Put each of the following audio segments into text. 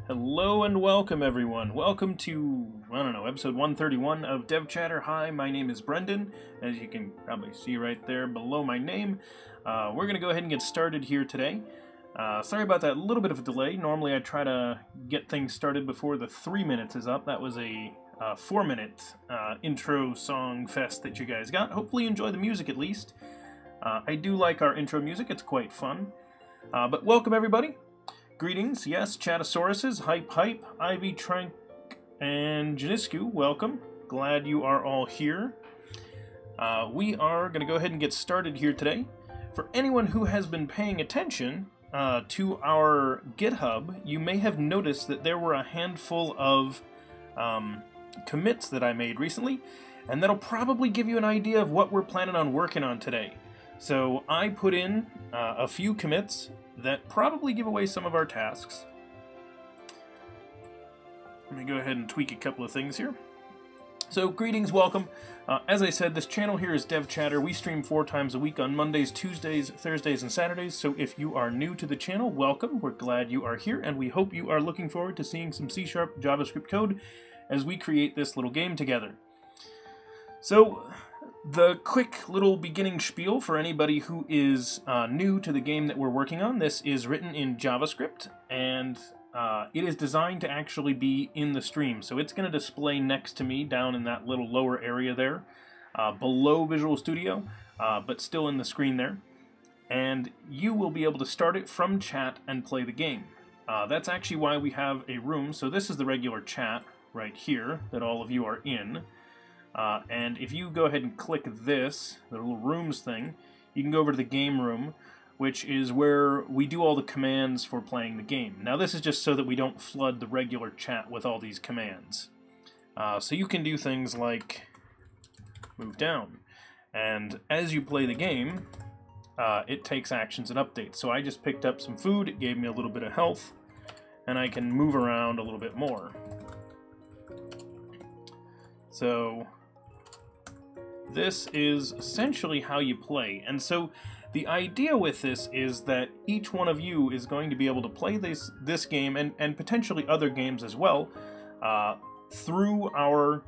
Hello and welcome everyone. Welcome to, episode 131 of Dev Chatter. Hi, my name is Brendan, as you can probably see right there below my name. We're going to go ahead and get started here today. Sorry about that little bit of a delay. Normally I try to get things started before the 3 minutes is up. That was a 4-minute intro song fest that you guys got. Hopefully you enjoy the music at least. I do like our intro music, it's quite fun. But welcome everybody. Greetings, yes, Chattosauruses, Hype, Ivy, Trank, and Janisku, welcome. Glad you are all here. We are going to go ahead and get started here today. For anyone who has been paying attention to our GitHub, you may have noticed that there were a handful of commits that I made recently, and that'll probably give you an idea of what we're planning on working on today. So I put in a few commits that probably give away some of our tasks. Let me go ahead and tweak a couple of things here. So, greetings, welcome. As I said, this channel here is Dev Chatter. We stream 4 times a week on Mondays, Tuesdays, Thursdays, and Saturdays. So if you are new to the channel, welcome. We're glad you are here, and we hope you are looking forward to seeing some C# JavaScript code as we create this little game together. So, the quick little beginning spiel for anybody who is new to the game that we're working on. This is written in JavaScript, and it is designed to actually be in the stream. So it's going to display next to me down in that little lower area there, below Visual Studio, but still in the screen there. And you will be able to start it from chat and play the game. That's actually why we have a room. So this is the regular chat right here that all of you are in. And if you go ahead and click this, the little rooms thing, you can go over to the game room, which is where we do all the commands for playing the game. Now this is just so that we don't flood the regular chat with all these commands. So you can do things like move down, and as you play the game, it takes actions and updates. So I just picked up some food, it gave me a little bit of health, and I can move around a little bit more. So this is essentially how you play, and so the idea with this is that each one of you is going to be able to play this game and potentially other games as well through our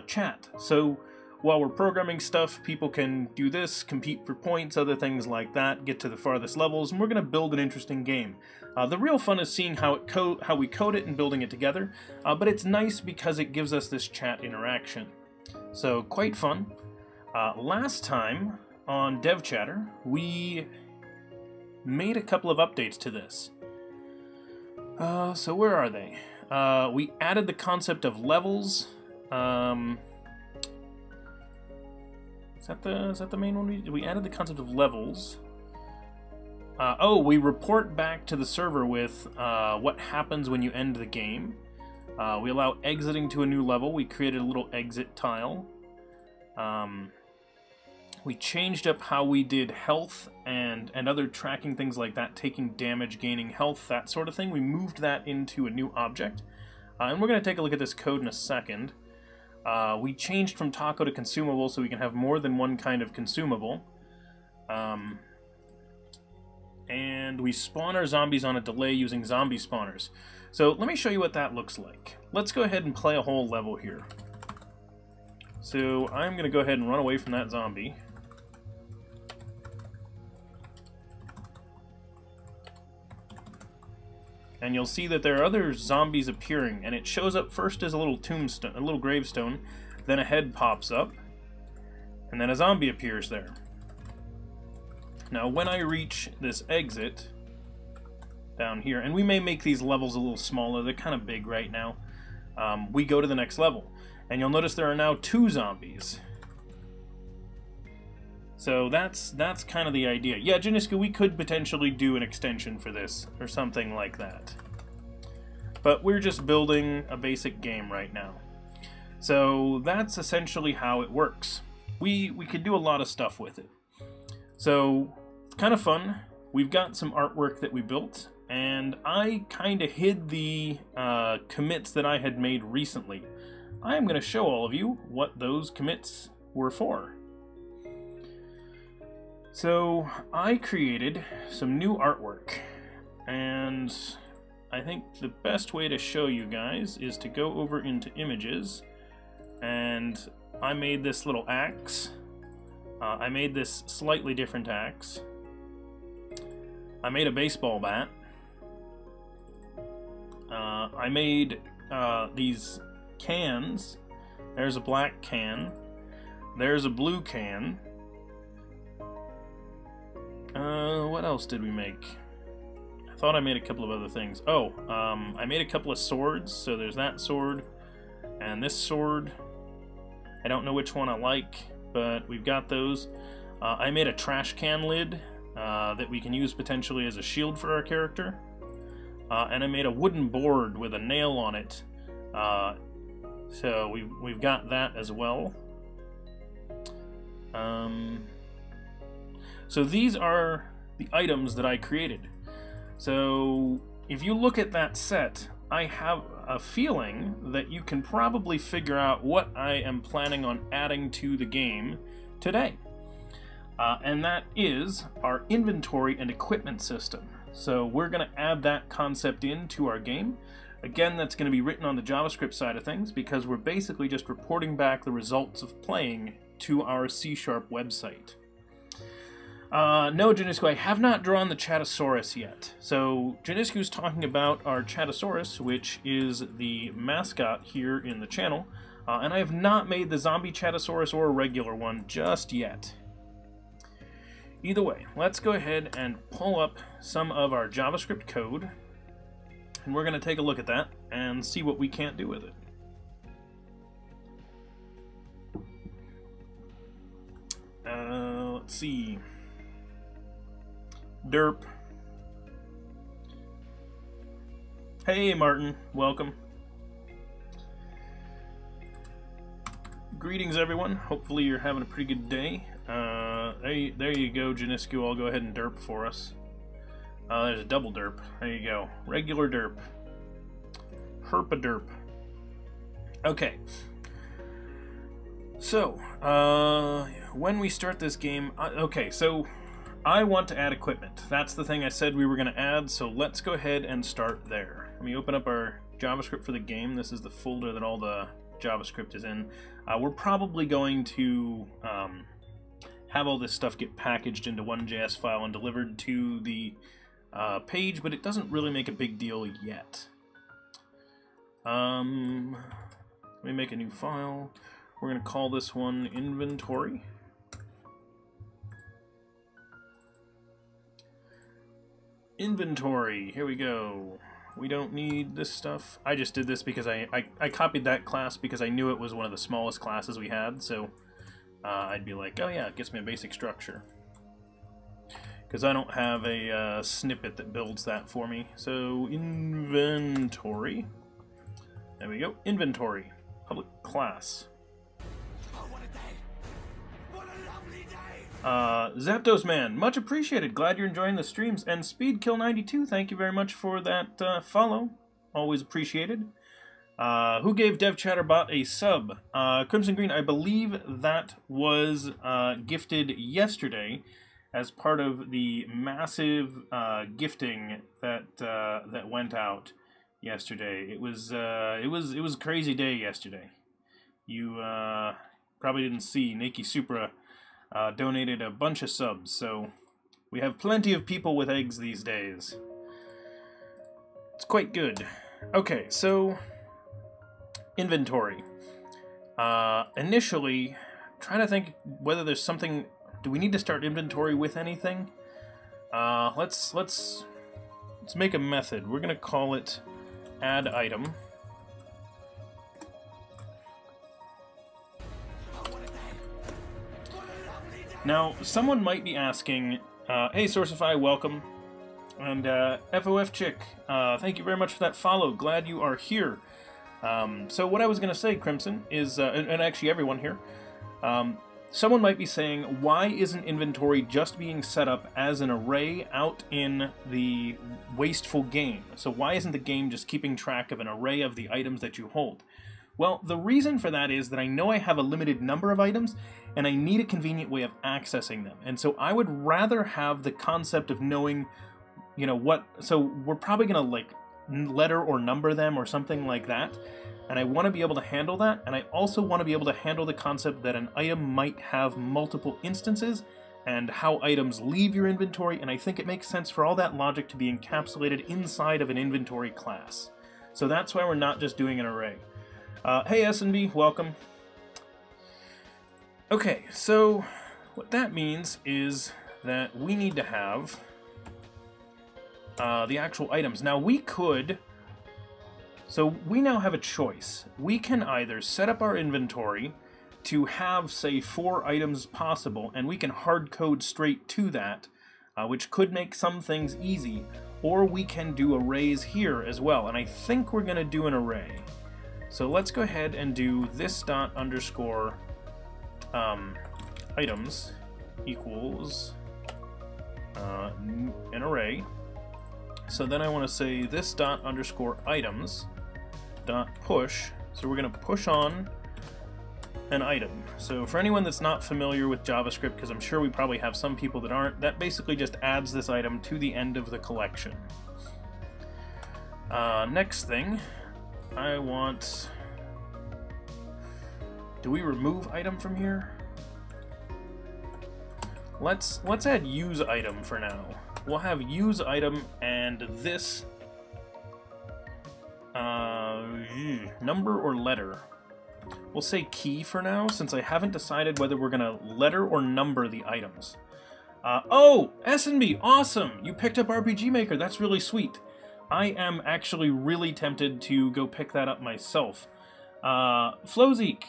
chat. So while we're programming stuff, people can do this, compete for points, other things like that, get to the farthest levels, and we're going to build an interesting game. The real fun is seeing how we code it and building it together, but it's nice because it gives us this chat interaction. So quite fun. Last time on Dev Chatter, we made a couple of updates to this. So where are they? We added the concept of levels. Is that the main one? We added the concept of levels. We report back to the server with what happens when you end the game. We allow exiting to a new level. We created a little exit tile. We changed up how we did health and other tracking things like that, taking damage, gaining health, that sort of thing. We moved that into a new object. And we're going to take a look at this code in a second. We changed from taco to consumable so we can have more than one kind of consumable. And we spawn our zombies on a delay using zombie spawners. So let me show you what that looks like. Let's go ahead and play a whole level here. So I'm going to go ahead and run away from that zombie. And you'll see that there are other zombies appearing, and it shows up first as a little tombstone, a little gravestone, then a head pops up, and then a zombie appears there. Now when I reach this exit down here, and we may make these levels a little smaller, they're kind of big right now, we go to the next level. And you'll notice there are now 2 zombies. So that's kind of the idea. Yeah, Janisku, we could potentially do an extension for this, or something like that. But we're just building a basic game right now. So that's essentially how it works. We could do a lot of stuff with it. So, it's kind of fun. We've got some artwork that we built, and I kind of hid the commits that I had made recently. I am going to show all of you what those commits were for. So I created some new artwork, and I think the best way to show you guys is to go over into images, and I made this little axe. I made this slightly different axe. I made a baseball bat. I made these cans. There's a black can. There's a blue can. What else did we make? I thought I made a couple of other things. Oh, I made a couple of swords. So there's that sword and this sword. I don't know which one I like, but we've got those. I made a trash can lid that we can use potentially as a shield for our character. And I made a wooden board with a nail on it. So we've got that as well. So these are the items that I created. So if you look at that set, I have a feeling that you can probably figure out what I am planning on adding to the game today. And that is our inventory and equipment system. So we're going to add that concept into our game. Again, that's going to be written on the JavaScript side of things because we're basically just reporting back the results of playing to our C# website. No, Janisku, I have not drawn the Chatosaurus yet. So Janisku's talking about our Chatosaurus, which is the mascot here in the channel, and I have not made the zombie Chatosaurus or a regular one just yet. Either way, let's go ahead and pull up some of our JavaScript code, and we're going to take a look at that and see what we can't do with it. Let's see. Derp. Hey Martin, welcome. Greetings everyone, hopefully you're having a pretty good day. There you go, Janisku, I'll go ahead and derp for us. There's a double derp, there you go. Regular derp. Herpa derp. Okay. So, when we start this game, okay, so I want to add equipment. That's the thing I said we were going to add, so let's go ahead and start there. Let me open up our JavaScript for the game. This is the folder that all the JavaScript is in. We're probably going to have all this stuff get packaged into one JS file and delivered to the page, but it doesn't really make a big deal yet. Let me make a new file. We're going to call this one inventory. Inventory, here we go. We don't need this stuff. I just did this because I copied that class because I knew it was one of the smallest classes we had, so I'd be like, oh yeah, it gives me a basic structure. Because I don't have a snippet that builds that for me. So, inventory. There we go, inventory. Public class. Zapdos Man, much appreciated. Glad you're enjoying the streams. And Speedkill92, thank you very much for that follow. Always appreciated. Who gave DevChatterbot a sub? Crimson Green, I believe that was gifted yesterday as part of the massive gifting that went out yesterday. It was a crazy day yesterday. You probably didn't see Nakey Supra donated a bunch of subs, so we have plenty of people with eggs these days. It's quite good. Okay, so inventory. Initially, trying to think whether there's something. Do we need to start inventory with anything? Let's make a method. We're gonna call it add item. Now, someone might be asking, hey Sourcify, welcome, and FOF Chick, thank you very much for that follow, glad you are here. So what I was going to say, Crimson, is, and actually everyone here, someone might be saying, why isn't inventory just being set up as an array out in the wasteful game? So why isn't the game just keeping track of an array of the items that you hold? Well, the reason for that is that I know I have a limited number of items, and I need a convenient way of accessing them. And so I would rather have the concept of knowing, you know, what... So we're probably going to, like, letter or number them or something like that. And I want to be able to handle that, and I also want to be able to handle the concept that an item might have multiple instances and how items leave your inventory, and I think it makes sense for all that logic to be encapsulated inside of an inventory class. So that's why we're not just doing an array. Hey S&B, welcome. Okay, so what that means is that we need to have the actual items. Now we could... So we now have a choice. We can either set up our inventory to have, say, 4 items possible, and we can hard code straight to that, which could make some things easy, or we can do arrays here as well, and I think we're going to do an array. So let's go ahead and do this dot underscore items equals an array. So then I want to say this dot underscore items dot push. So we're going to push on an item. So for anyone that's not familiar with JavaScript, because I'm sure we probably have some people that aren't, that basically just adds this item to the end of the collection. Next thing, I want... Do we remove item from here? Let's add use item for now. We'll have use item and this number or letter. We'll say key for now, since I haven't decided whether we're gonna letter or number the items. Oh, S&B, awesome! You picked up RPG Maker, that's really sweet. I am actually really tempted to go pick that up myself. Flozeek,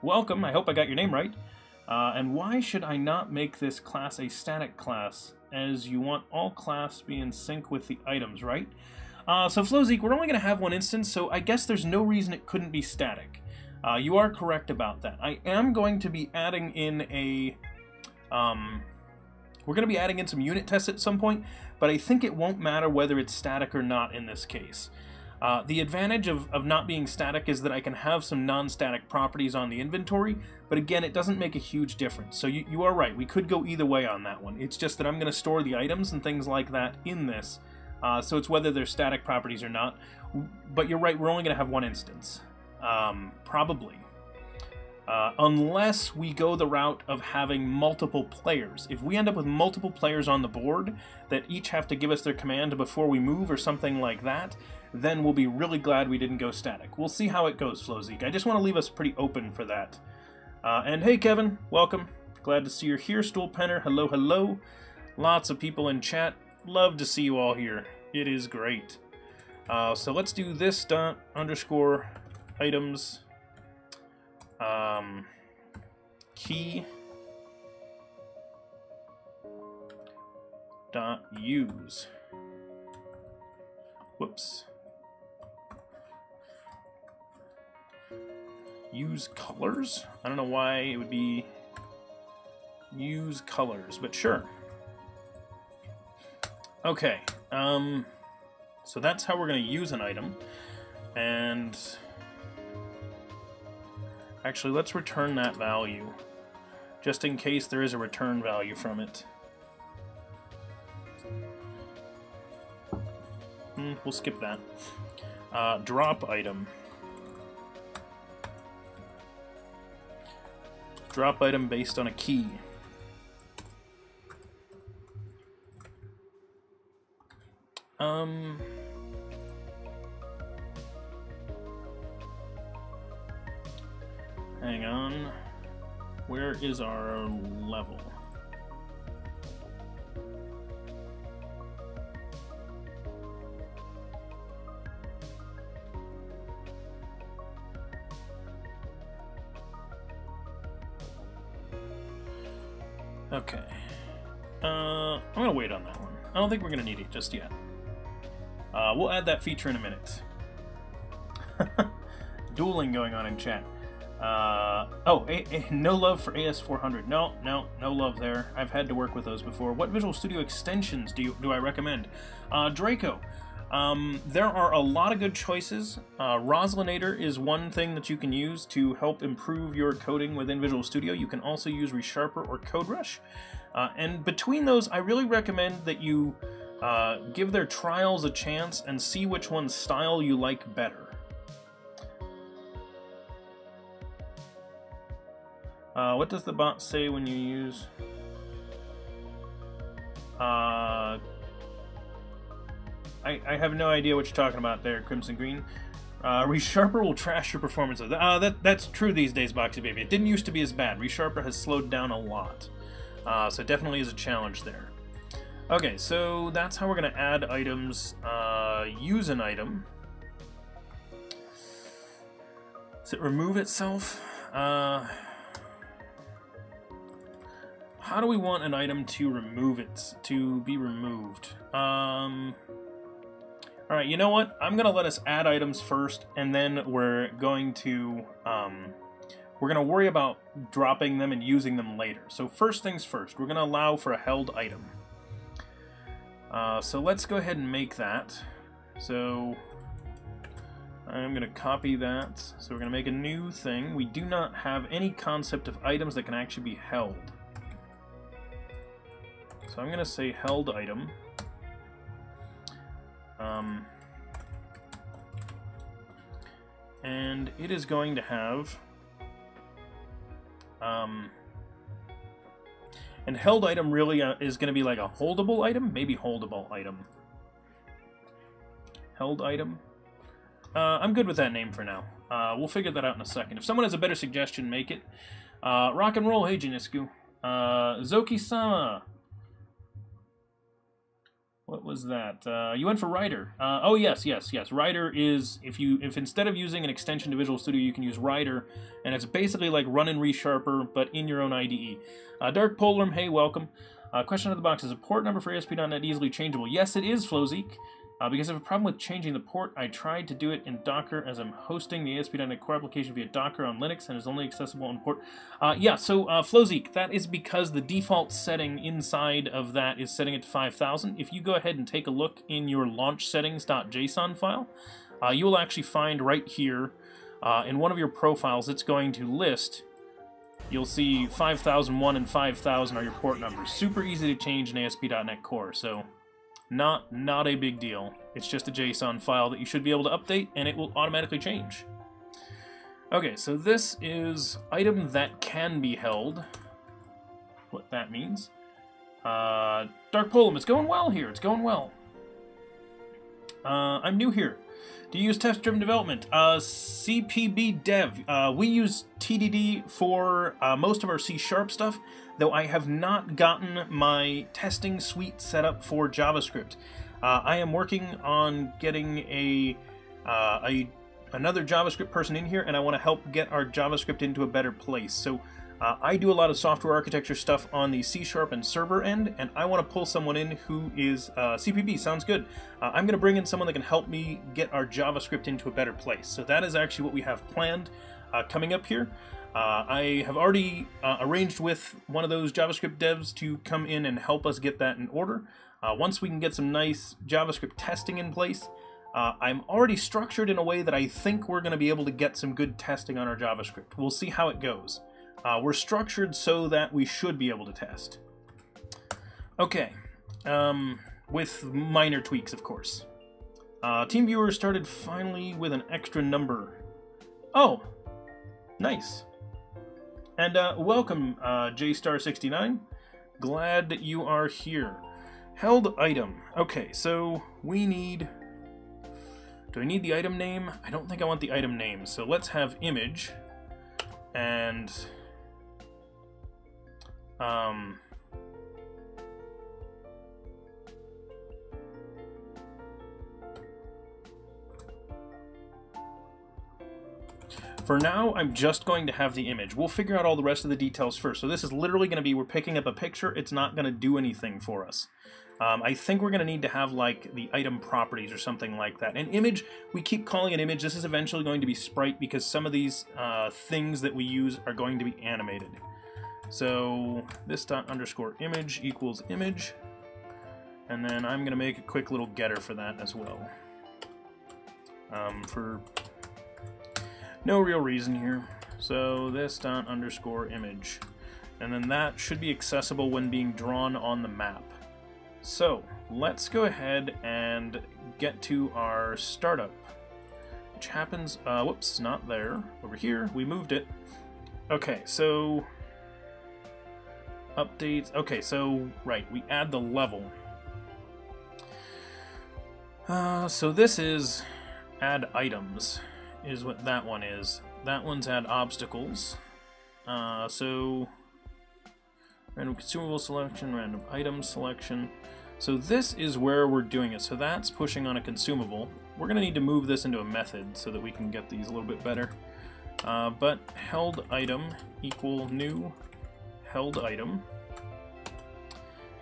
welcome, I hope I got your name right. And why should I not make this class a static class, as you want all class to be in sync with the items, right? So Flozeek, we're only going to have one instance, so I guess there's no reason it couldn't be static. You are correct about that. I am going to be adding in a... we're going to be adding in some unit tests at some point, but I think it won't matter whether it's static or not in this case. The advantage of not being static is that I can have some non-static properties on the inventory, but again, it doesn't make a huge difference. So you are right, we could go either way on that one. It's just that I'm going to store the items and things like that in this, so it's whether they're static properties or not. But you're right, we're only going to have one instance. Probably. Unless we go the route of having multiple players. If we end up with multiple players on the board that each have to give us their command before we move or something like that, then we'll be really glad we didn't go static. We'll see how it goes, Flozeek. I just want to leave us pretty open for that. And hey, Kevin, welcome. Glad to see you're here. Stool Penner, hello, hello. Lots of people in chat. Love to see you all here. It is great. So let's do this dot underscore items key dot use. Whoops. Use colors? I don't know why it would be use colors, but sure. Okay, so that's how we're going to use an item. And actually, let's return that value, just in case there is a return value from it. We'll skip that. Drop item. Drop item based on a key. Hang on. Where is our level? Okay. I'm gonna wait on that one. I don't think we're gonna need it just yet. We'll add that feature in a minute. Dueling going on in chat. No love for AS400. No love there. I've had to work with those before. What Visual Studio extensions do I recommend? Draco. There are a lot of good choices. Roslinator is one thing that you can use to help improve your coding within Visual Studio. You can also use ReSharper or CodeRush. And between those, I really recommend that you give their trials a chance and see which one's style you like better. What does the bot say when you use... I have no idea what you're talking about there, Crimson Green. Resharper will trash your performance. That's true these days, Boxy Baby. It didn't used to be as bad. Resharper has slowed down a lot. So it definitely is a challenge there. Okay, so that's how we're going to add items. Use an item. Does it remove itself? How do we want an item to be removed? Alright, you know what? I'm going to let us add items first, and then we're going to worry about dropping them and using them later. So first things first, we're going to allow for a held item. So let's go ahead and make that. So I'm going to copy that. So we're going to make a new thing. We do not have any concept of items that can actually be held. So I'm going to say held item. And it is going to have... and held item really is going to be like a holdable item? Maybe holdable item. Held item. I'm good with that name for now. We'll figure that out in a second. If someone has a better suggestion, make it. Rock and roll, hey Janisku. Zoki-sama. What was that? You went for Rider. Oh yes. Rider is if instead of using an extension to Visual Studio, you can use Rider, and it's basically like Run and Resharper, but in your own IDE. Dark Polarm, hey, welcome. Question of the box: is a port number for ASP.NET easily changeable? Yes, it is, Flozik. Because I have a problem with changing the port, I tried to do it in Docker as I'm hosting the ASP.NET Core application via Docker on Linux and is only accessible on port. Yeah, so Flozik, that is because the default setting inside of that is setting it to 5000. If you go ahead and take a look in your launch settings.json file, you will actually find right here in one of your profiles, it's going to list, you'll see 5001 and 5000 are your port numbers. Super easy to change in ASP.NET Core, so... Not a big deal. It's just a JSON file that you should be able to update, and it will automatically change. Okay, so this is item that can be held. What that means. Dark Polum, it's going well here. It's going well. I'm new here. Do you use test-driven development? CPB Dev. We use TDD for most of our C# stuff, though I have not gotten my testing suite set up for JavaScript. I am working on getting another JavaScript person in here, and I want to help get our JavaScript into a better place. So I do a lot of software architecture stuff on the C# and server end, and I want to pull someone in who is CPB. Sounds good. I'm going to bring in someone that can help me get our JavaScript into a better place. So that is actually what we have planned coming up here. I have already arranged with one of those JavaScript devs to come in and help us get that in order. Once we can get some nice JavaScript testing in place, I'm already structured in a way that I think we're going to be able to get some good testing on our JavaScript. We'll see how it goes. We're structured so that we should be able to test. Okay, with minor tweaks, of course. TeamViewer started finally with an extra number. Oh, nice. And welcome, JStar69. Glad that you are here. Held item. Okay, so we need... Do I need the item name? I don't think I want the item name, so let's have image. And... For now, I'm just going to have the image. We'll figure out all the rest of the details first. So this is literally going to be, we're picking up a picture. It's not going to do anything for us. I think we're going to need to have, like, the item properties or something like that. An image, we keep calling it image. This is eventually going to be sprite because some of these things that we use are going to be animated. So this dot underscore image equals image. And then I'm going to make a quick little getter for that as well. For no real reason here. So this dot underscore image. And then that should be accessible when being drawn on the map. so let's go ahead and get to our startup, which happens, whoops, not there, over here, we moved it. Okay, so updates, okay, so, right, we add the level. So this is add items, is what that one is. That one's add obstacles. So random consumable selection, random item selection. So this is where we're doing it. So that's pushing on a consumable. We're going to need to move this into a method so that we can get these a little bit better. But held item equal new held item.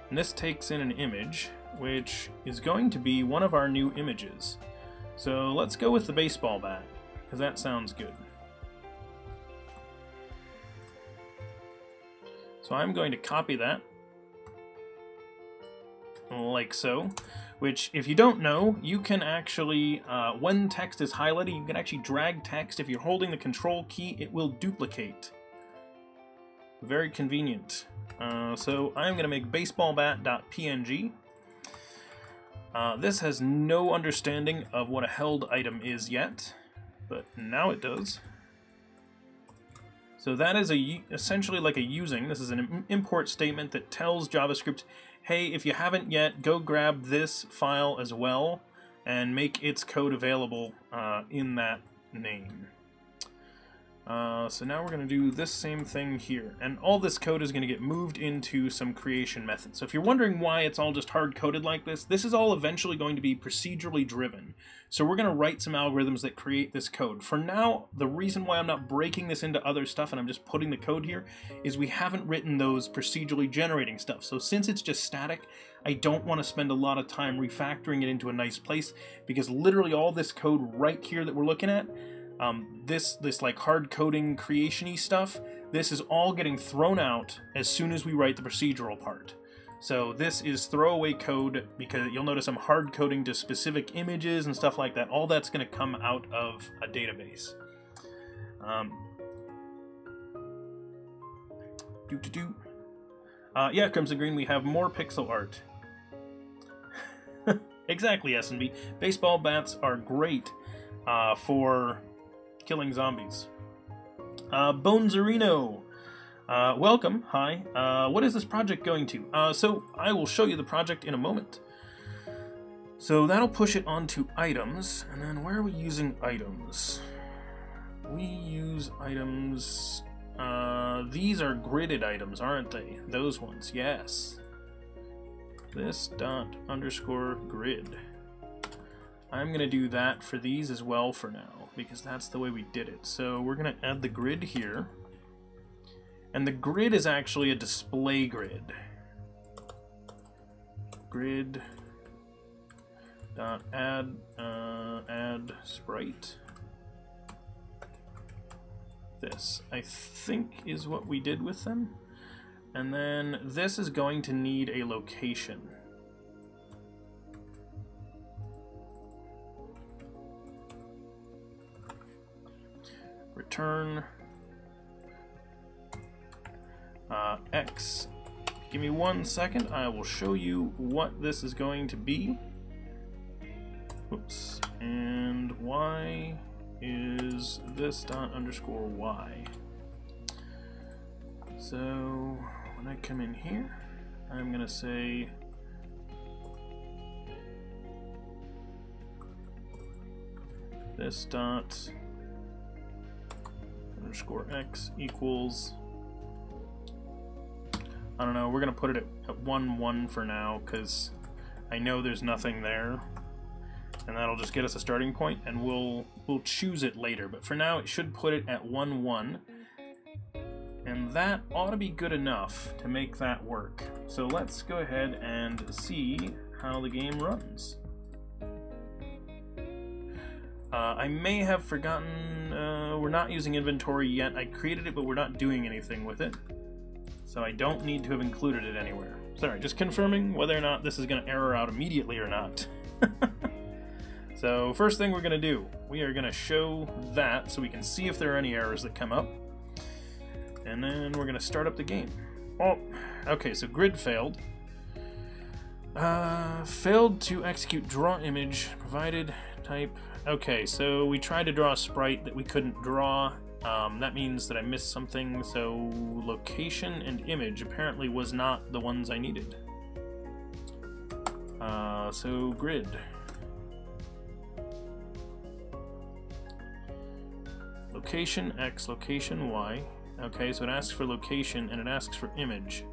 And this takes in an image, which is going to be one of our new images. So let's go with the baseball bat, because that sounds good. So I'm going to copy that, like so, which, if you don't know, you can actually, when text is highlighted, you can actually drag text. If you're holding the control key, it will duplicate. Very convenient. So I'm going to make baseballbat.png. This has no understanding of what a held item is yet, but now it does. So that is essentially like a using. This is an import statement that tells JavaScript, hey, if you haven't yet, go grab this file as well and make its code available in that name. So now we're going to do this same thing here, and all this code is going to get moved into some creation methods. So if you're wondering why it's all just hard-coded like this is all eventually going to be procedurally driven. So we're going to write some algorithms that create this code. For now, the reason why I'm not breaking this into other stuff and I'm just putting the code here is we haven't written those procedurally generating stuff. So since it's just static, I don't want to spend a lot of time refactoring it into a nice place, because literally all this code right here that we're looking at, this like hard coding creation-y stuff, this is all getting thrown out as soon as we write the procedural part. So this is throwaway code, because you'll notice I'm hard coding to specific images and stuff like that. All that's going to come out of a database. Yeah, Crimson Green, we have more pixel art. Exactly, S&B. Baseball bats are great for killing zombies. Bonezerino, welcome. Hi. What is this project going to? So I will show you the project in a moment. So that'll push it onto items, and then where are we using items? We use items. These are gridded items, aren't they? Those ones, yes. This dot underscore grid. I'm going to do that for these as well for now, because that's the way we did it. So we're going to add the grid here. And the grid is actually a display grid. Grid dot add sprite. This, I think, is what we did with them. And then this is going to need a location. Return X. Give me 1 second. I will show you what this is going to be. Oops. And Y is this dot underscore Y. So when I come in here, I'm going to say this dot underscore X equals, I don't know, we're going to put it at 1, 1 for now, because I know there's nothing there. And that'll just get us a starting point, and we'll choose it later. But for now, it should put it at 1, 1. And that ought to be good enough to make that work. So let's go ahead and see how the game runs. I may have forgotten, we're not using inventory yet. I created it, but we're not doing anything with it. So I don't need to have included it anywhere. Sorry, just confirming whether or not this is going to error out immediately or not. So first thing we're going to do, we are going to show that so we can see if there are any errors that come up. And then we're going to start up the game. Oh, okay, so grid failed. Failed to execute draw image, provided type. Okay, so we tried to draw a sprite that we couldn't draw. That means that I missed something, so location and image apparently was not the ones I needed. So grid. Location X, location Y. Okay, so it asks for location and it asks for image.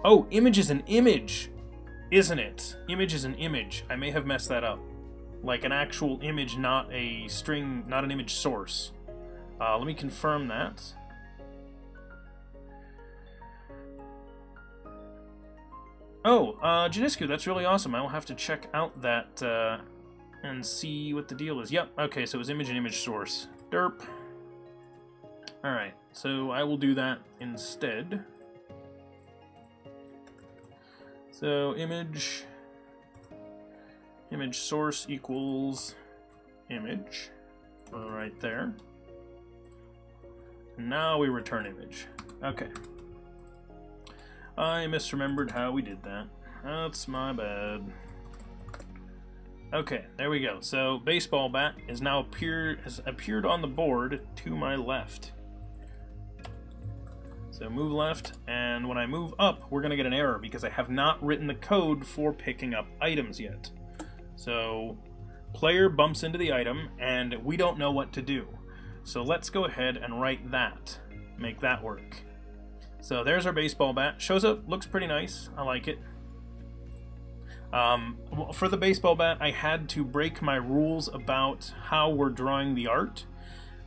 Oh, image is an image, isn't it? Image is an image. I may have messed that up. Like an actual image, not a string, not an image source. Let me confirm that. Oh, Janisku, that's really awesome. I will have to check out that and see what the deal is. Yep, okay, so it was image and image source. Derp. Alright, so I will do that instead. So image source equals image right there. Now we return image. Okay. I misremembered how we did that. That's my bad. Okay, there we go. So baseball bat is now has appeared on the board to my left. So move left, and when I move up, we're going to get an error because I have not written the code for picking up items yet. So player bumps into the item, and we don't know what to do. So let's go ahead and write that. Make that work. So there's our baseball bat. Shows up, looks pretty nice. I like it. For the baseball bat, I had to break my rules about how we're drawing the art.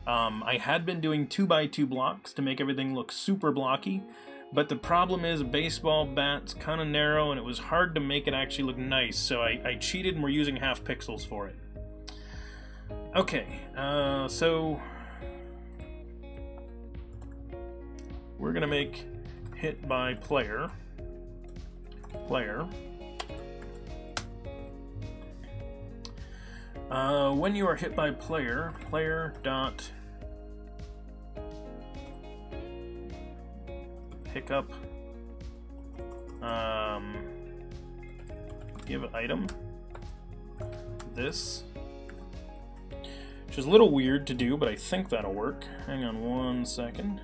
I had been doing 2x2 blocks to make everything look super blocky, but the problem is baseball bat's kind of narrow and it was hard to make it actually look nice, so I cheated and we're using half pixels for it. Okay, so we're gonna make hit by player. When you are hit by player, player dot pick up give item this, which is a little weird to do, but I think that'll work. Hang on one second.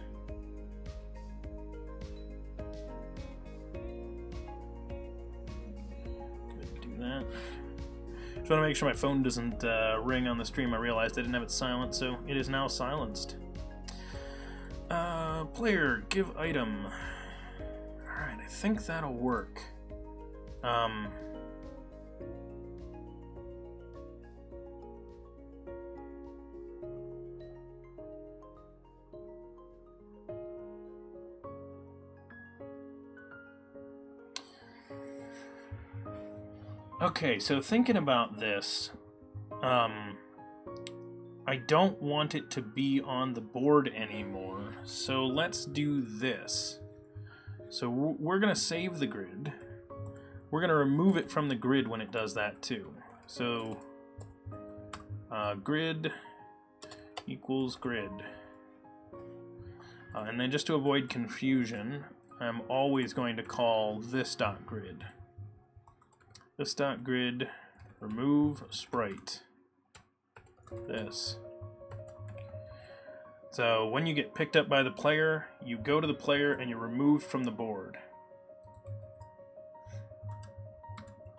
Just want to make sure my phone doesn't ring on the stream. I realized I didn't have it silent, so it is now silenced. Player, give item. Alright, I think that'll work. Okay, so thinking about this, I don't want it to be on the board anymore, so let's do this. So we're going to save the grid. We're going to remove it from the grid when it does that too. So grid equals grid. And then just to avoid confusion, I'm always going to call this dot grid. This dot grid, remove sprite. This. So when you get picked up by the player, you go to the player and you're removed from the board.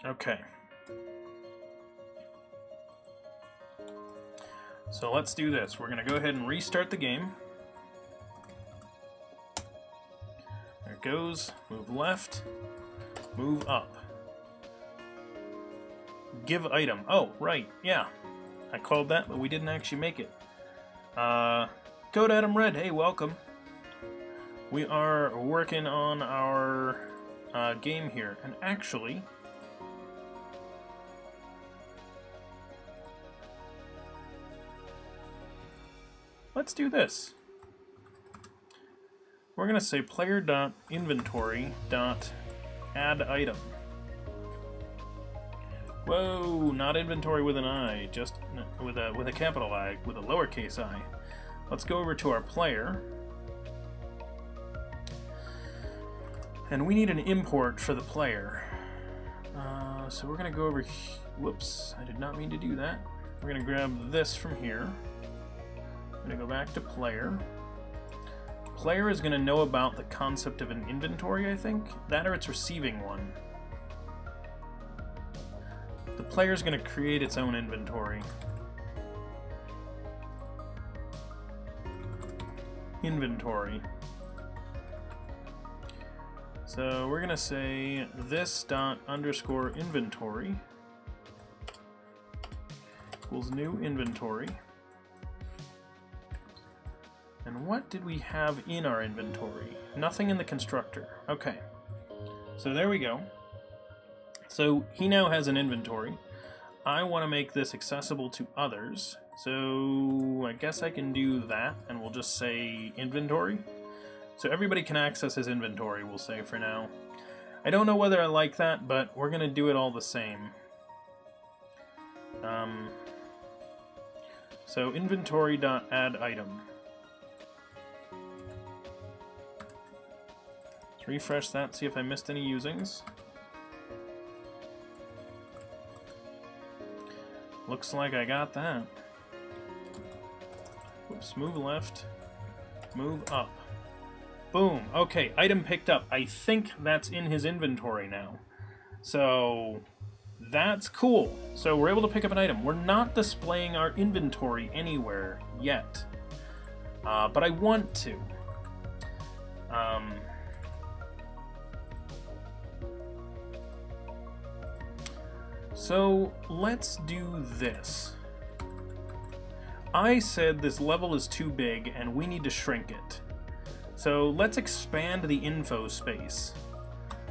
Okay. So let's do this. We're going to go ahead and restart the game. There it goes. Move left. Move up. Give item. Oh, right. Yeah. I called that, but we didn't actually make it. Code Adam Red. Hey, welcome. We are working on our game here. And actually, let's do this. We're going to say player.inventory.add item. Whoa, not inventory with an I, just with a capital I, with a lowercase I. Let's go over to our player. And we need an import for the player. So we're gonna go over. Whoops! I did not mean to do that. We're gonna grab this from here. I'm gonna go back to player. Player is gonna know about the concept of an inventory, I think. That or it's receiving one. The player is gonna create its own inventory. Inventory. So we're gonna say this dot underscore inventory equals new inventory. And what did we have in our inventory? Nothing in the constructor. Okay. So there we go. So he now has an inventory. I want to make this accessible to others. So I guess I can do that, and we'll just say inventory. So everybody can access his inventory, we'll say for now. I don't know whether I like that, but we're going to do it all the same. So inventory.add item. Let's refresh that, see if I missed any usings. Looks like I got that. Whoops, move left, move up. Boom. Okay, item picked up. I think that's in his inventory now. So that's cool. So we're able to pick up an item. We're not displaying our inventory anywhere yet. But I want to. So let's do this. I said this level is too big and we need to shrink it. So let's expand the info space.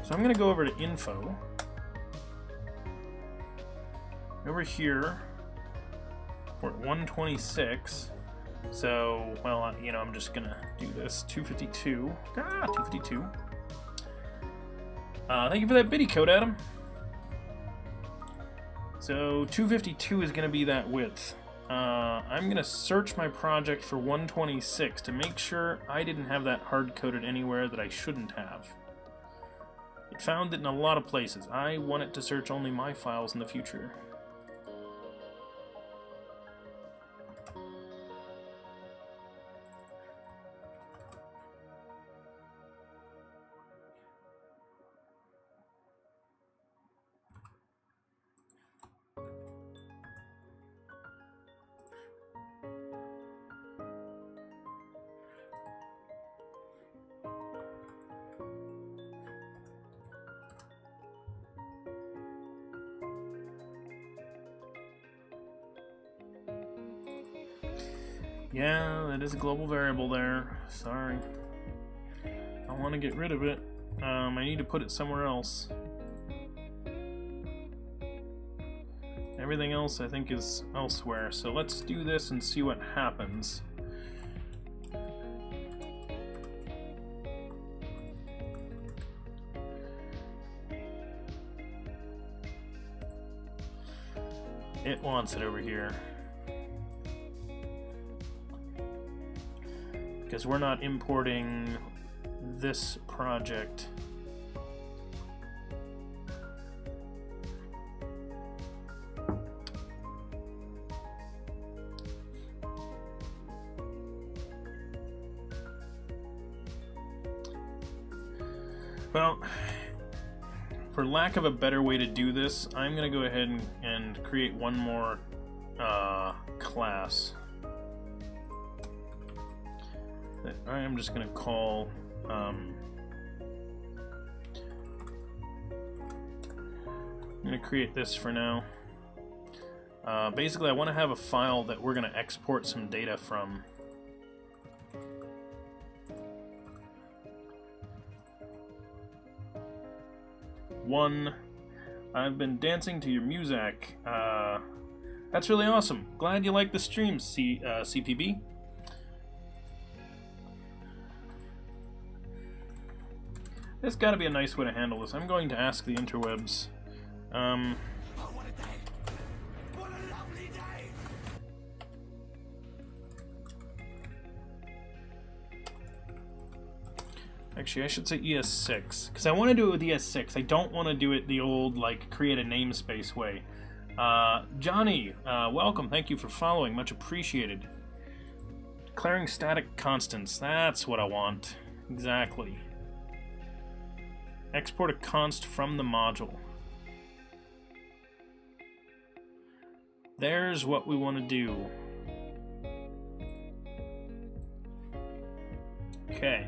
So I'm going to go over to info. Over here, we're at 126. So, well, you know, I'm just going to do this. 252. 252. Thank you for that biddy code, Adam. So 252 is going to be that width. I'm going to search my project for 126 to make sure I didn't have that hard-coded anywhere that I shouldn't have. It found it in a lot of places. I want it to search only my files in the future. Yeah, that is a global variable there. Sorry. I want to get rid of it. I need to put it somewhere else. Everything else I think is elsewhere. So let's do this and see what happens. It wants it over here. Because we're not importing this project. Well, for lack of a better way to do this, I'm going to go ahead and create one more class. I am just going to call I'm going to create this for now. Basically, I want to have a file that we're going to export some data from. I've been dancing to your music. That's really awesome. Glad you like the stream, CPB. There's got to be a nice way to handle this. I'm going to ask the interwebs. Actually, I should say ES6, because I want to do it with ES6. I don't want to do it the old, like, create a namespace way. Johnny, welcome. Thank you for following. Much appreciated. Declaring static constants. That's what I want. Exactly. Export a const from the module. There's what we want to do. Okay.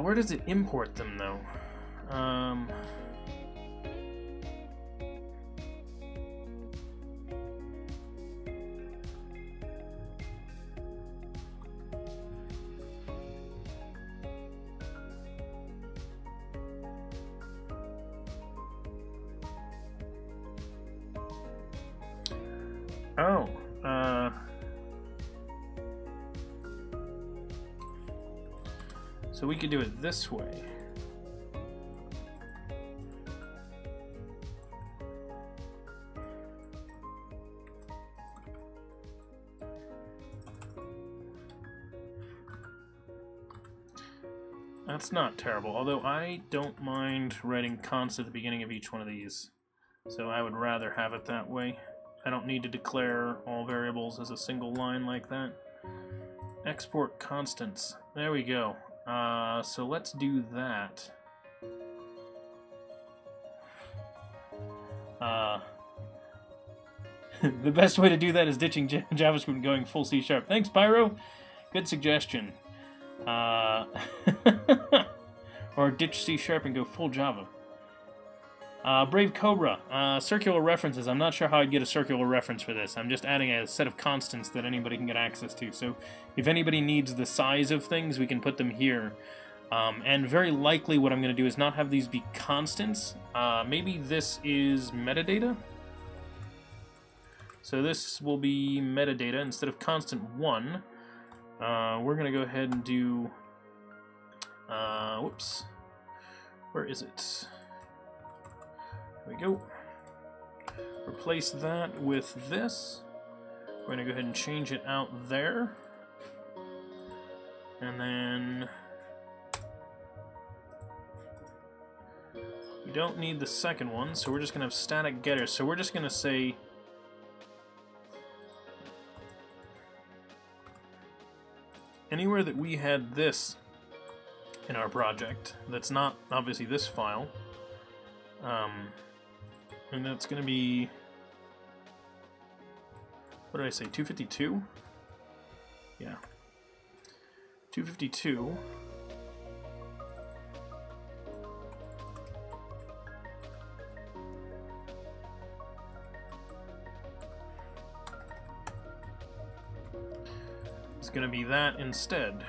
Where does it import them, though? Oh, so we could do it this way. That's not terrible, although I don't mind writing const at the beginning of each one of these. So I would rather have it that way. I don't need to declare all variables as a single line like that. Export constants. There we go. So let's do that. The best way to do that is ditching JavaScript and going full C#. Thanks, Pyro. Good suggestion. Or ditch C# and go full Java. Brave Cobra, circular references. I'm not sure how I'd get a circular reference for this. I'm just adding a set of constants that anybody can get access to. So if anybody needs the size of things, we can put them here. And very likely what I'm going to do is not have these be constants. Maybe this is metadata. So this will be metadata instead of constant 1. We're going to go ahead and do... whoops. Where is it? There we go. Replace that with this. We're going to go ahead and change it out there. And then... we don't need the second one, so we're just going to have static getters. So we're just going to say... anywhere that we had this in our project, that's not obviously this file, and that's going to be, what did I say, 252? Yeah. 252. It's going to be that instead.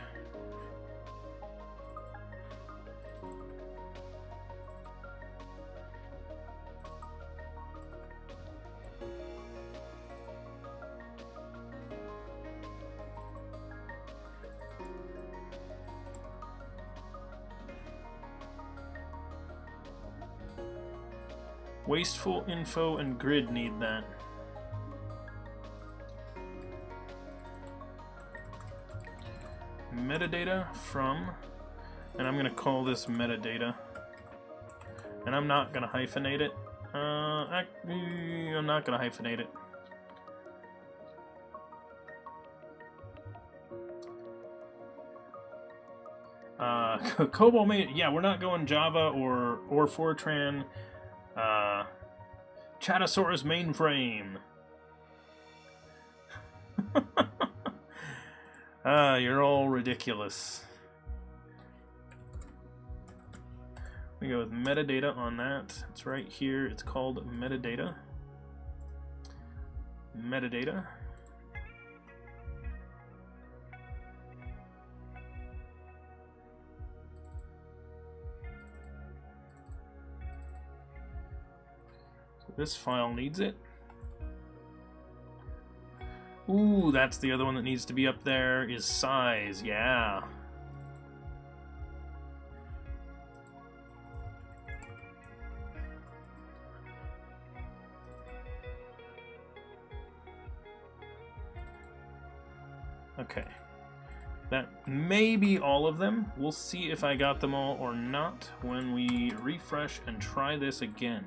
Wasteful info and grid need that. Metadata from, and I'm going to call this metadata, and I'm not going to hyphenate it. I'm not going to hyphenate it. COBOL main, yeah, we're not going Java or Fortran. Chatosaurus mainframe. You're all ridiculous. We go with metadata on that. It's right here. It's called metadata. Metadata. So this file needs it. Ooh, Ooh, that's the other one that needs to be up there, is size, yeah. Okay. That may be all of them. We'll see if I got them all or not when we refresh and try this again.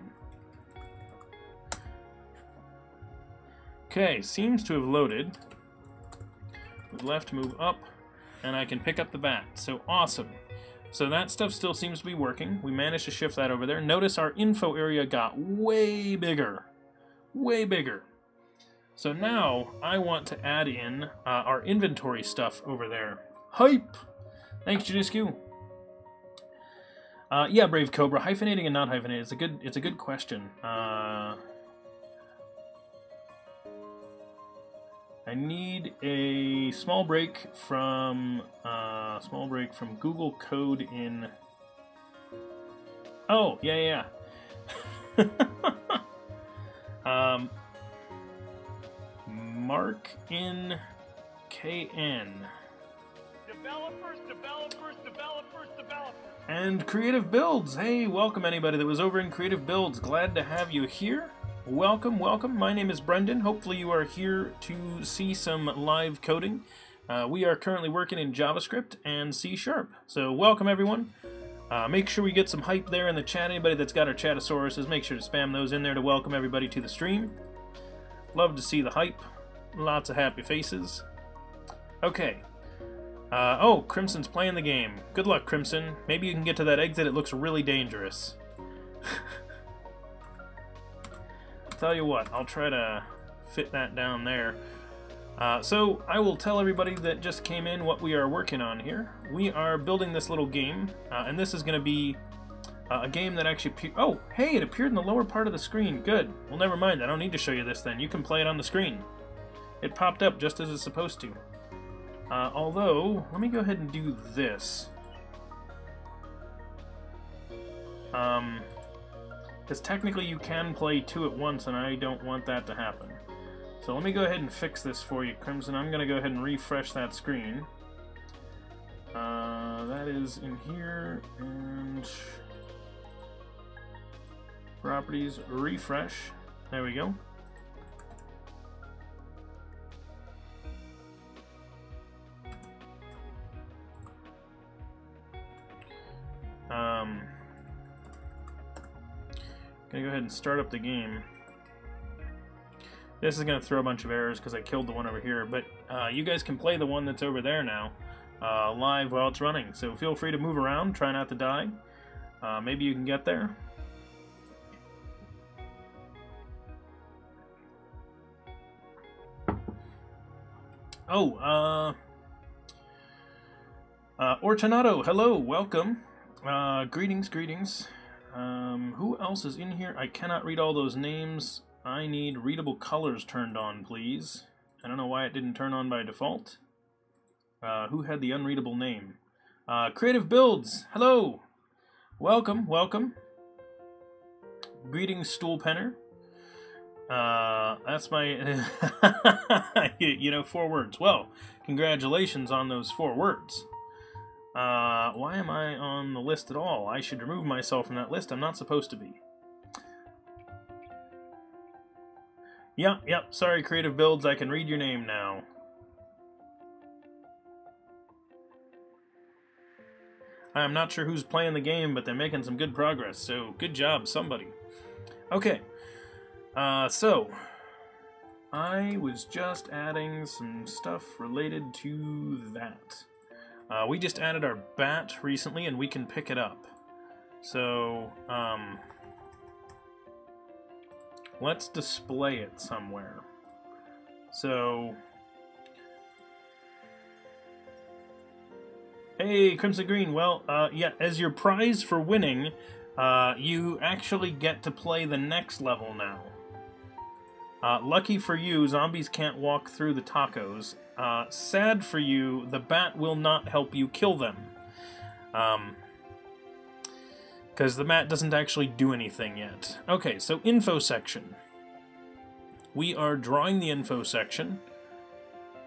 Okay, seems to have loaded. Move left, move up, and I can pick up the bat. So awesome. So that stuff still seems to be working. We managed to shift that over there. Notice our info area got way bigger. Way bigger. So now I want to add in our inventory stuff over there. Hype! Thanks, Judiscu. Yeah, Brave Cobra. Hyphenating and not hyphenating. It's a good question. I need a small break from Google Code in. Oh, yeah. Mark in KN. Developers. And Creative Builds. Hey, welcome anybody that was over in Creative Builds. Glad to have you here. Welcome. My name is Brendan. Hopefully you are here to see some live coding. We are currently working in JavaScript and C#. So welcome everyone. Make sure we get some hype there in the chat. Anybody that's got our Chattosauruses, make sure to spam those in there to welcome everybody to the stream. Love to see the hype. Lots of happy faces. Okay. Oh, Crimson's playing the game. Good luck, Crimson. Maybe you can get to that exit. It looks really dangerous. Tell you what, I'll try to fit that down there. So I will tell everybody that just came in what we are working on here. We are building this little game, and this is going to be a game that actually... Oh, hey, it appeared in the lower part of the screen. Good. Well, never mind. I don't need to show you this then. You can play it on the screen. It popped up just as it's supposed to. Although, let me go ahead and do this. Because technically you can play two at once, and I don't want that to happen. So let me go ahead and fix this for you, Crimson. I'm going to go ahead and refresh that screen. That is in here, and... Properties, refresh. There we go. Gonna go ahead and start up the game. This is gonna throw a bunch of errors because I killed the one over here, but you guys can play the one that's over there now, live while it's running. So feel free to move around, try not to die. Maybe you can get there. Oh, Ortonato, hello, welcome. Greetings. Who else is in here? I cannot read all those names. I need readable colors turned on, please. I don't know why it didn't turn on by default. Who had the unreadable name? Creative Builds, hello. Welcome. Greetings, Stool Penner. That's my... 4 words. Well, congratulations on those 4 words. Why am I on the list at all? I should remove myself from that list. I'm not supposed to be. Yep. Sorry, Creative Builds. I can read your name now. I'm not sure who's playing the game, but they're making some good progress. So, good job, somebody. Okay. So, I was just adding some stuff related to that. We just added our bat recently, and we can pick it up. So, let's display it somewhere. So, hey, Crimson Green, well, yeah, as your prize for winning, you actually get to play the next level now. Lucky for you, zombies can't walk through the tacos. Sad for you, the bat will not help you kill them. Because the bat doesn't actually do anything yet. Okay, so info section. We are drawing the info section.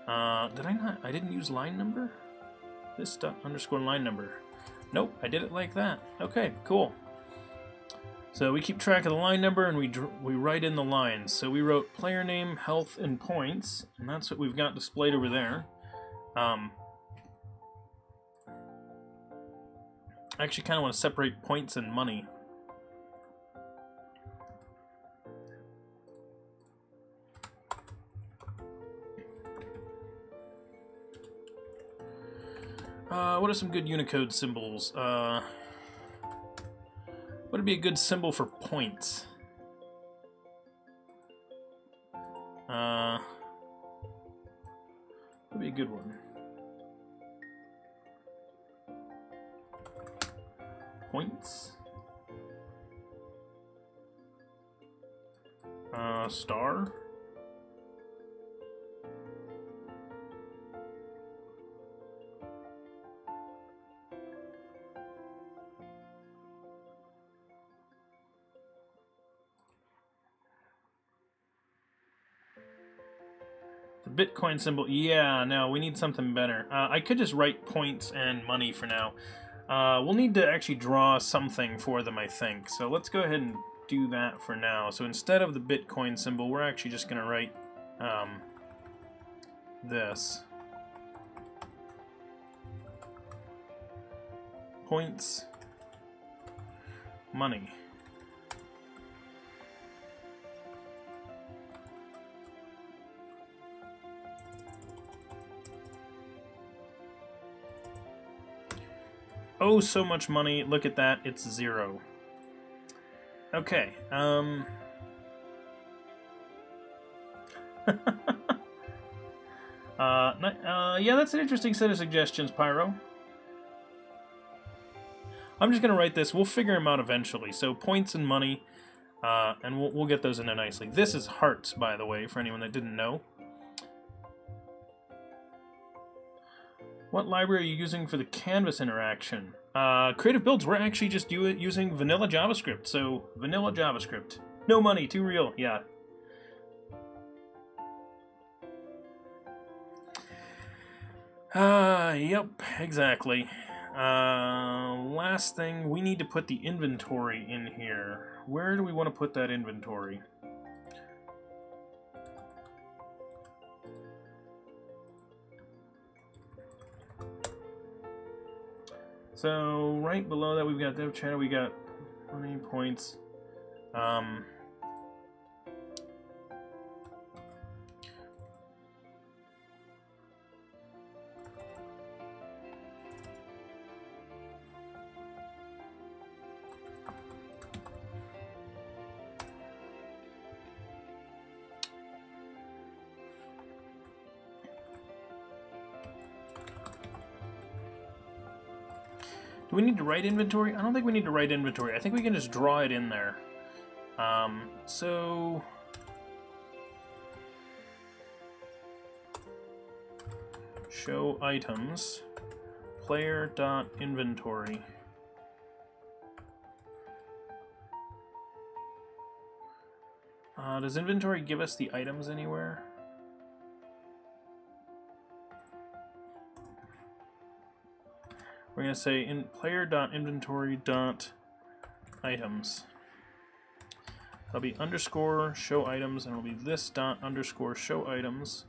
Did I not? I didn't use line number? This underscore line number. Nope, I did it like that. Okay, cool. So we keep track of the line number and we write in the lines. So we wrote player name, health, and points, and that's what we've got displayed over there. I actually kind of want to separate points and money. What are some good Unicode symbols? What would be a good symbol for points? Would be a good one. Points. Star. The Bitcoin symbol, yeah, no, we need something better. I could just write points and money for now. We'll need to actually draw something for them, I think. So let's go ahead and do that for now. So instead of the Bitcoin symbol, we're actually just going to write this. Points, money. Oh, so much money. Look at that. It's 0. Okay. Yeah, that's an interesting set of suggestions, Pyro. I'm just going to write this. We'll figure them out eventually. So points and money, and we'll get those in there nicely. This is hearts, by the way, for anyone that didn't know. What library are you using for the Canvas interaction? Creative Builds, we're actually just using vanilla JavaScript. So, vanilla JavaScript. No money, too real, yeah. Yep, exactly. Last thing, we need to put the inventory in here. Where do we want to put that inventory? So, right below that, we've got dev channel, we got money, points. Do we need to write inventory? I don't think we need to write inventory. I think we can just draw it in there. So... show items, player.inventory. Does inventory give us the items anywhere? We're going to say in player.inventory.items. That'll be underscore show items, and it'll be this dot underscore show items.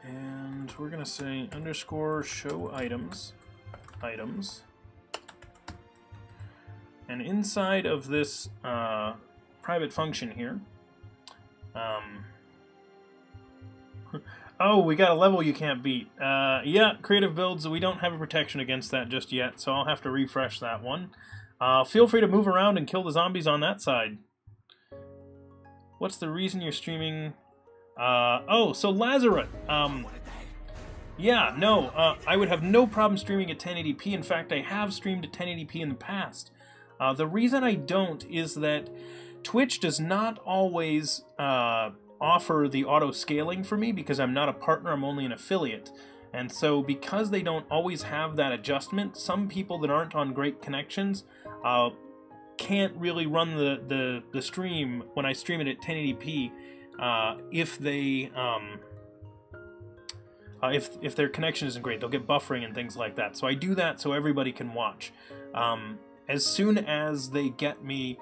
And we're going to say underscore show items. And inside of this private function here, oh, we got a level you can't beat. Yeah, Creative Builds, we don't have a protection against that just yet, so I'll have to refresh that one. Feel free to move around and kill the zombies on that side. What's the reason you're streaming? Oh, so Lazarus. Yeah, no, I would have no problem streaming at 1080p. In fact, I have streamed at 1080p in the past. The reason I don't is that Twitch does not always offer the auto scaling for me because I'm not a partner, I'm only an affiliate. And so because they don't always have that adjustment, some people that aren't on great connections can't really run the stream when I stream it at 1080p if they if their connection isn't great, they'll get buffering and things like that. So I do that so everybody can watch. As soon as they get me,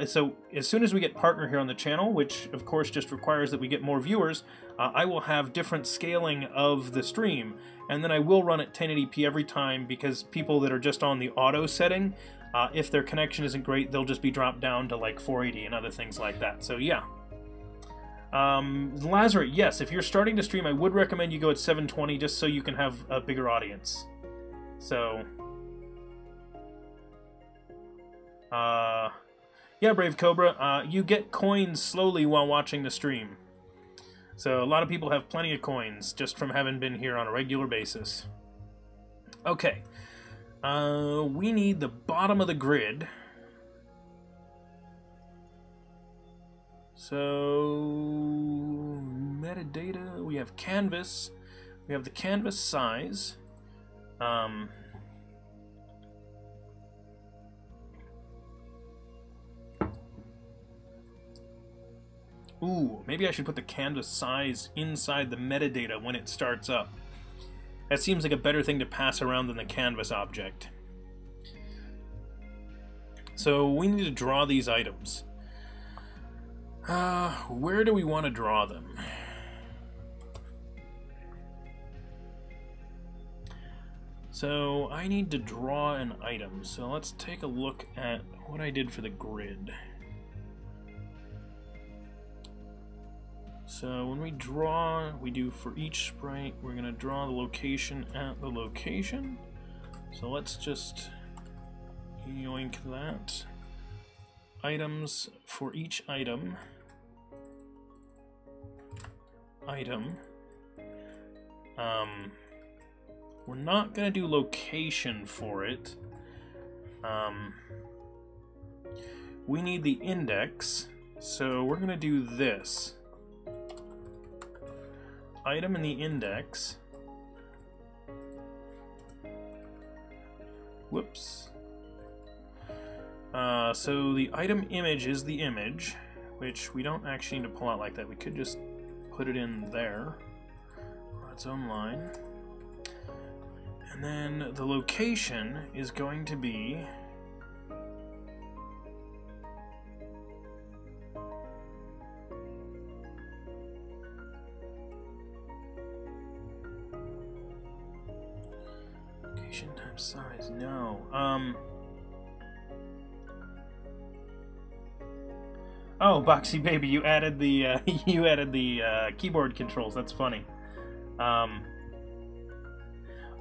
so as soon as we get partner here on the channel, which of course just requires that we get more viewers, I will have different scaling of the stream, and then I will run at 1080p every time, because people that are just on the auto setting, if their connection isn't great, they'll just be dropped down to like 480 and other things like that. So yeah. Lazarus, yes, if you're starting to stream, I would recommend you go at 720 just so you can have a bigger audience. So, yeah, Brave Cobra, you get coins slowly while watching the stream. So a lot of people have plenty of coins just from having been here on a regular basis. Okay, we need the bottom of the grid. So, metadata, we have canvas, we have the canvas size, ooh, maybe I should put the canvas size inside the metadata when it starts up. That seems like a better thing to pass around than the canvas object. So we need to draw these items. Where do we want to draw them? So I need to draw an item. So let's take a look at what I did for the grid. So when we draw, we do for each sprite, we're going to draw the location at the location. So let's just yoink that. Items for each item. We're not going to do location for it. We need the index, so we're going to do this. Item in the index. Whoops. So the item image is the image, which we don't actually need to pull out like that. We could just put it in there on its own line. And then the location is going to be location times size. No. Oh, Boxy Baby, you added the keyboard controls. That's funny.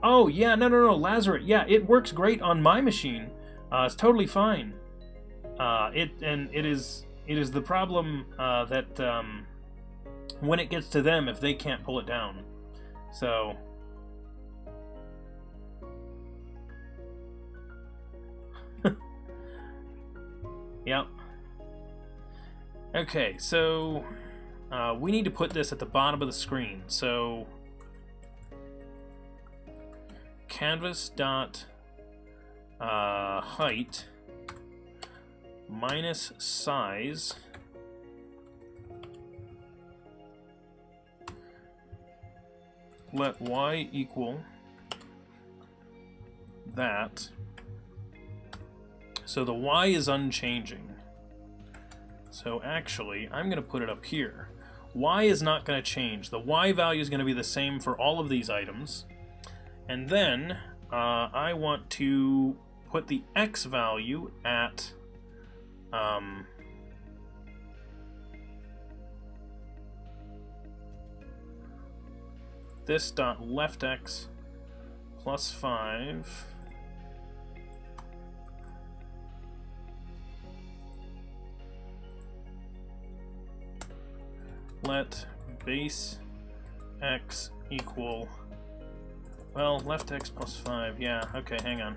Oh yeah, no, Lazarus. Yeah, it works great on my machine. It's totally fine. It is the problem that when it gets to them, if they can't pull it down. So. Yep. Okay, so we need to put this at the bottom of the screen. So canvas dot height minus size let y equal that. So the y is unchanging. So actually, I'm going to put it up here. Y is not going to change. The y value is going to be the same for all of these items. And then I want to put the x value at this dot left x plus 5 let base x equal, well, left x plus 5, yeah, okay, hang on.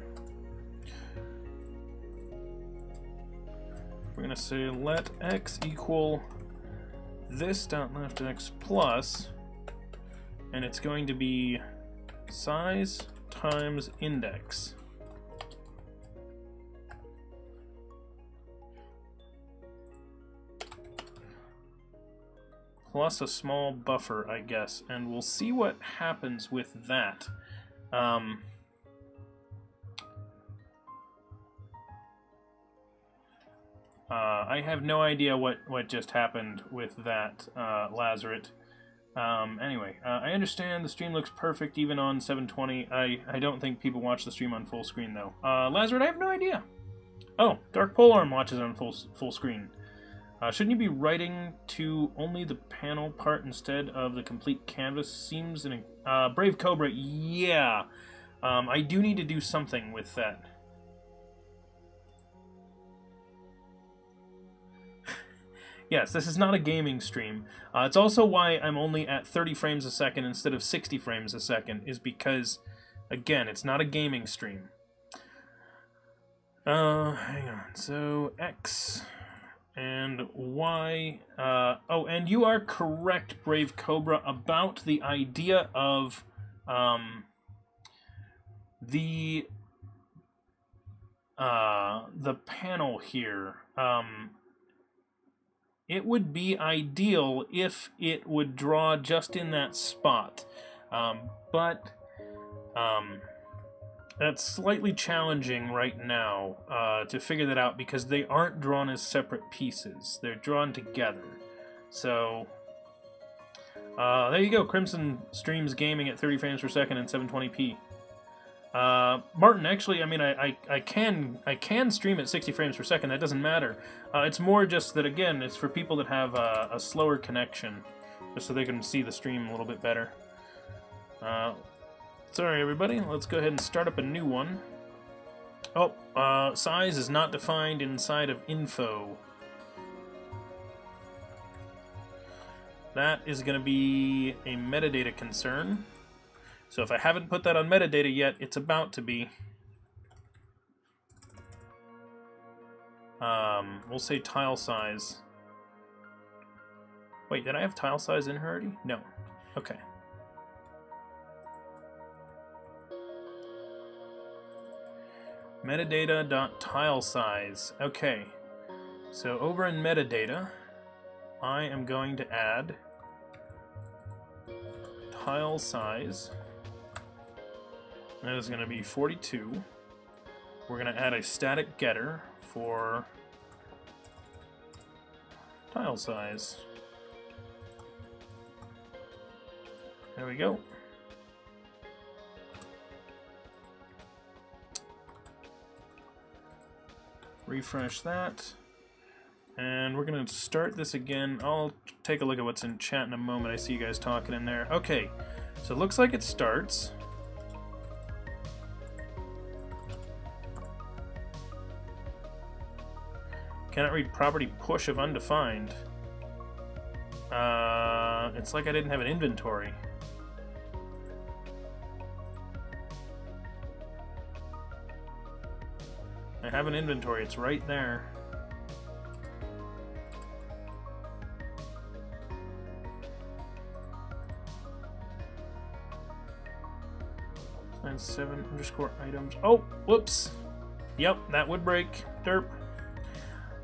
We're going to say let x equal this dot left x plus, and it's going to be size times index. plus a small buffer, I guess, and we'll see what happens with that. I have no idea what just happened with that, Lazaret. Anyway, I understand the stream looks perfect even on 720. I don't think people watch the stream on full screen, though. Lazaret, I have no idea. Oh, Dark Polearm watches it on full screen. Shouldn't you be writing to only the panel part instead of the complete canvas? Seems an... Brave Cobra, yeah. I do need to do something with that. Yes, this is not a gaming stream. It's also why I'm only at 30 frames a second instead of 60 frames a second, is because, again, it's not a gaming stream. Hang on. So, X and Y. Oh, and you are correct, Brave Cobra, about the idea of the panel here. It would be ideal if it would draw just in that spot, but that's slightly challenging right now to figure that out because they aren't drawn as separate pieces. They're drawn together. So, there you go. Crimson streams gaming at 30 frames per second and 720p. Martin, actually, I mean, I can stream at 60 frames per second. That doesn't matter. It's more just that, again, it's for people that have a slower connection, just so they can see the stream a little bit better. Sorry, everybody. Let's go ahead and start up a new one. Oh, size is not defined inside of info. That is going to be a metadata concern. So if I haven't put that on metadata yet, it's about to be. We'll say tile size. Wait, did I have tile size in here already? No. Okay. Metadata.tilesize. Okay. So over in metadata, I am going to add tile size. That is going to be 42. We're going to add a static getter for tile size. There we go. Refresh that. And we're going to start this again. I'll take a look at what's in chat in a moment. I see you guys talking in there. Okay, so it looks like it starts. Cannot read property push of undefined. It's like I didn't have an inventory. I have an inventory, it's right there. Sign 7 underscore items. Oh, whoops. Yep, that would break. Derp.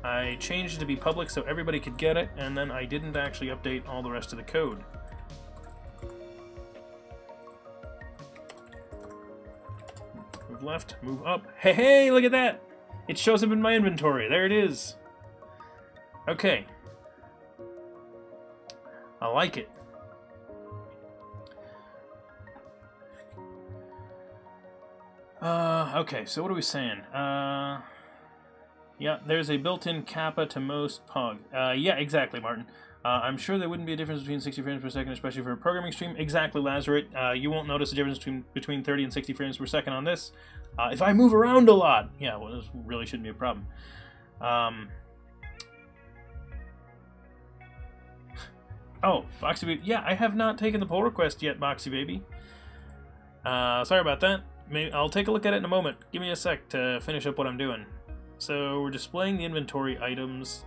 I changed it to be public so everybody could get it, and then I didn't actually update all the rest of the code. Move left, move up. Hey, hey, look at that! It shows up in my inventory. There it is. Okay. I like it. Okay, so what are we saying? Yeah, there's a built-in kappa to most POG. Yeah, exactly, Martin. I'm sure there wouldn't be a difference between 60 frames per second, especially for a programming stream. Exactly, Lazaret. You won't notice a difference between 30 and 60 frames per second on this. If I move around a lot, yeah, well, this really shouldn't be a problem. Oh, Boxy Baby. Yeah, I have not taken the pull request yet, Boxy Baby. Sorry about that. Maybe I'll take a look at it in a moment. Give me a sec to finish up what I'm doing. So we're displaying the inventory items.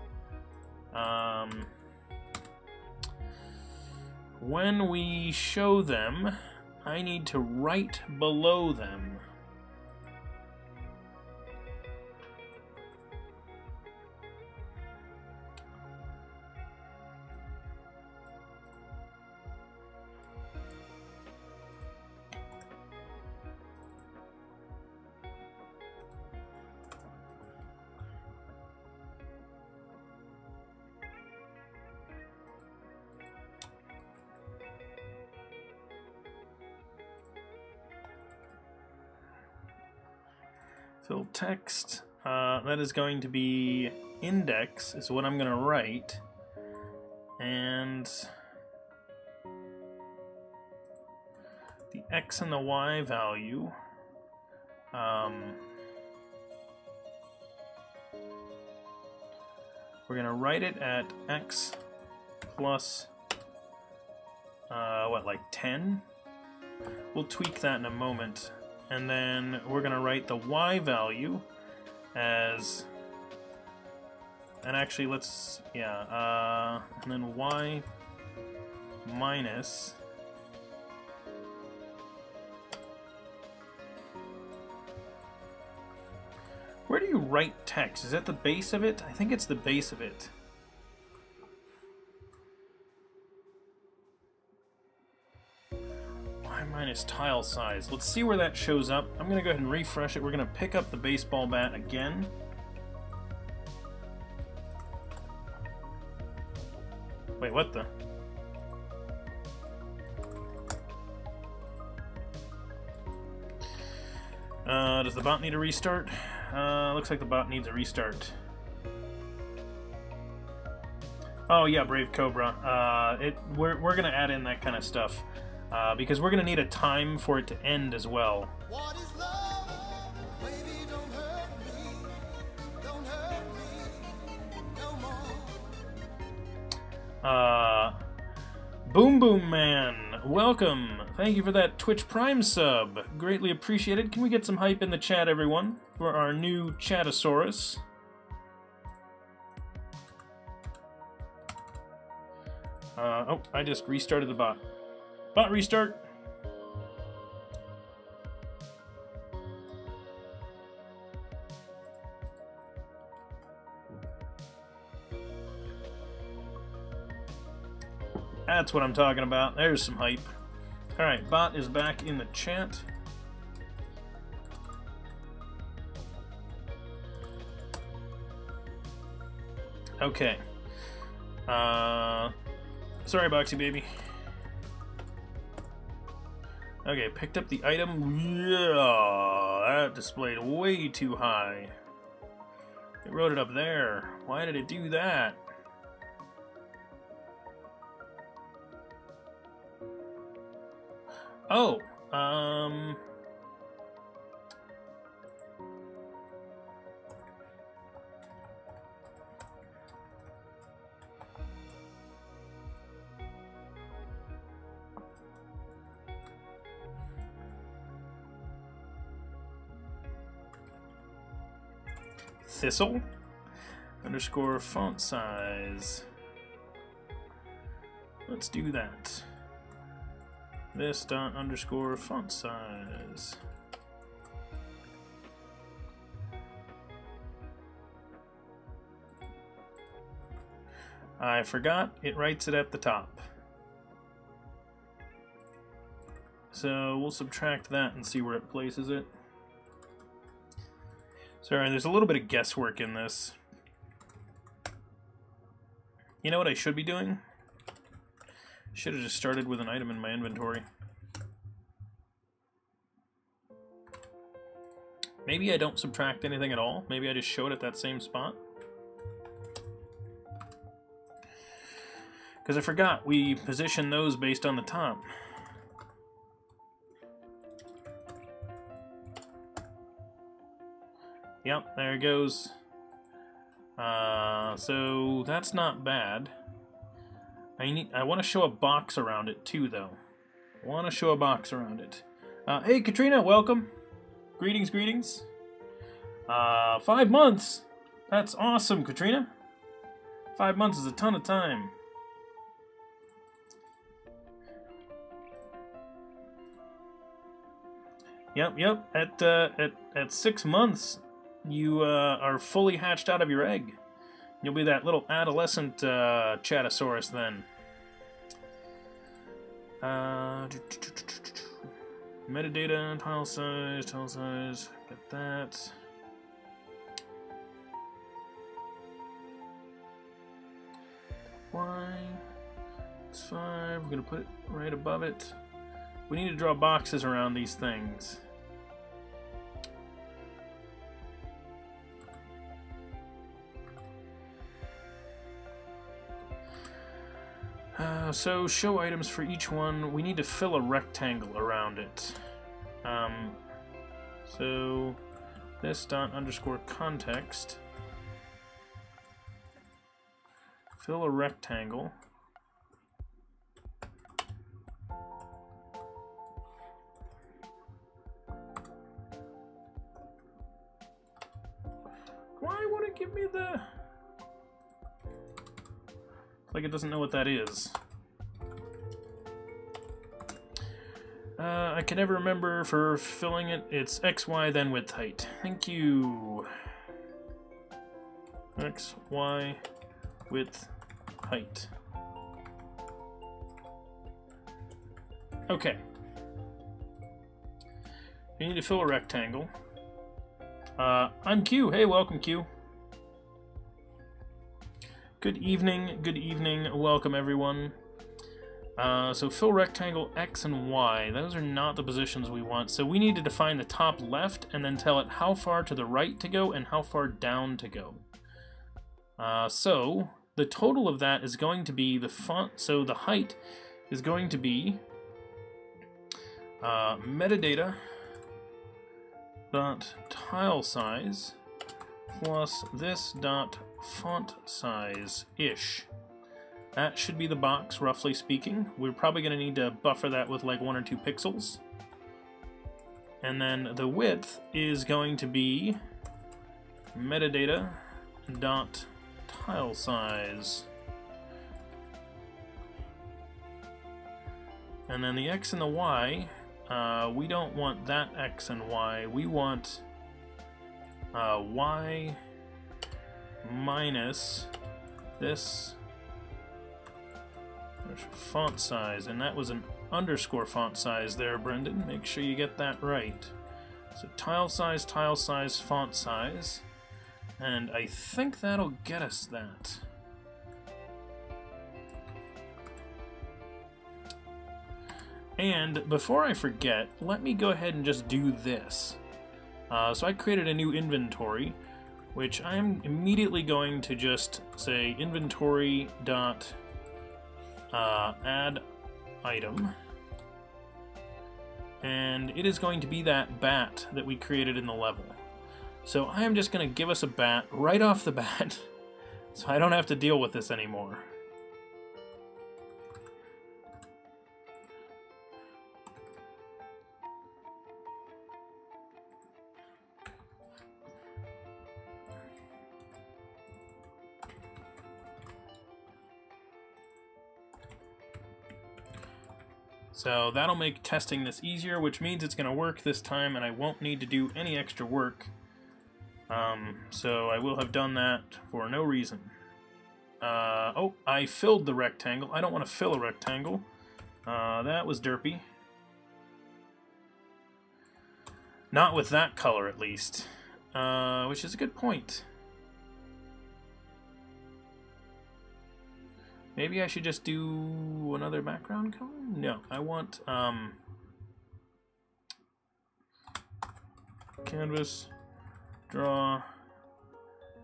When we show them, I need to write below them. Fill text. That is going to be index is what I'm going to write. And the x and the y value. We're going to write it at x plus, what, like 10? We'll tweak that in a moment. And then we're going to write the y value as, and actually let's, yeah, and then y minus, where do you write text? Is that the base of it? I think it's the base of it. Y minus tile size. Let's see where that shows up. I'm going to go ahead and refresh it. We're going to pick up the baseball bat again. Wait, what the? Does the bot need a restart? Looks like the bot needs a restart. Oh yeah, Brave Cobra. We're gonna add in that kind of stuff because we're gonna need a time for it to end as well. What is love? Baby, don't hurt me. Don't hurt me no more. Boom Boom Man, welcome. Thank you for that Twitch Prime sub. Greatly appreciated. Can we get some hype in the chat, everyone, for our new Chatosaurus? Oh, I just restarted the bot. Bot restart. That's what I'm talking about. There's some hype. Alright, bot is back in the chat. Okay. Sorry, Boxy Baby. Okay, picked up the item. Yeah, that displayed way too high. It wrote it up there. Why did it do that? Oh, Thistle underscore font size. Let's do that. This dot underscore font size. I forgot it writes it at the top. So we'll subtract that and see where it places it. Sorry, there's a little bit of guesswork in this. You know what I should be doing? Should have just started with an item in my inventory. Maybe I don't subtract anything at all. Maybe I just show it at that same spot. Because I forgot, we position those based on the top. Yep, there it goes. So that's not bad. I want to show a box around it too, though. I want to show a box around it. Hey, Katrina, welcome. Greetings, greetings. 5 months. That's awesome, Katrina. 5 months is a ton of time. Yep. At 6 months, you are fully hatched out of your egg. You'll be that little adolescent Chatosaurus then. Metadata, tile size, get that. Y, X5, we're gonna put it right above it. We need to draw boxes around these things. So show items for each one. We need to fill a rectangle around it. So this dot underscore context. Fill a rectangle. Why would it give me the... It's like it doesn't know what that is. I can never remember for filling it. It's XY then width height. Thank you. XY width height. Okay. You need to fill a rectangle. I'm Q. Hey, welcome, Q. Good evening, welcome everyone. So fill rectangle X and Y. Those are not the positions we want. So we need to define the top left and then tell it how far to the right to go and how far down to go. So the total of that is going to be the font. So the height is going to be metadata dot tile size plus this dot font size ish. That should be the box, roughly speaking. We're probably going to need to buffer that with like 1 or 2 pixels. And then the width is going to be metadata dot tile size. And then the X and the Y, we don't want that X and Y. We want Y minus this font size, and that was an underscore font size there, Brendan. Make sure you get that right. So tile size, font size, and I think that'll get us that. And before I forget, let me go ahead and just do this. So I created a new inventory, which I'm immediately going to just say inventory dot add item, and it is going to be that bat that we created in the level. So I am just going to give us a bat right off the bat, so I don't have to deal with this anymore. So that'll make testing this easier, which means it's going to work this time and I won't need to do any extra work. So I will have done that for no reason. Oh, I filled the rectangle. I don't want to fill a rectangle. That was derpy. Not with that color, at least. Which is a good point. Maybe I should just do another background color? No, I want canvas, draw,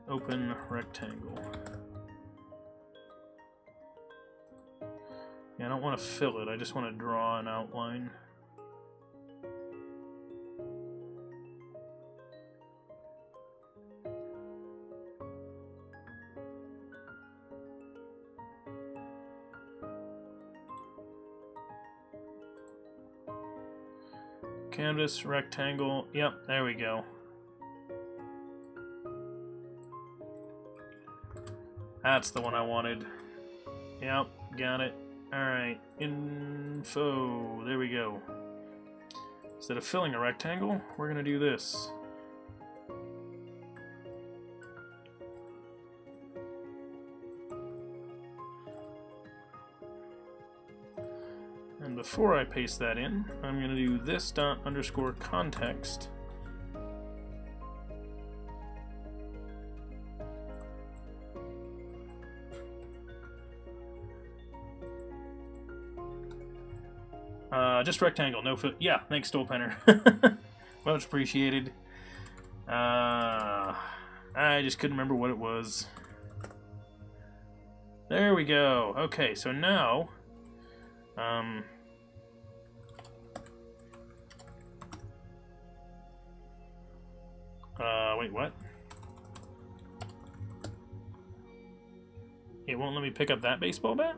open rectangle. Yeah, I don't want to fill it, I just want to draw an outline. Canvas, rectangle, yep, there we go. That's the one I wanted. Yep, got it. Alright, info, there we go. Instead of filling a rectangle, we're going to do this. And before I paste that in, I'm going to do this dot underscore context. Just rectangle, no foot. Yeah, thanks, Stolpenner. Much appreciated. I just couldn't remember what it was. There we go. Okay, so now... wait, what? It won't let me pick up that baseball bat?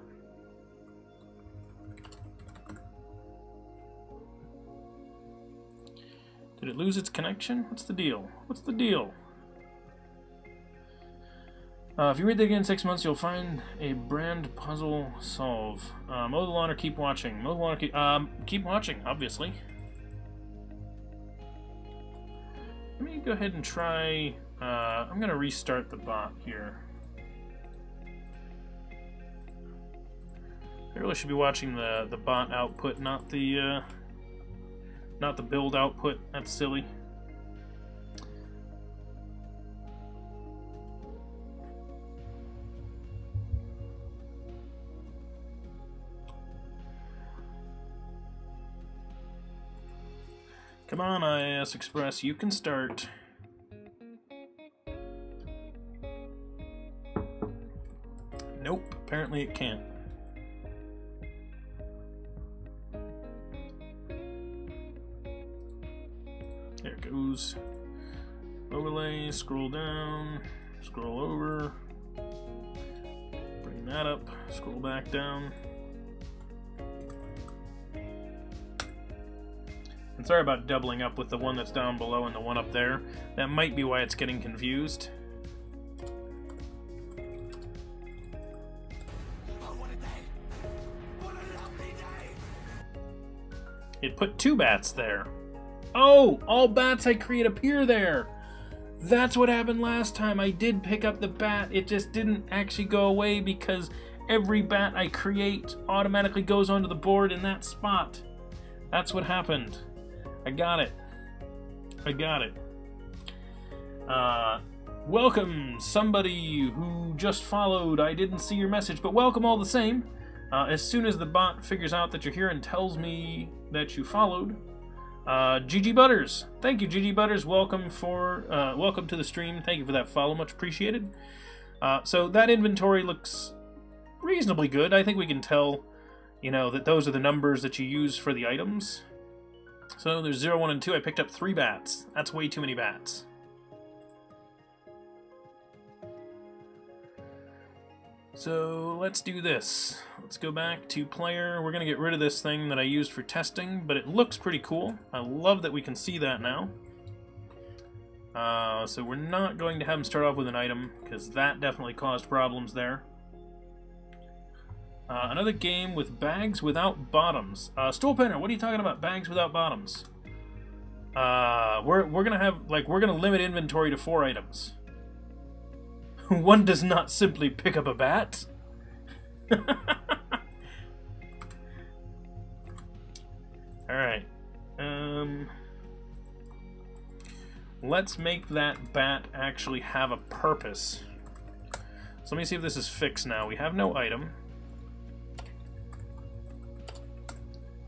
Did it lose its connection? What's the deal? What's the deal? If you read that again in 6 months, you'll find a brand puzzle solve. Mow the lawn or keep watching. Mow the lawn or keep watching, obviously. Let me go ahead and try... I'm going to restart the bot here. I really should be watching the bot output, not the build output. That's silly. Come on, IAS Express, you can start. Nope, apparently it can't. There it goes. Overlay, scroll down, scroll over, bring that up, scroll back down. And sorry about doubling up with the one that's down below and the one up there. That might be why it's getting confused. It put 2 bats there. Oh, all bats I create appear there. That's what happened last time. I did pick up the bat. It just didn't actually go away because every bat I create automatically goes onto the board in that spot. That's what happened. I got it. I got it. Welcome, somebody who just followed. I didn't see your message, but welcome all the same. As soon as the bot figures out that you're here and tells me that you followed, GG Butters. Thank you, GG Butters. Welcome to the stream. Thank you for that follow. Much appreciated. So that inventory looks reasonably good. I think we can tell, you know, that those are the numbers that you use for the items. So there's 0, 1, and 2. I picked up 3 bats. That's way too many bats. So let's do this. Let's go back to player. We're going to get rid of this thing that I used for testing, but it looks pretty cool. I love that we can see that now. So we're not going to have him start off with an item, because that definitely caused problems there. Another game with bags without bottoms. Stoolpenner, what are you talking about? Bags without bottoms. We're gonna limit inventory to 4 items. One does not simply pick up a bat. Alright. Let's make that bat actually have a purpose. So let me see if this is fixed now. We have no item.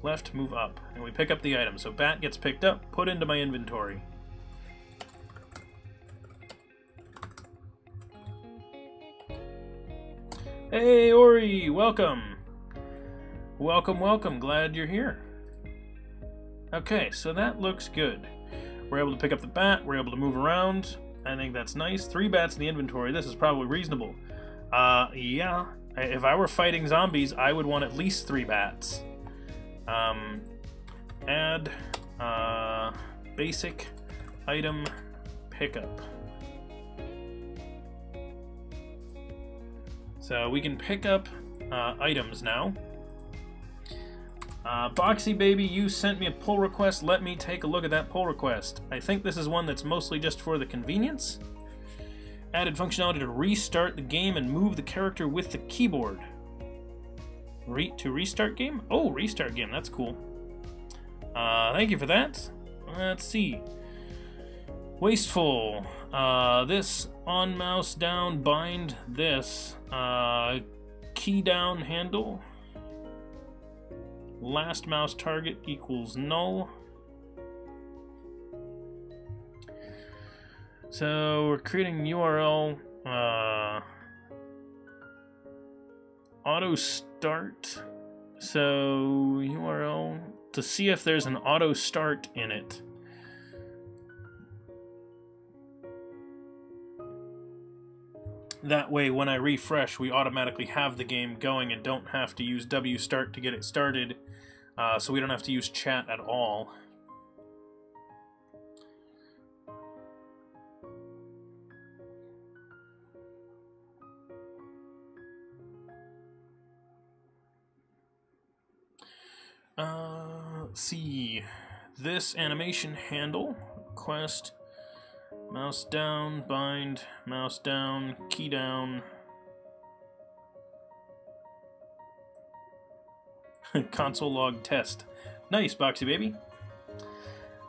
Left, move up. And we pick up the item. So bat gets picked up, put into my inventory. Hey, Ori! Welcome! Welcome, welcome. Glad you're here. Okay, so that looks good. We're able to pick up the bat. We're able to move around. I think that's nice. 3 bats in the inventory. This is probably reasonable. Yeah. If I were fighting zombies, I would want at least 3 bats. Add basic item pickup. So we can pick up items now. Boxy Baby, you sent me a pull request. Let me take a look at that pull request. I think this is one that's mostly just for the convenience. Added functionality to restart the game and move the character with the keyboard. To restart game? Oh, restart game. That's cool. Thank you for that. Let's see. Wasteful. This on mouse down bind this. Key down handle. Last mouse target equals null. So we're creating URL. auto start. So URL to see if there's an auto start in it. That way, when I refresh, we automatically have the game going and don't have to use wstart to get it started, so we don't have to use chat at all. Let's see. This animation handle, request, mouse down, bind, mouse down, key down. Console log test. Nice, Boxy Baby.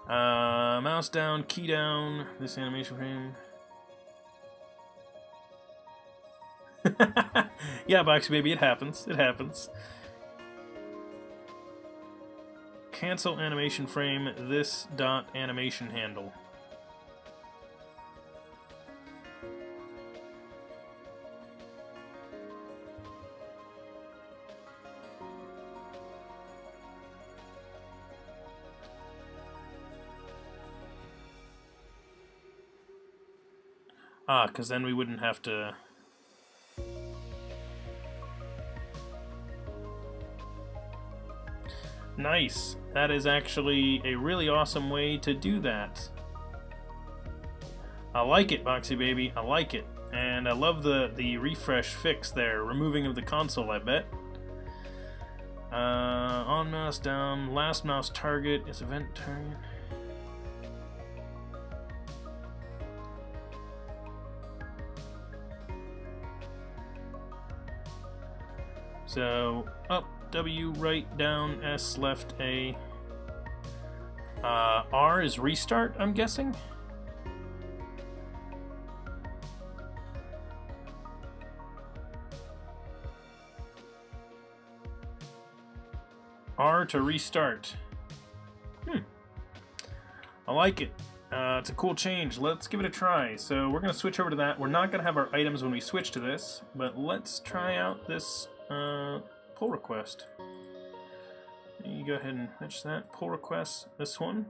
Mouse down, key down, this animation frame. Yeah, Boxy Baby, it happens. It happens. Cancel animation frame, this dot animation handle. Ah, because then we wouldn't have to... Nice. That is actually a really awesome way to do that. I like it, Boxy Baby. I like it. And I love the refresh fix there. Removing of the console, I bet. On mouse down. Last mouse target is event target. So, up, W, right, down, S, left, A. R is restart, I'm guessing? R to restart. I like it. It's a cool change. Let's give it a try. So we're going to switch over to that. We're not going to have our items when we switch to this, but let's try out this pull request. You go ahead and fetch that. Pull request, this one.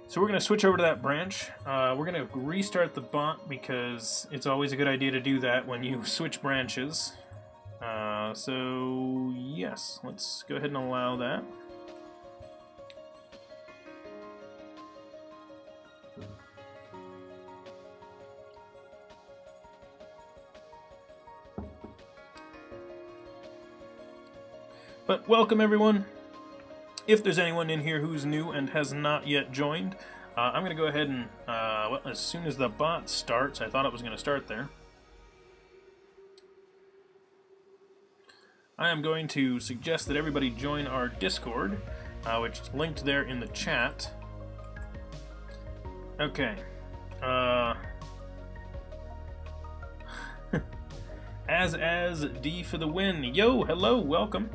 So we're going to switch over to that branch. We're going to restart the bot because it's always a good idea to do that when you switch branches. So yes, let's go ahead and allow that. But welcome everyone. If there's anyone in here who's new and has not yet joined, I'm going to go ahead and, well, as soon as the bot starts, I thought it was going to start there. I am going to suggest that everybody join our Discord, which is linked there in the chat. Okay. As D for the win. Yo, hello, welcome.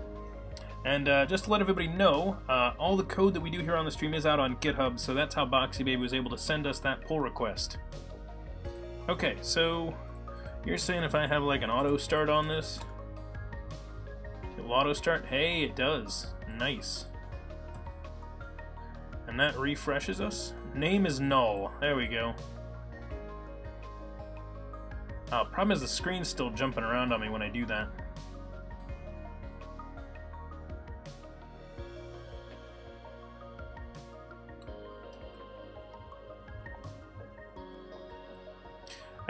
And just to let everybody know, all the code that we do here on the stream is out on GitHub, so that's how Boxy Baby was able to send us that pull request. Okay, so you're saying if I have like an auto start on this, it will auto start? Hey, it does. Nice. And that refreshes us. Name is null. There we go. Oh, problem is the screen's still jumping around on me when I do that.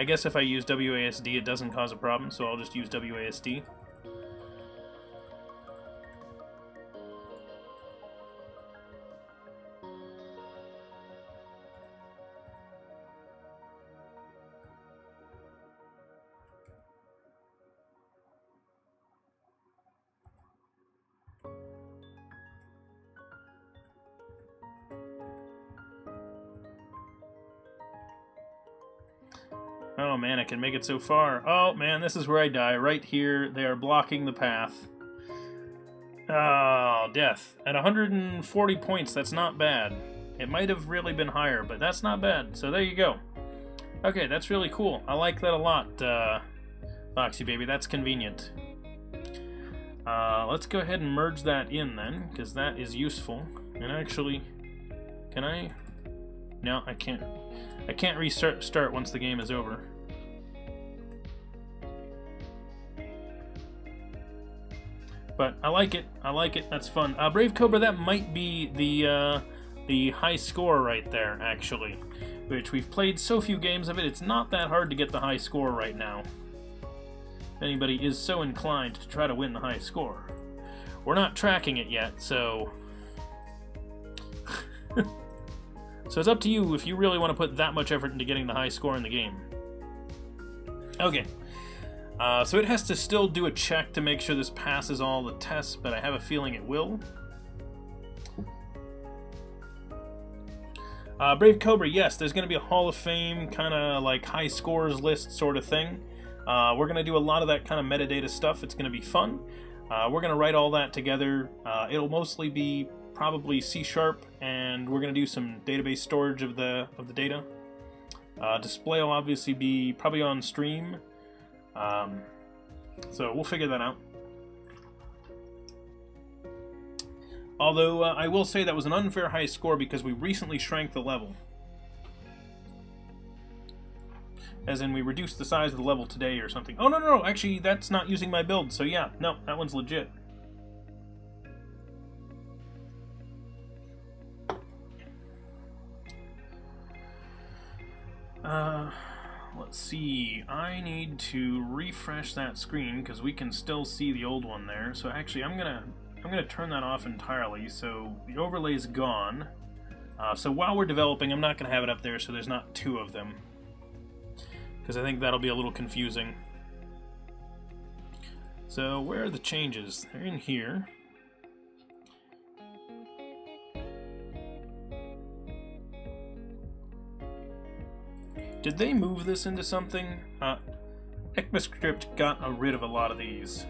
I guess if I use WASD it doesn't cause a problem, so I'll just use WASD. Oh man, I can make it so far. Oh man, this is where I die. Right here, they are blocking the path. Oh, death. At 140 points, that's not bad. It might have really been higher, but that's not bad. So there you go. Okay, that's really cool. I like that a lot. Foxy baby, that's convenient. Let's go ahead and merge that in then, because that is useful. And actually, can I? No, I can't. I can't restart once the game is over. But I like it. I like it. That's fun. Brave Cobra, that might be the high score right there, actually. Which we've played so few games of it, it's not that hard to get the high score right now. If anybody is so inclined to try to win the high score. We're not tracking it yet, so... So it's up to you if you really want to put that much effort into getting the high score in the game. Okay. So it has to still do a check to make sure this passes all the tests, but I have a feeling it will. Brave Cobra, yes, there's going to be a Hall of Fame kind of like high scores list sort of thing. We're going to do a lot of that kind of metadata stuff. It's going to be fun. We're going to write all that together. It'll mostly be probably C#, and we're going to do some database storage of the data. Display will obviously be probably on stream. So we'll figure that out. Although I will say that was an unfair high score because we recently shrank the level. As in, we reduced the size of the level today or something. Oh, no, no, no, actually, that's not using my build, so yeah, no, that one's legit. Let's see, I need to refresh that screen because we can still see the old one there. So actually, I'm gonna turn that off entirely, so the overlay's gone. So while we're developing, I'm not gonna have it up there so there's not two of them, because I think that'll be a little confusing. So where are the changes? They're in here. Did they move this into something? ECMAScript got rid of a lot of these.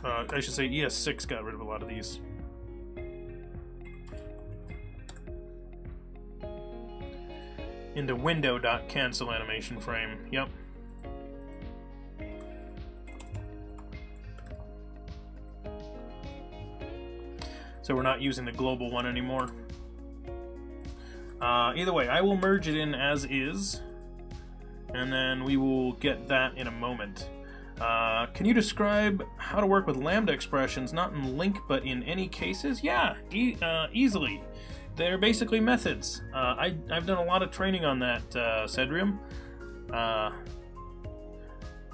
I should say ES6 got rid of a lot of these. Into window.cancel animation frame. Yep. So we're not using the global one anymore. Either way, I will merge it in as is, and then we will get that in a moment. Can you describe how to work with lambda expressions, not in LINQ, but in any cases? Yeah, easily. They're basically methods. I've done a lot of training on that, Cedrium.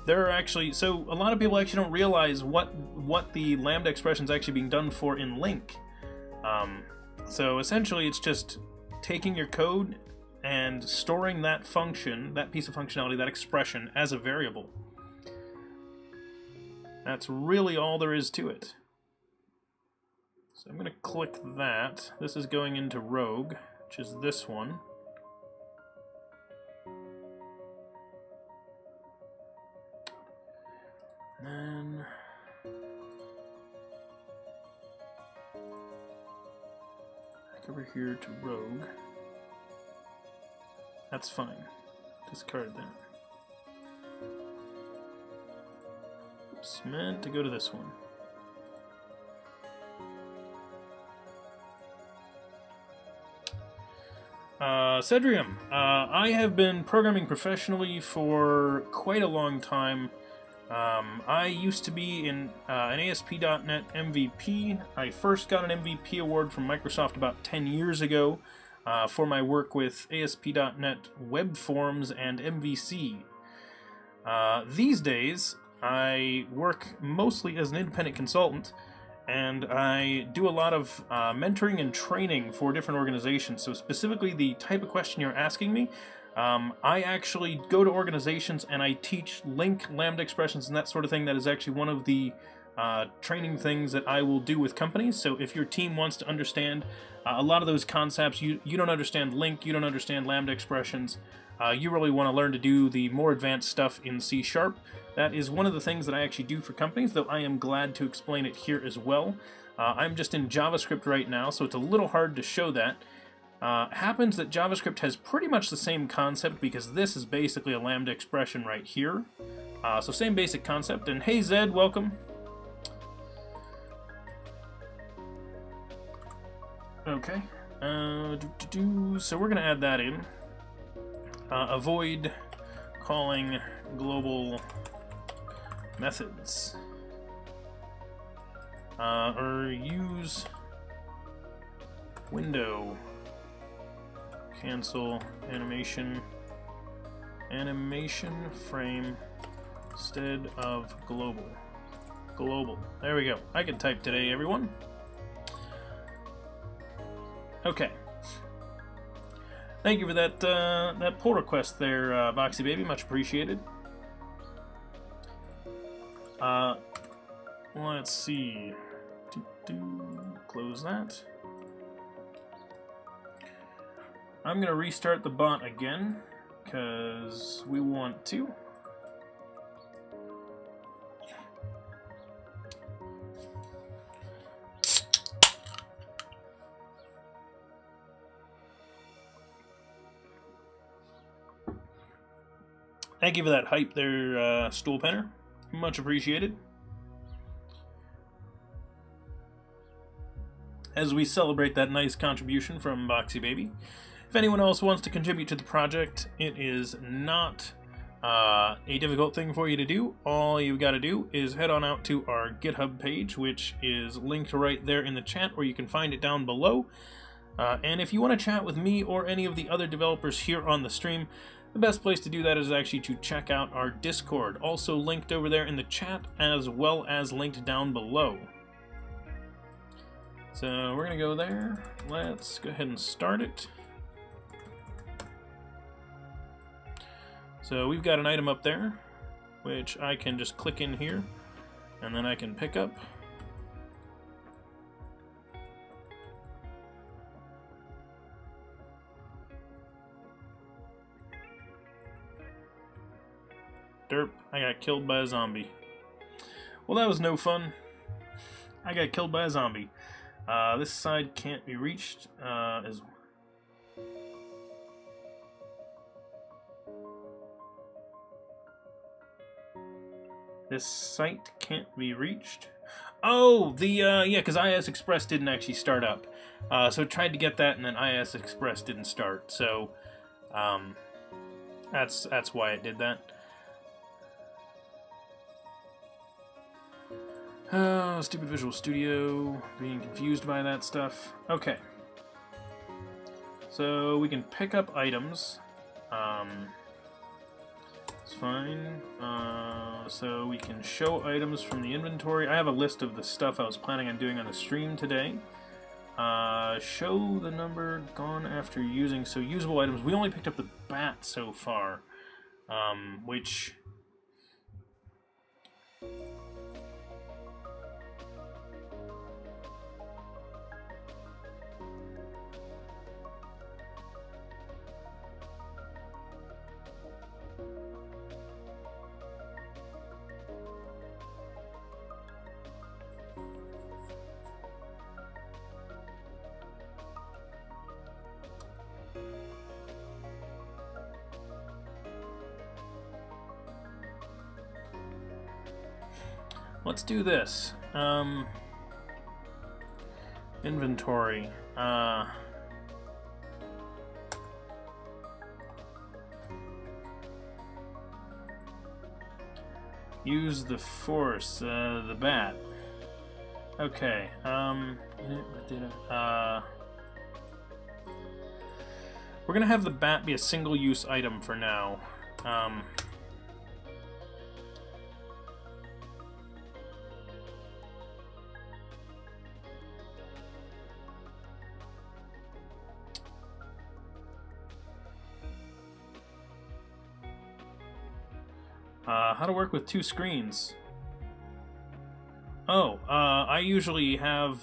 There are actually, so a lot of people actually don't realize what the lambda expression is actually being done for in LINQ. So essentially it's just taking your code and storing that function, that piece of functionality, that expression, as a variable. That's really all there is to it. So I'm going to click that. This is going into Rogue, which is this one. And then back over here to Rogue. That's fine. Discard that. It's meant to go to this one. Cedrium. I have been programming professionally for quite a long time. I used to be an ASP.NET MVP. I first got an MVP award from Microsoft about 10 years ago for my work with ASP.NET Web Forms and MVC. These days, I work mostly as an independent consultant, and I do a lot of mentoring and training for different organizations. So specifically the type of question you're asking me, I actually go to organizations and I teach LINQ, lambda expressions, and that sort of thing. That is actually one of the training things that I will do with companies. So if your team wants to understand a lot of those concepts, you don't understand LINQ, you don't understand lambda expressions, you really want to learn to do the more advanced stuff in C#, that is one of the things that I actually do for companies, though I am glad to explain it here as well. I'm just in JavaScript right now, so it's a little hard to show that. Happens that JavaScript has pretty much the same concept because this is basically a Lambda expression right here. So same basic concept. And hey Zed, welcome. Okay. So we're going to add that in. Avoid calling global methods. Or use window cancel animation frame instead of global. There we go. I can type today, everyone. Okay. Thank you for that that pull request there, Boxy Baby. Much appreciated. Let's see. Close that. I'm going to restart the bot again, because we want to. Thank you for that hype there, Stool Penner. Much appreciated. As we celebrate that nice contribution from Boxy Baby. If anyone else wants to contribute to the project, it is not a difficult thing for you to do. All you've got to do is head on out to our GitHub page, which is linked right there in the chat, or you can find it down below. And if you want to chat with me or any of the other developers here on the stream, the best place to do that is actually to check out our Discord, also linked over there in the chat, as well as linked down below. So we're going to go there. Let's go ahead and start it. So we've got an item up there, which I can just click in here, and then I can pick up. Derp, I got killed by a zombie. Well, that was no fun. I got killed by a zombie. This side can't be reached as this site can't be reached. Oh, the yeah, because IIS Express didn't actually start up. So I tried to get that, and then IIS Express didn't start. So that's why it did that. Stupid Visual Studio, being confused by that stuff. Okay. So we can pick up items. It's fine. So we can show items from the inventory. I have a list of the stuff I was planning on doing on the stream today. Show the number gone after using. So usable items. We only picked up the bat so far, which... Let's do this. Inventory. Use the force, the bat. Okay, we're gonna have the bat be a single-use item for now. How to work with two screens. Oh, I usually have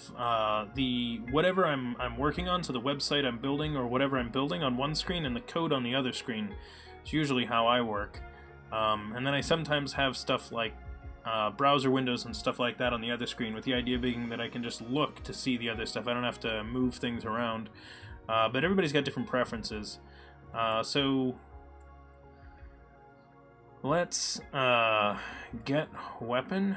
the whatever I'm working on, so the website I'm building or whatever I'm building on one screen and the code on the other screen. It's usually how I work. And then I sometimes have stuff like browser windows and stuff like that on the other screen, with the idea being that I can just look to see the other stuff. I don't have to move things around. but everybody's got different preferences. So let's get weapon.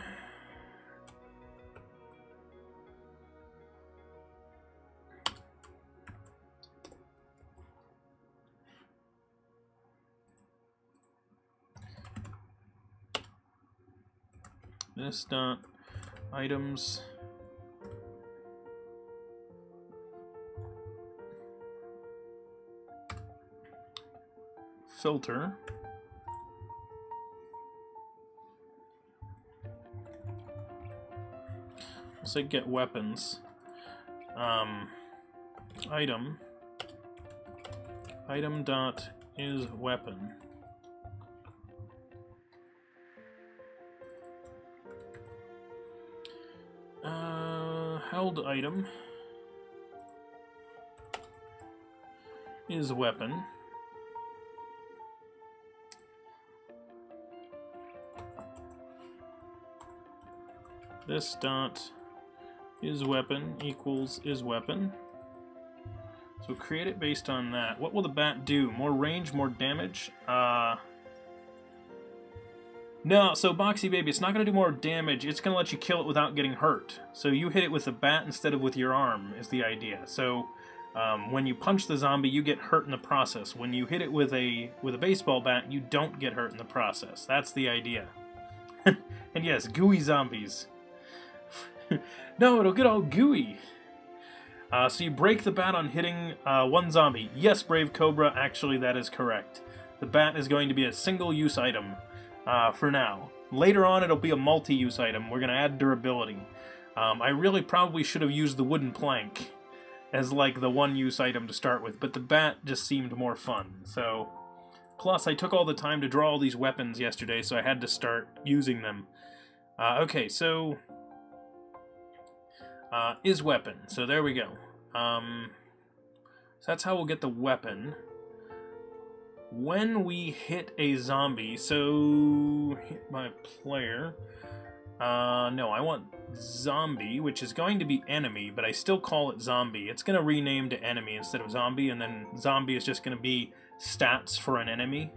This dot items filter we'll say get weapons item dot is weapon. Held item is weapon. This dot is weapon equals is weapon. So create it based on that. What will the bat do? More range, more damage? No, so Boxy Baby, it's not going to do more damage. It's going to let you kill it without getting hurt. So you hit it with the bat instead of with your arm is the idea. So when you punch the zombie, you get hurt in the process. When you hit it with a baseball bat, you don't get hurt in the process. That's the idea. And yes, gooey zombies. No, it'll get all gooey. So you break the bat on hitting one zombie. Yes, Brave Cobra, actually that is correct. The bat is going to be a single-use item. For now. Later on, it'll be a multi-use item. We're going to add durability. I really probably should have used the wooden plank as like the one-use item to start with, but the bat just seemed more fun. So, plus I took all the time to draw all these weapons yesterday, so I had to start using them. Okay, so is weapon. So there we go. So that's how we'll get the weapon. When we hit a zombie, so hit by player, no, I want zombie, which is going to be enemy, but I still call it zombie. It's going to rename to enemy instead of zombie, and then zombie is just going to be stats for an enemy.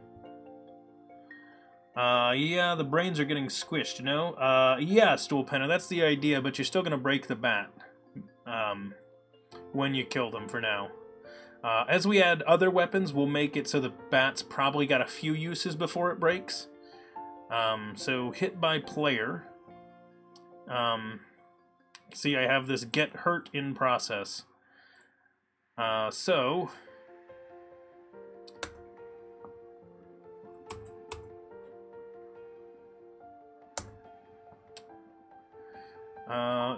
Yeah, the brains are getting squished, you know? Yeah, Stool Penner, that's the idea, but you're still going to break the bat, when you kill them for now. As we add other weapons, we'll make it so the bat's probably got a few uses before it breaks. So hit by player. See, I have this get hurt in process. Let's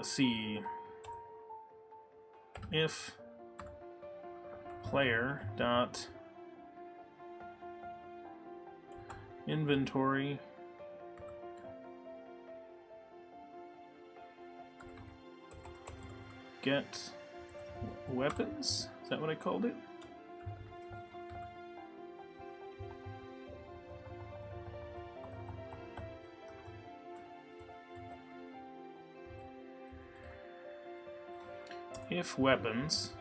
see. If player dot inventory get weapons, is that what I called it? If weapons,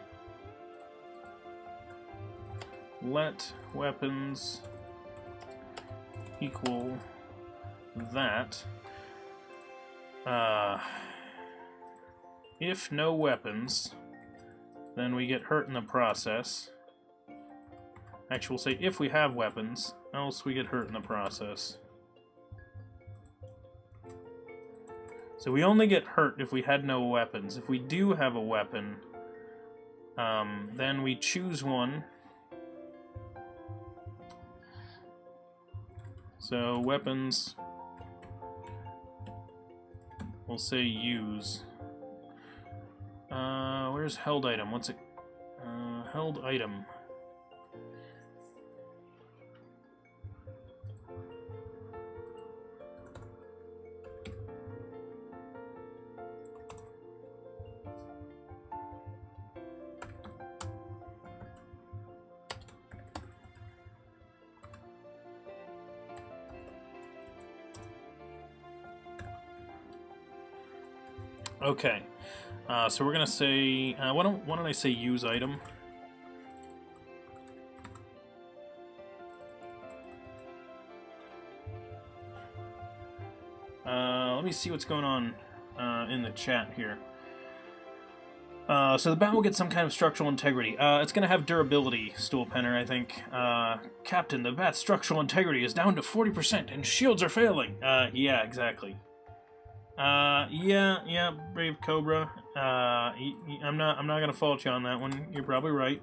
let weapons equal that. If no weapons, then we get hurt in the process. Actually, we'll say if we have weapons, else we get hurt in the process. So we only get hurt if we had no weapons. If we do have a weapon, then we choose one. So weapons, we'll say use. Where's held item? What's it? Held item. Okay, so we're gonna say, why don't I say use item? Let me see what's going on in the chat here. So the bat will get some kind of structural integrity. It's going to have durability, Stoolpenner, I think. Captain, the bat's structural integrity is down to 40% and shields are failing. Yeah, exactly. Yeah, Brave Cobra. I'm not going to fault you on that one. You're probably right.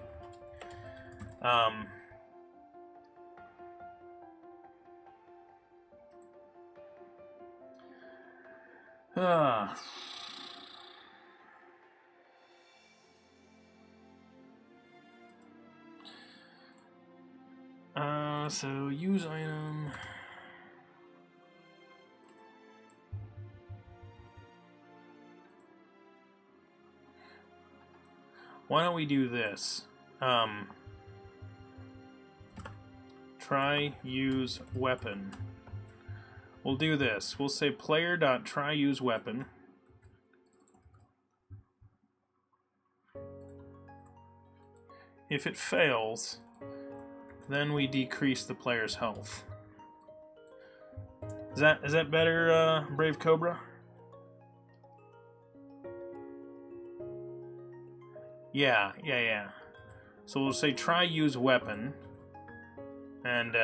So use item. Why don't we do this? Try use weapon. We'll do this. We'll say player.try use weapon. If it fails, then we decrease the player's health. Is that better, Brave Cobra? Yeah. So we'll say try use weapon, and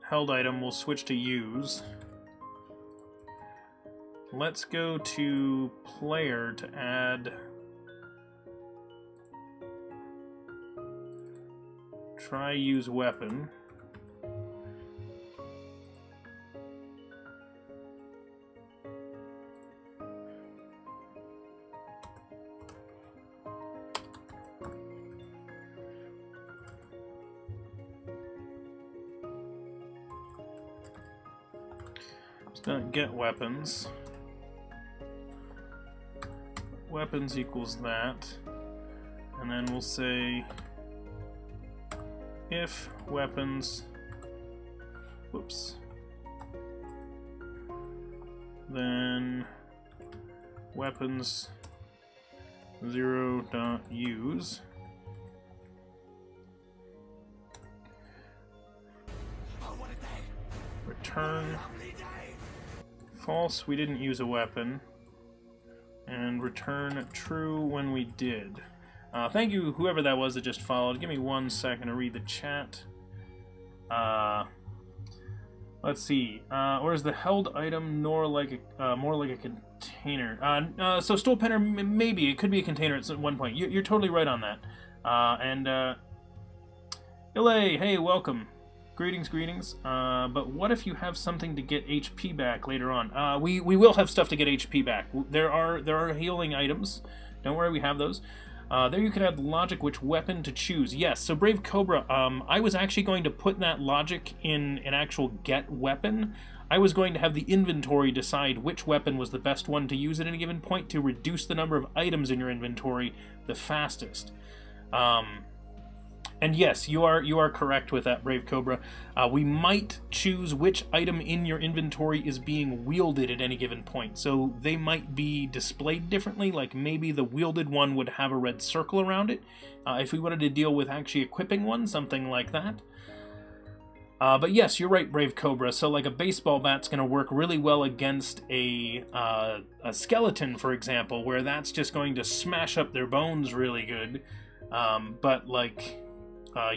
held item we'll switch to use. Let's go to player to add try use weapon. Get weapons. Weapons equals that. And then we'll say if weapons, whoops, then weapons 0.use. Return false, we didn't use a weapon, and return true when we did. Thank you, whoever that was that just followed. Give me 1 second to read the chat. Let's see. Where's the held item? More like a container. So Stoolpenner, maybe it could be a container at one point. You're totally right on that. Ilay, hey, welcome. Greetings. But what if you have something to get HP back later on? We will have stuff to get HP back. There are healing items. Don't worry, we have those. There you can add logic which weapon to choose. Yes, so Brave Cobra, I was actually going to put that logic in an actual get weapon. I was going to have the inventory decide which weapon was the best one to use at any given point to reduce the number of items in your inventory the fastest. And yes, you are correct with that, Brave Cobra. We might choose which item in your inventory is being wielded at any given point. So they might be displayed differently, like maybe the wielded one would have a red circle around it. If we wanted to deal with actually equipping one, something like that. But yes, you're right, Brave Cobra. So like a baseball bat's going to work really well against a skeleton, for example, where that's just going to smash up their bones really good. But like...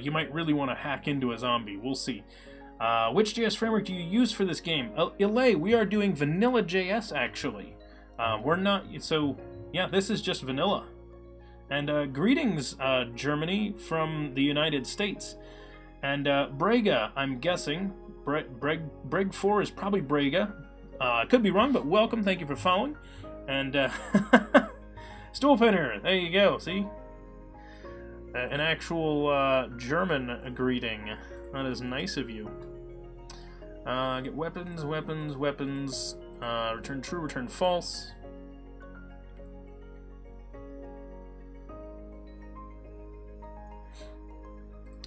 you might really want to hack into a zombie. We'll see. Which JS framework do you use for this game? Ilay, we are doing vanilla JS, actually. We're not... So, yeah, this is just vanilla. And greetings, Germany, from the United States. And Brega, I'm guessing. Breg4 is probably Brega. I could be wrong, but welcome. Thank you for following. And Stoolpenner, there you go, see? An actual German greeting. That is nice of you. Get weapons. Return true, return false.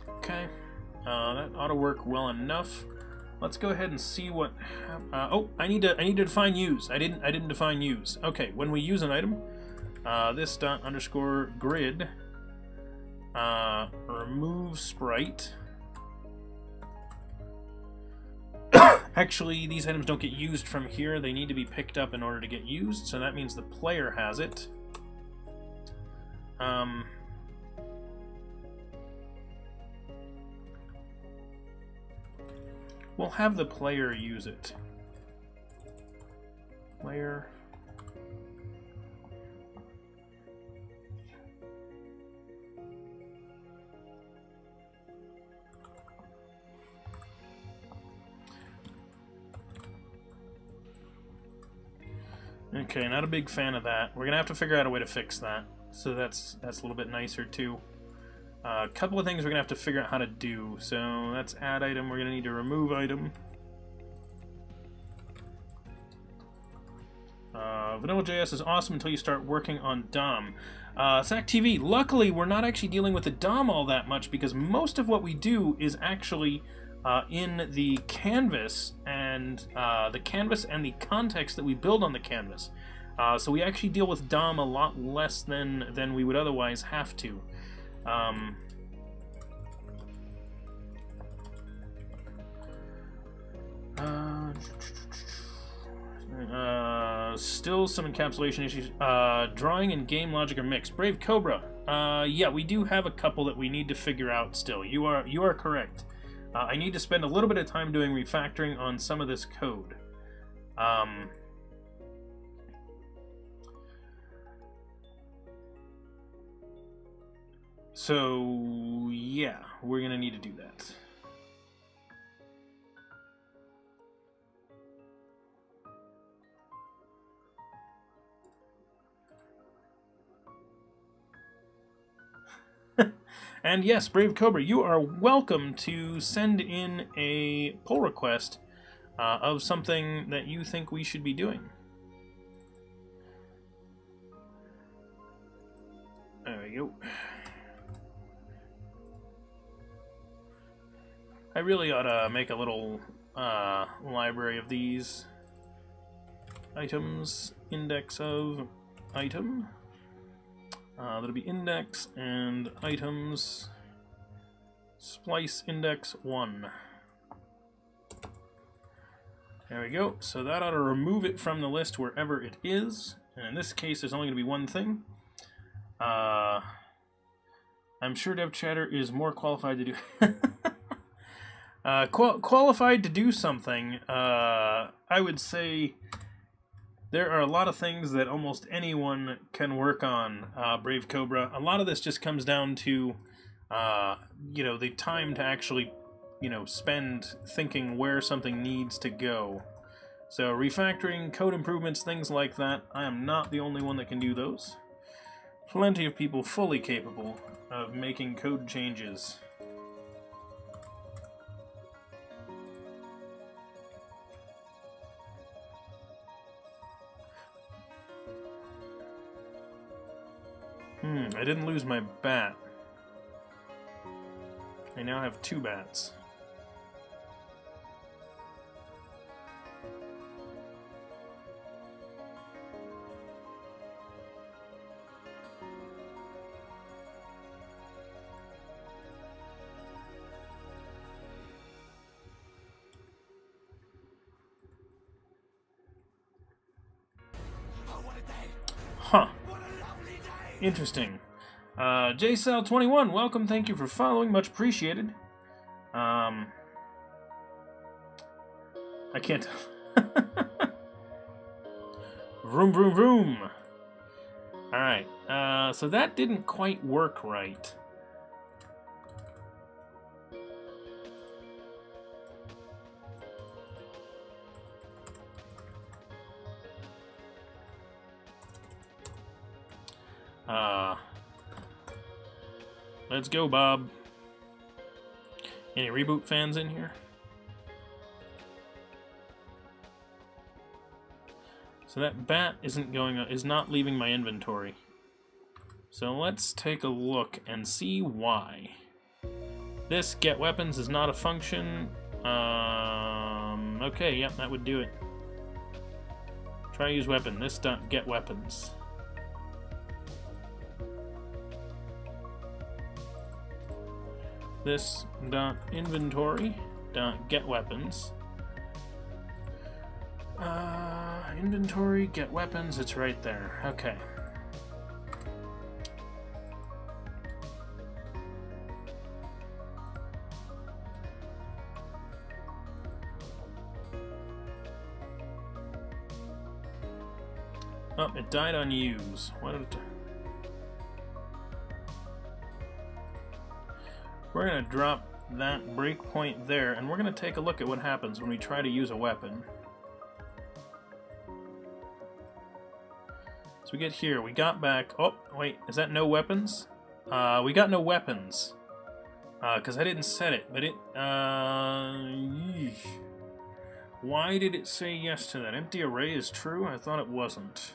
Okay. That ought to work well enough. Let's go ahead and see what... oh, I need to define use. I didn't define use. Okay, when we use an item, this dot underscore grid... remove sprite. Actually, these items don't get used from here. They need to be picked up in order to get used, so that means the player has it. We'll have the player use it. Player. Okay, not a big fan of that. We're gonna have to figure out a way to fix that. So that's a little bit nicer too. A couple of things we're gonna have to figure out how to do. So that's add item. We're gonna need to remove item. Vanilla.js is awesome until you start working on DOM. SACTV, luckily we're not actually dealing with the DOM all that much because most of what we do is actually in the canvas and the context that we build on the canvas. So we actually deal with DOM a lot less than we would otherwise have to. Still some encapsulation issues. Drawing and game logic are mixed. Brave Cobra. Yeah, we do have a couple that we need to figure out still. You are correct. I need to spend a little bit of time doing refactoring on some of this code. So, yeah, we're going to need to do that. And yes, Brave Cobra, you are welcome to send in a pull request of something that you think we should be doing. There we go. I really ought to make a little library of these items. Index of item. That'll be index and items. Splice index 1. There we go. So that ought to remove it from the list wherever it is. And in this case, there's only going to be one thing. I'm sure DevChatter is more qualified to do... qualified to do something. I would say there are a lot of things that almost anyone can work on, Brave Cobra. A lot of this just comes down to, you know, the time to actually, you know, spend thinking where something needs to go. So refactoring, code improvements, things like that, I am not the only one that can do those. Plenty of people fully capable of making code changes. I didn't lose my bat. I now have 2 bats. Huh. Interesting. JSal21, welcome, thank you for following, much appreciated. I can't... Vroom, vroom, vroom. Alright, so that didn't quite work right. Let's go, Bob. Any Reboot fans in here? So that bat is not leaving my inventory. So let's take a look and see why. This get weapons is not a function. Okay, yep, that would do it. Try use weapon. This dot get weapons. This dot inventory dot get weapons. Inventory, get weapons, it's right there. Okay. Oh, it died on use. Why did it... We're going to drop that breakpoint there, and we're going to take a look at what happens when we try to use a weapon. So we get here, we got back... Oh, wait, is that no weapons? We got no weapons. Because I didn't set it, but it... Yeesh. Why did it say yes to that? Empty array is true? I thought it wasn't.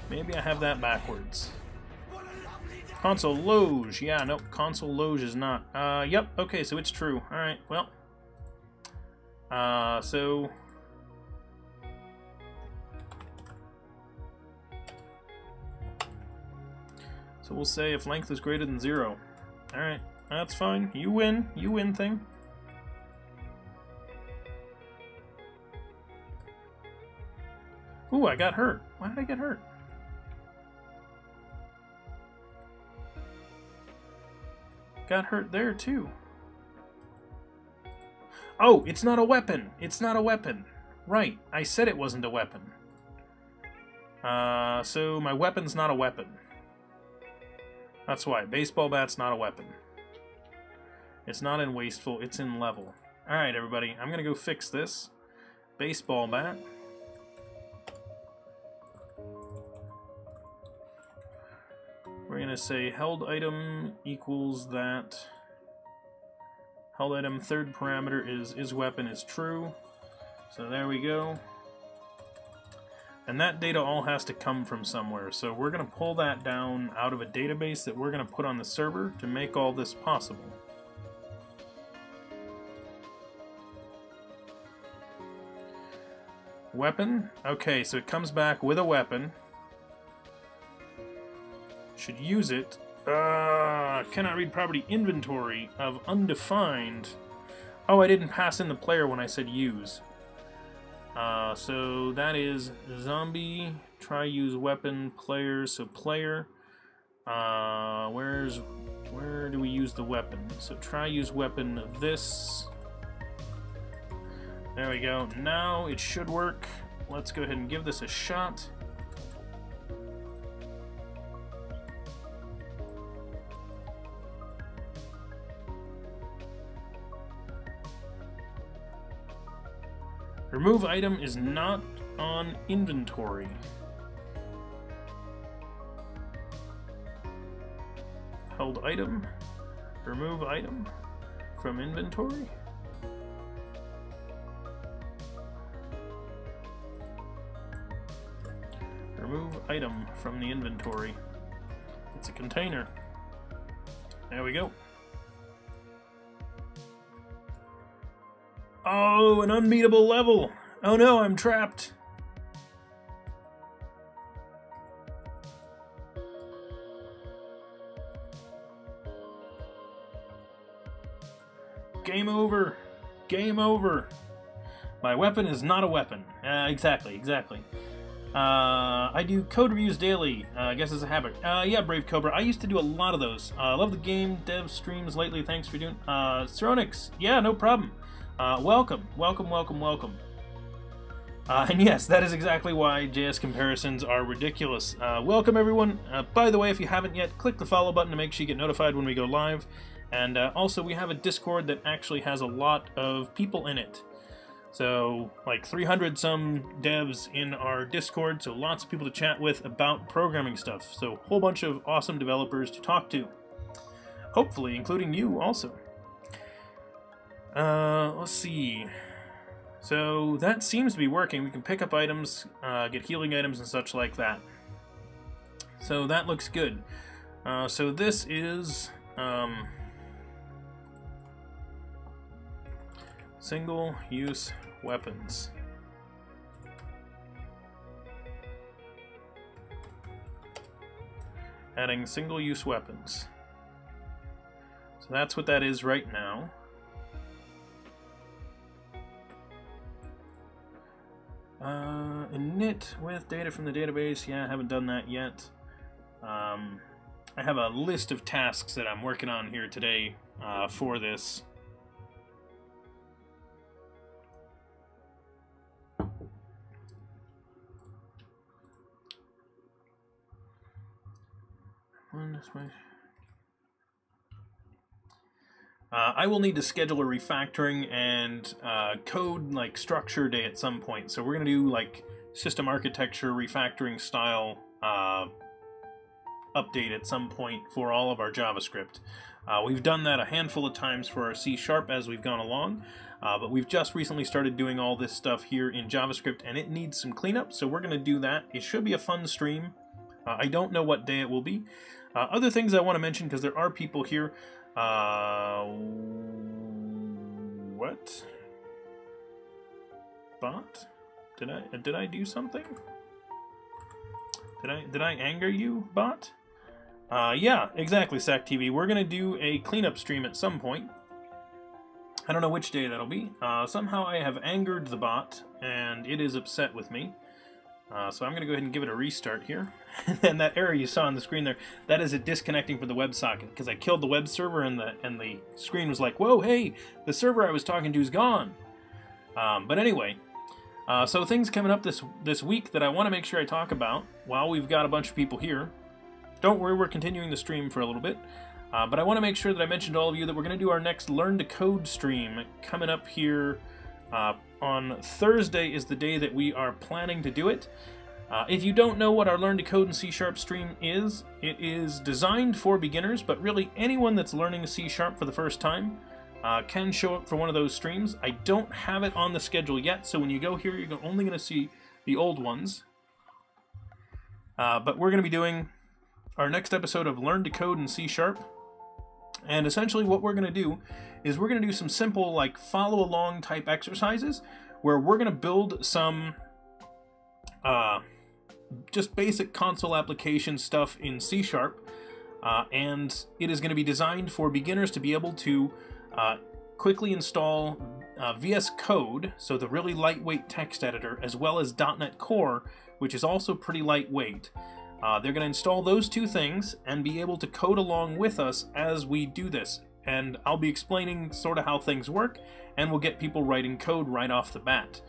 Maybe I have that backwards. Console Loge. Yeah, nope. Console Loge is not. Yep. Okay, so it's true. Alright, well. So we'll say if length is greater than 0. Alright, that's fine. You win. You win thing. Ooh, I got hurt. Why did I get hurt? Got hurt there, too. Oh, it's not a weapon! It's not a weapon! Right, I said it wasn't a weapon. So my weapon's not a weapon. That's why. Baseball bat's not a weapon. It's not in wasteful, it's in level. Alright, everybody, I'm gonna go fix this. Baseball bat. We're going to say held item equals that. Held item third parameter is weapon is true. So there we go. And that data all has to come from somewhere. So we're going to pull that down out of a database that we're going to put on the server to make all this possible. Weapon. Okay, so it comes back with a weapon. Should use it. Cannot read property inventory of undefined. Oh, I didn't pass in the player when I said use. So that is zombie. Try use weapon player. So player. Where do we use the weapon? So try use weapon of this. There we go. Now it should work. Let's go ahead and give this a shot. Remove item is not on inventory. Held item. Remove item from inventory. Remove item from the inventory. It's a container. There we go. Oh, an unbeatable level! Oh no, I'm trapped! Game over! Game over! My weapon is not a weapon. Exactly. I do code reviews daily. I guess it's a habit. Yeah, Brave Cobra. I used to do a lot of those. Love the game. Dev streams lately. Thanks for doing... Stronix. Yeah, no problem. Welcome. And yes, that is exactly why JS comparisons are ridiculous. Welcome, everyone. By the way, if you haven't yet, click the follow button to make sure you get notified when we go live. And also, we have a Discord that actually has a lot of people in it. So, like 300 some devs in our Discord, so lots of people to chat with about programming stuff. So, a whole bunch of awesome developers to talk to. Hopefully, including you also. Let's see. So that seems to be working. We can pick up items, get healing items and such like that. So that looks good. So this is, Single-use weapons. Adding single-use weapons. So that's what that is right now. Init with data from the database. Yeah, I haven't done that yet. I have a list of tasks that I'm working on here today for this. I will need to schedule a refactoring and code like structure day at some point. So we're going to do like system architecture refactoring style update at some point for all of our JavaScript. We've done that a handful of times for our C# as we've gone along, but we've just recently started doing all this stuff here in JavaScript, and it needs some cleanup, so we're going to do that. It should be a fun stream. I don't know what day it will be. Other things I want to mention, because there are people here. What? Bot? Did I do something? Did I anger you, bot? Yeah, exactly, SacTV. We're gonna do a cleanup stream at some point. I don't know which day that'll be. Somehow I have angered the bot, and it is upset with me. So I'm going to go ahead and give it a restart here. And that error you saw on the screen there, that is it disconnecting from the WebSocket, because I killed the web server and the screen was like, whoa, hey, the server I was talking to is gone. But anyway, so things coming up this week that I want to make sure I talk about while we've got a bunch of people here. Don't worry, we're continuing the stream for a little bit. But I want to make sure that I mentioned to all of you that we're going to do our next Learn to Code stream coming up here on Thursday is the day that we are planning to do it. If you don't know what our Learn to Code in C# stream is, it is designed for beginners, but really anyone that's learning C# for the first time can show up for one of those streams. I don't have it on the schedule yet, so when you go here, you're only going to see the old ones. But we're going to be doing our next episode of Learn to Code in C#. And essentially what we're going to do is we're going to do some simple like follow along type exercises where we're going to build some just basic console application stuff in C#, and it is going to be designed for beginners to be able to quickly install VS Code, so the really lightweight text editor, as well as .NET Core, which is also pretty lightweight. They're going to install those two things and be able to code along with us as we do this. And I'll be explaining sort of how things work, and we'll get people writing code right off the bat.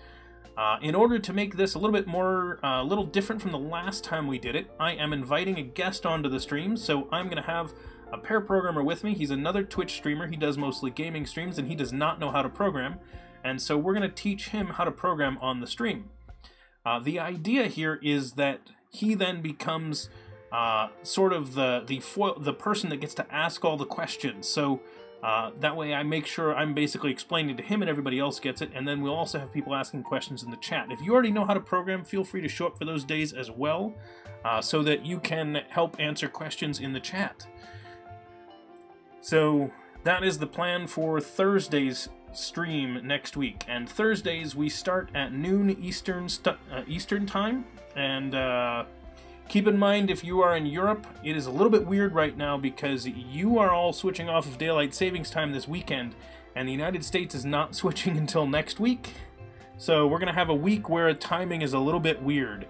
In order to make this a little bit more, a little different from the last time we did it, I am inviting a guest onto the stream, so I'm going to have a pair programmer with me. He's another Twitch streamer. He does mostly gaming streams, and he does not know how to program. And so we're going to teach him how to program on the stream. The idea here is that he then becomes sort of the person that gets to ask all the questions. So that way I make sure I'm basically explaining to him and everybody else gets it, and then we'll also have people asking questions in the chat. If you already know how to program, feel free to show up for those days as well, so that you can help answer questions in the chat. So that is the plan for Thursday's stream next week. And Thursdays we start at noon Eastern time, and keep in mind, if you are in Europe, it is a little bit weird right now because you are all switching off of daylight savings time this weekend, and the United States is not switching until next week. So we're going to have a week where timing is a little bit weird.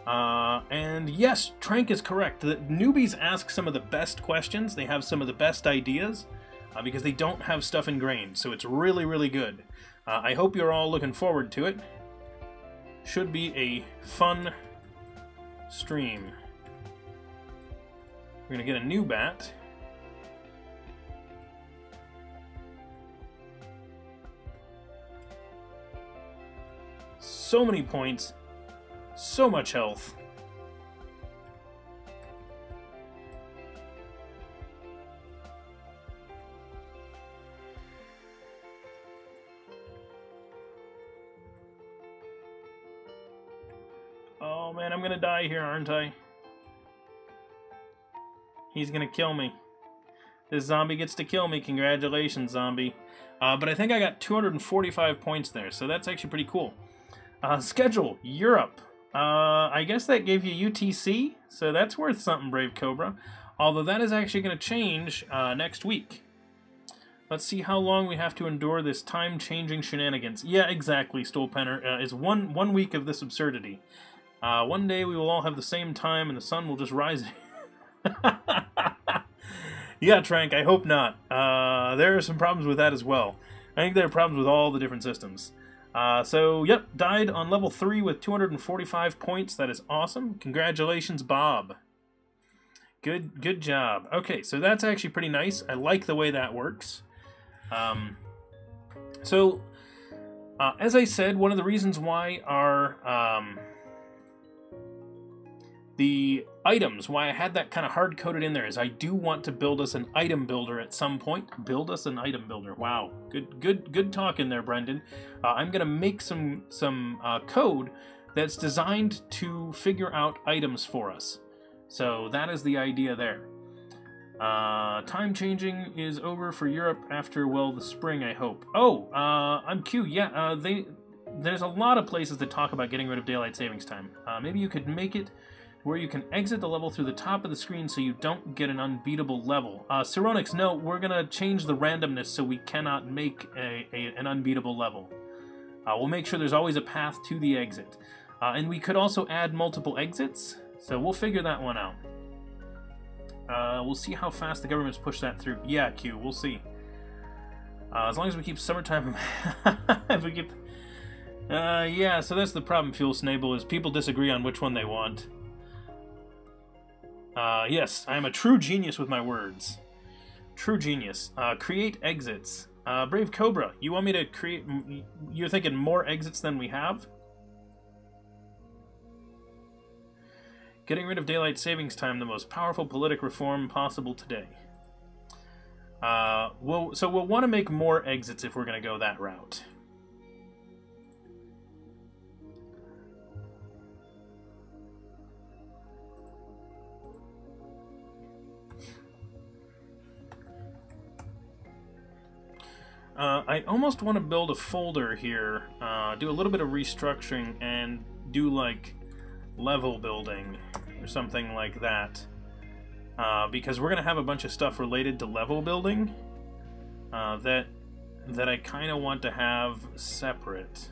And yes, Trank is correct. The newbies ask some of the best questions. They have some of the best ideas because they don't have stuff ingrained. So it's really, really good. I hope you're all looking forward to it. Should be a fun stream. We're going to get a new bat. So many points. So much health. Oh man, I'm gonna die here, aren't I? He's gonna kill me. This zombie gets to kill me. Congratulations, zombie. But I think I got 245 points there, so that's actually pretty cool. Schedule, Europe. I guess that gave you UTC, so that's worth something, Brave Cobra. Although that is actually going to change next week. Let's see how long we have to endure this time-changing shenanigans. Yeah, exactly, Stoolpenner. Is one week of this absurdity. One day we will all have the same time and the sun will just rise. Yeah, Trank, I hope not. There are some problems with that as well. I think there are problems with all the different systems. So, yep, died on level 3 with 245 points. That is awesome. Congratulations, Bob. Good job. Okay, so that's actually pretty nice. I like the way that works. As I said, one of the reasons why our the items, why I had that kind of hard-coded in there, is I do want to build us an item builder at some point. Build us an item builder. Wow, good talk in there, Brendan. I'm gonna make some code that's designed to figure out items for us. So that is the idea there. Time changing is over for Europe after, well, the spring, I hope. Oh, I'm Q. Yeah, there's a lot of places that talk about getting rid of daylight savings time. Maybe you could make it where you can exit the level through the top of the screen so you don't get an unbeatable level. Cyronix, no, we're gonna change the randomness so we cannot make an unbeatable level. We'll make sure there's always a path to the exit. And we could also add multiple exits, so we'll figure that one out. We'll see how fast the government's push that through. Yeah, Q, we'll see. As long as we keep summertime... if we keep... yeah, so that's the problem, Fuel Snable, is people disagree on which one they want. Yes, I am a true genius with my words. True genius. Create exits. Brave Cobra, you want me to create... You're thinking more exits than we have? Getting rid of daylight savings time, the most powerful politic reform possible today. We'll want to make more exits if we're going to go that route. I almost want to build a folder here, do a little bit of restructuring, and do like level building or something like that, because we're gonna have a bunch of stuff related to level building that I kind of want to have separate.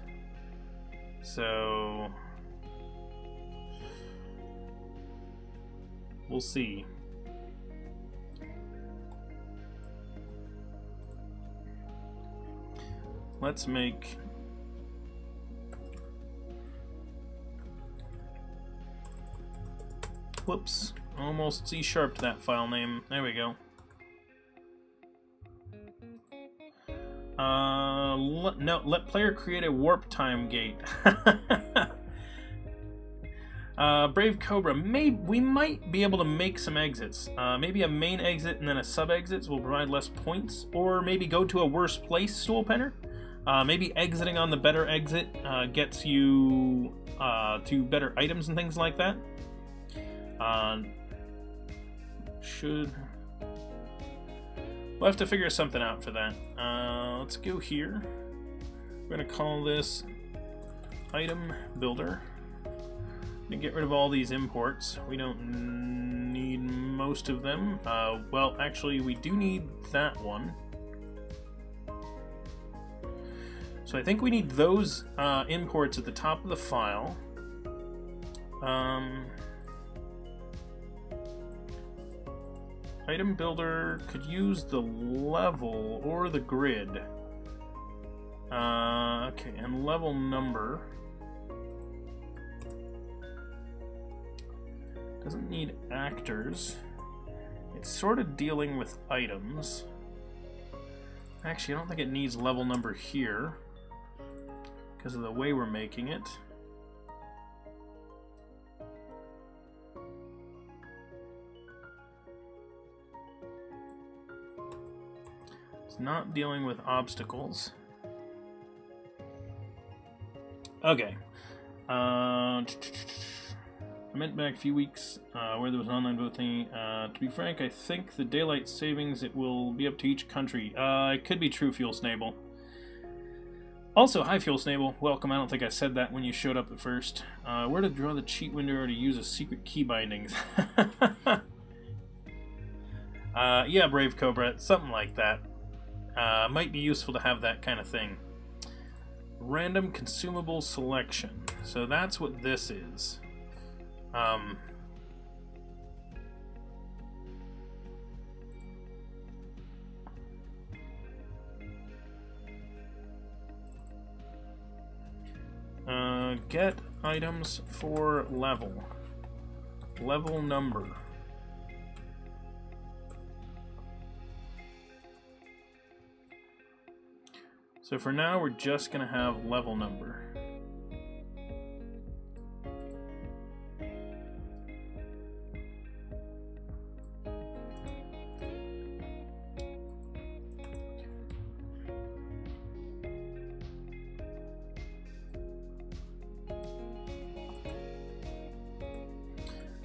So we'll see. Let's make... Whoops. Almost C-sharped that file name. There we go. No, let player create a warp time gate. Brave Cobra, we might be able to make some exits. Maybe a main exit and then a sub-exit will provide less points. Or maybe go to a worse place, Stoolpenner. Maybe exiting on the better exit gets you to better items and things like that. We'll have to figure something out for that. Let's go here. We're going to call this Item Builder. And get rid of all these imports. We don't need most of them. Well, actually, we do need that one. So I think we need those imports at the top of the file. Item Builder could use the level or the grid. Okay, and level number. Doesn't need actors. It's sort of dealing with items. Actually, I don't think it needs level number here because of the way we're making it. It's not dealing with obstacles. Okay. I meant back a few weeks where there was an online vote thingy. To be frank, I think the daylight savings, it will be up to each country. It could be true, Fuel Snable. Also, hi Fuel Snable, welcome. I don't think I said that when you showed up at first. Where to draw the cheat window or to use a secret key bindings? Yeah, Brave Cobra, something like that. Might be useful to have that kind of thing. Random consumable selection. So that's what this is. Get items for level. Level number. So for now, we're just going to have level number.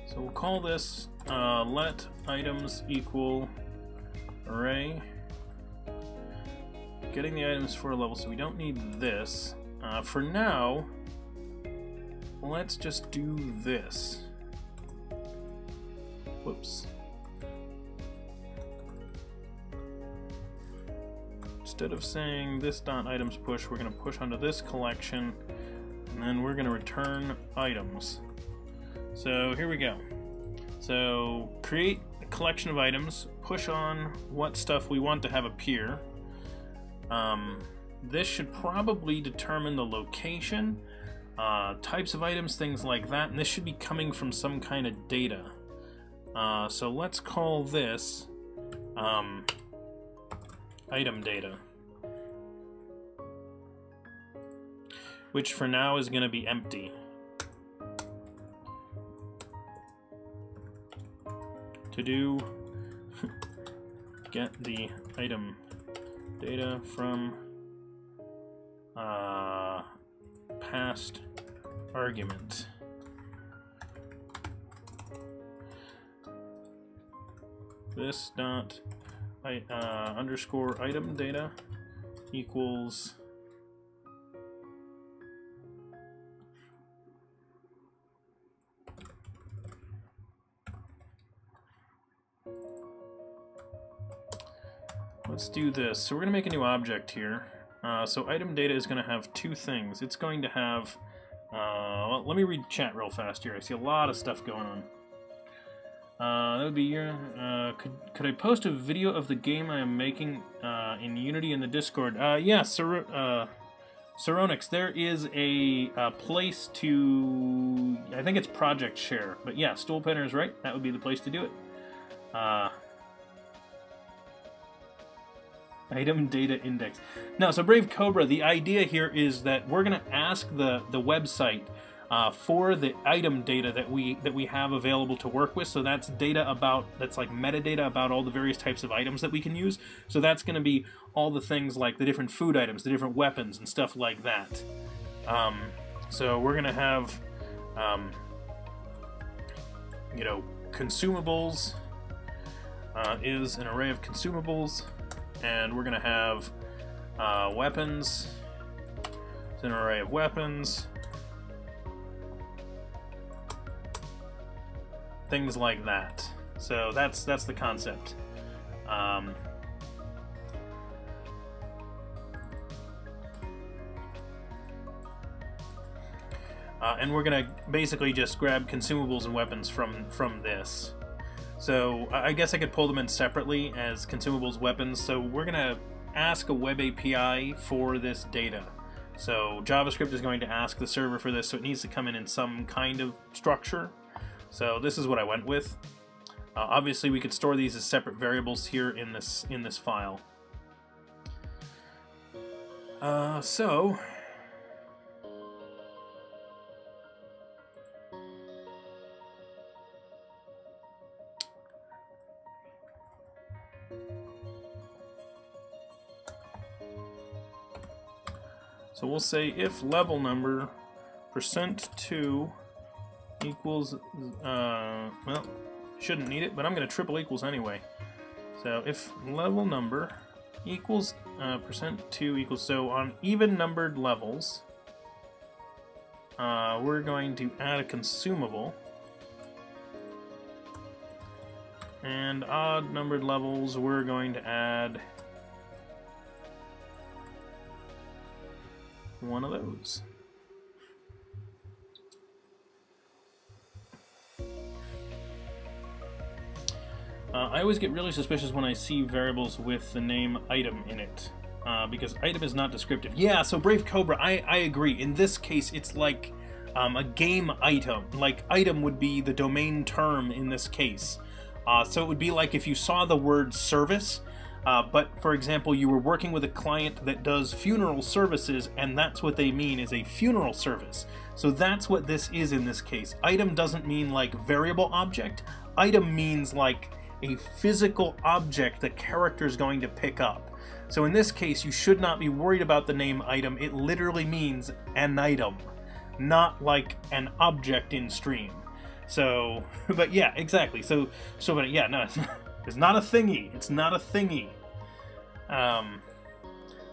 So we'll call this let items equal array. Getting the items for a level, so we don't need this. For now, let's just do this. Whoops. Instead of saying this dot items push, we're going to push onto this collection, and then we're going to return items. So here we go. So create a collection of items, push on what stuff we want to have appear. This should probably determine the location, types of items, things like that, and this should be coming from some kind of data. So let's call this item data, which for now is going to be empty. To do get the item data from past argument. This dot underscore item data equals let's do this. So we're going to make a new object here. So item data is going to have two things. It's going to have... well, let me read chat real fast here. I see a lot of stuff going on. That would be your... could I post a video of the game I am making in Unity in the Discord? Yeah, Saronix, there is a place to... I think it's Project Share. But yeah, Stoolpenner is right. That would be the place to do it. Item data index. Now, so Brave Cobra, the idea here is that we're going to ask the website for the item data that we have available to work with. So that's data about, that's like metadata about all the various types of items that we can use. So that's going to be all the things like the different food items, the different weapons and stuff like that. So we're going to have, you know, consumables is an array of consumables. And we're going to have weapons. It's an array of weapons. Things like that. So that's the concept. And we're going to basically just grab consumables and weapons from this. So I guess I could pull them in separately as consumables, weapons. So we're going to ask a web API for this data. So JavaScript is going to ask the server for this, so it needs to come in some kind of structure. So this is what I went with. Obviously, we could store these as separate variables here in this file. So we'll say if level number %2 equals, well, shouldn't need it, but I'm going to triple equals anyway. So if level number equals %2 equals, so on even numbered levels, we're going to add a consumable. And odd numbered levels, we're going to add one of those. I always get really suspicious when I see variables with the name item in it, because item is not descriptive. Yeah, so Brave Cobra, I agree. In this case, it's like a game item. Like, item would be the domain term in this case. So it would be like if you saw the word service, but for example, you were working with a client that does funeral services, and that's what they mean is a funeral service. So that's what this is in this case. Item doesn't mean like variable object. Item means like a physical object the character is going to pick up. So in this case, you should not be worried about the name item. It literally means an item, not like an object in stream. So, but yeah, exactly. So, but yeah, no, it's not a thingy. It's not a thingy.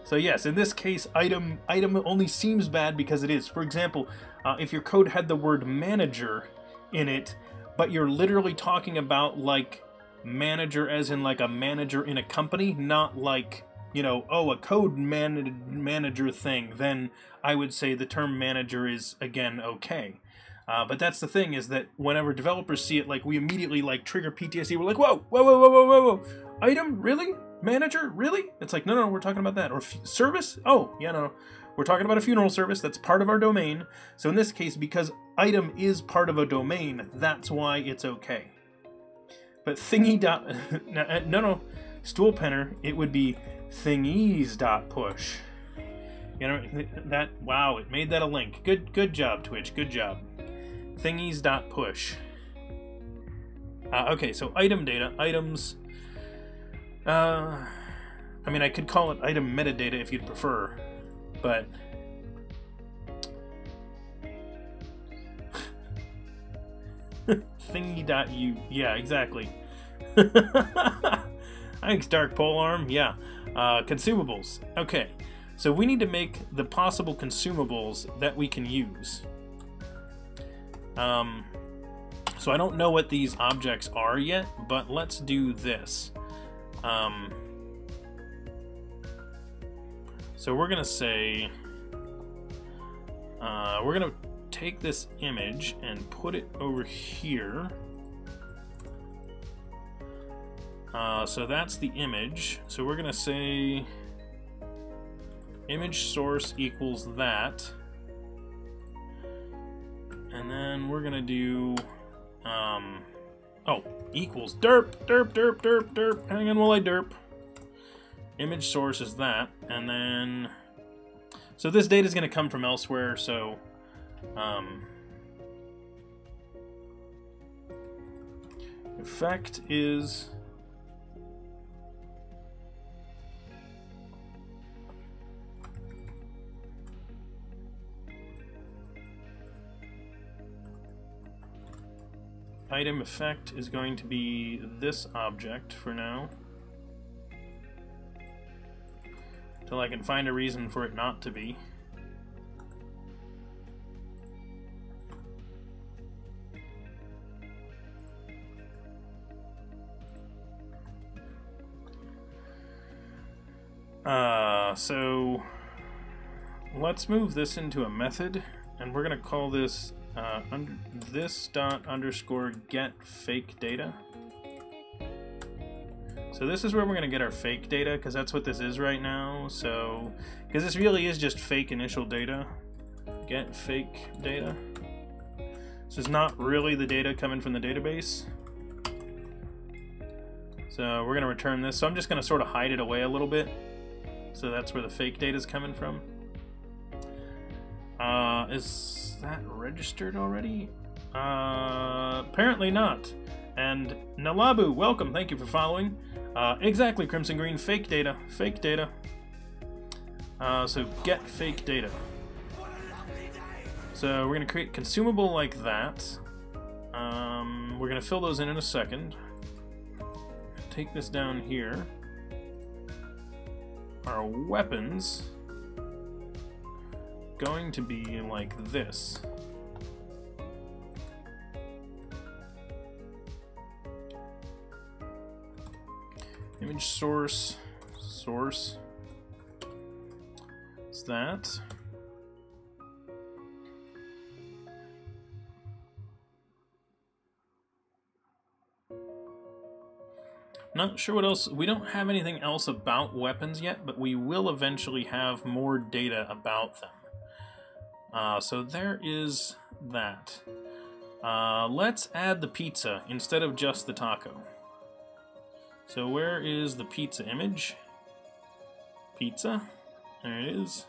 So yes, in this case, item only seems bad because it is. For example, if your code had the word manager in it, but you're literally talking about like manager as in like a manager in a company, not like, you know, oh, a code manager thing, then I would say the term manager is, again, okay. But that's the thing, is that whenever developers see it, like, we immediately, like, trigger PTSD. We're like, whoa, whoa, whoa, whoa, whoa, whoa, whoa. Item? Really? Manager? Really? It's like, no, no, we're talking about that. Or service? Oh, yeah, no. We're talking about a funeral service. That's part of our domain. So in this case, because item is part of a domain, that's why it's okay. But thingy dot... no, stool penner, it would be thingies dot push. You know, that... Wow, it made that a link. Good job, Twitch. Good job. Thingies dot push. Okay, so item data. Items... I mean, I could call it item metadata if you'd prefer, but... Thingy.u. Yeah, exactly. Thanks, Dark Polearm. Yeah. Consumables. Okay. So we need to make the possible consumables that we can use. So I don't know what these objects are yet, but let's do this. So we're going to say... we're going to take this image and put it over here. So that's the image. So we're going to say image source equals that. And then we're going to do, oh, equals derp, derp, derp, derp, derp. Hang on while I derp. Image source is that. And then, so this data is going to come from elsewhere, so effect is item effect is going to be this object for now, till I can find a reason for it not to be. So let's move this into a method, and we're going to call this this dot underscore get fake data. So this is where we're going to get our fake data, because that's what this is right now. So, because this really is just fake initial data. Get fake data. This is not really the data coming from the database. So we're going to return this. So I'm just going to sort of hide it away a little bit. So that's where the fake data is coming from. Is that registered already? Apparently not. And Nalabu, welcome. Thank you for following. Exactly, Crimson Green. Fake data. Fake data. So get fake data. So we're going to create consumable like that. We're going to fill those in a second. Take this down here. Our weapons going to be like this. Image source. It's that. Not sure what else. We don't have anything else about weapons yet, but we will eventually have more data about them. So there is that. Let's add the pizza instead of just the taco. So where is the pizza image? Pizza. There it is.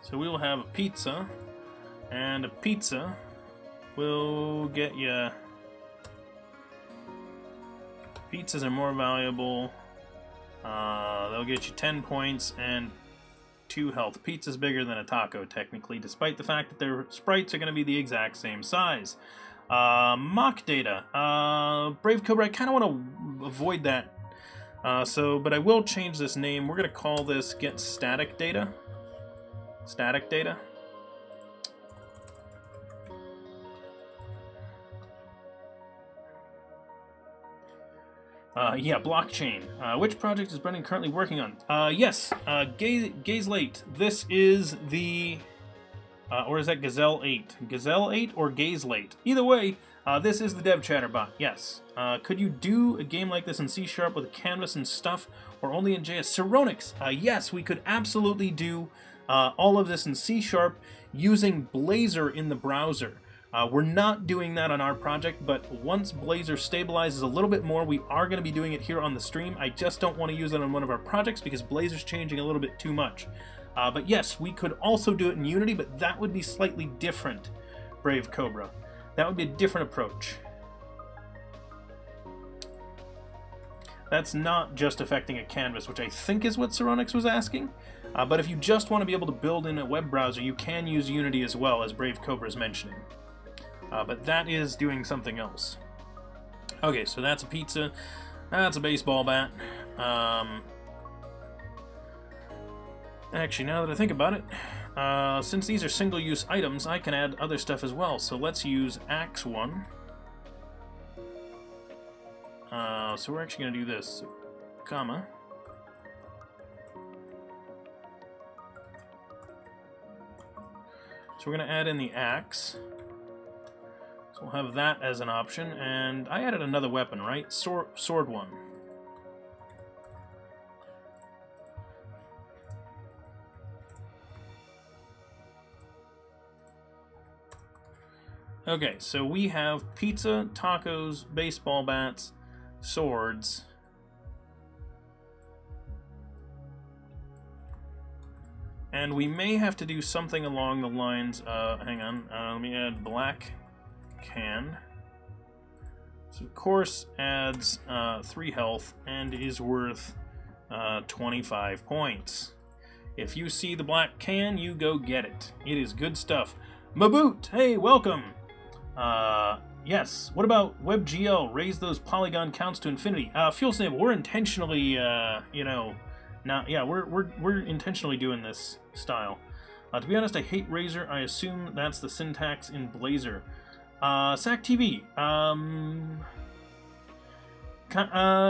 So we will have a pizza, and a pizza will get you... Pizzas are more valuable. They'll get you 10 points and 2 health. Pizza's bigger than a taco, technically, despite the fact that their sprites are going to be the exact same size. Mock data. Brave Cobra, I kind of want to avoid that. But I will change this name. We're going to call this Get Static Data. Static data. Yeah, blockchain. Which project is Brendan currently working on? Yes, Gaze Late. This is the... or is that Gazelle 8? Gazelle 8 or Gaze Late? Either way, this is the Dev Chatter bot, yes. Could you do a game like this in C# with a canvas and stuff, or only in JS? Ceronix, yes, we could absolutely do all of this in C# using Blazor in the browser. We're not doing that on our project, but once Blazor stabilizes a little bit more, we are going to be doing it here on the stream. I just don't want to use it on one of our projects because Blazor's changing a little bit too much. But yes, we could also do it in Unity, but that would be slightly different, Brave Cobra. That would be a different approach. That's not just affecting a canvas, which I think is what Ceronix was asking. But if you just want to be able to build in a web browser, you can use Unity as well, as Brave Cobra is mentioning. But that is doing something else. Okay, so that's a pizza. That's a baseball bat. Actually, now that I think about it, since these are single-use items, I can add other stuff as well. So let's use Axe 1. So we're actually going to do this, comma. So we're going to add in the axe. So we'll have that as an option, and I added another weapon, right? Sword 1. Okay, so we have pizza, tacos, baseball bats, swords. And we may have to do something along the lines of, hang on, let me add black can. So of course adds 3 health and is worth 25 points. If you see the black can, you go get it. It is good stuff. Maboot, hey, welcome. Yes, what about WebGL? Raise those polygon counts to infinity. Fuel Snable, we're intentionally, you know, not, yeah, we're intentionally doing this style. To be honest, I hate Razor. I assume that's the syntax in Blazor. SacTV,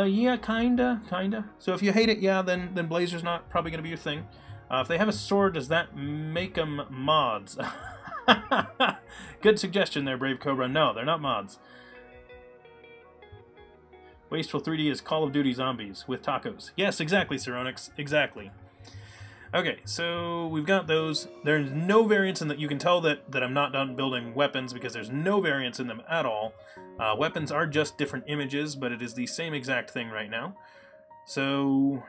yeah, kinda. So if you hate it, yeah, then Blazor's not probably gonna be your thing. If they have a sword, does that make them mods? Good suggestion there, Brave Cobra. No, they're not mods. Wasteful 3D is Call of Duty Zombies with tacos. Yes, exactly, Ceronix. Exactly. Okay, so we've got those. There's no variance in that. You can tell that I'm not done building weapons because there's no variance in them at all. Weapons are just different images, but it is the same exact thing right now. So...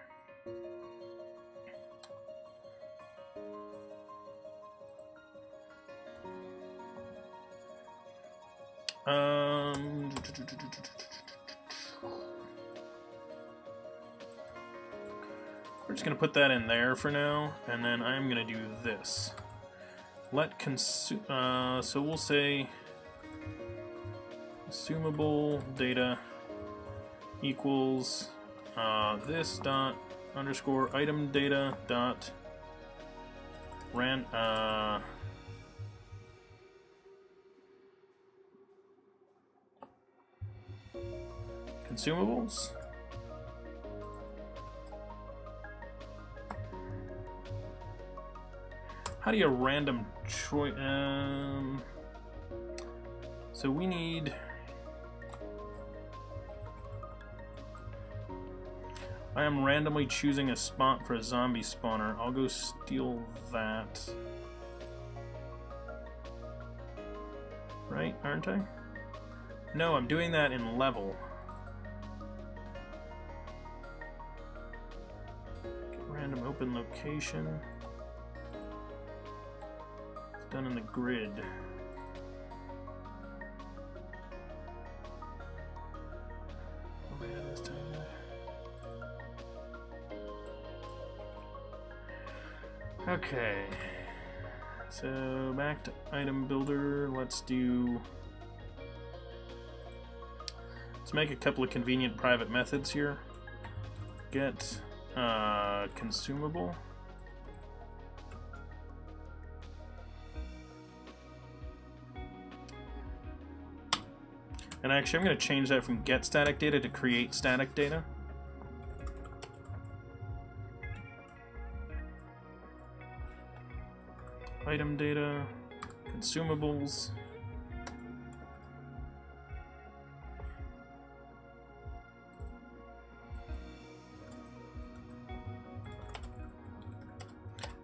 We're just going to put that in there for now, and then I'm going to do this. Let so we'll say consumable data equals this dot underscore item data dot consumables. How do you random choice? So we need. I am randomly choosing a spot for a zombie spawner. I'll go steal that. Right, aren't I? No, I'm doing that in level. Get random open location. It's done in the grid. Oh my god, this time. Okay, so back to item builder. Let's make a couple of convenient private methods here. Get consumable. And actually I'm going to change that from get static data to create static data. Item data, consumables.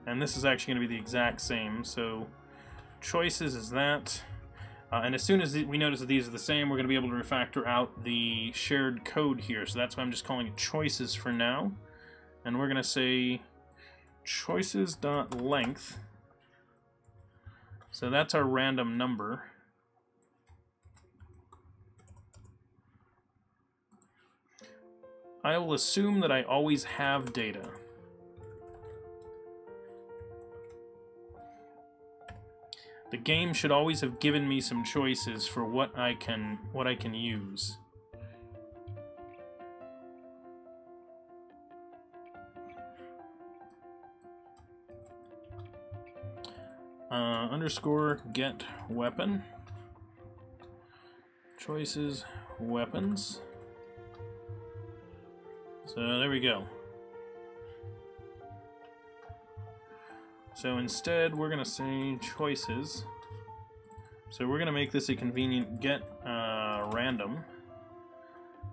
And this is actually going to be the exact same. So choices is that. And as soon as we notice that these are the same, we're going to be able to refactor out the shared code here. So that's why I'm just calling it choices for now. And we're going to say choices.length. So that's our random number. I will assume that I always have data. The game should always have given me some choices for what I can use. Underscore get weapon. Choices weapons. So there we go. So instead we're gonna say choices. So we're gonna make this a convenient get random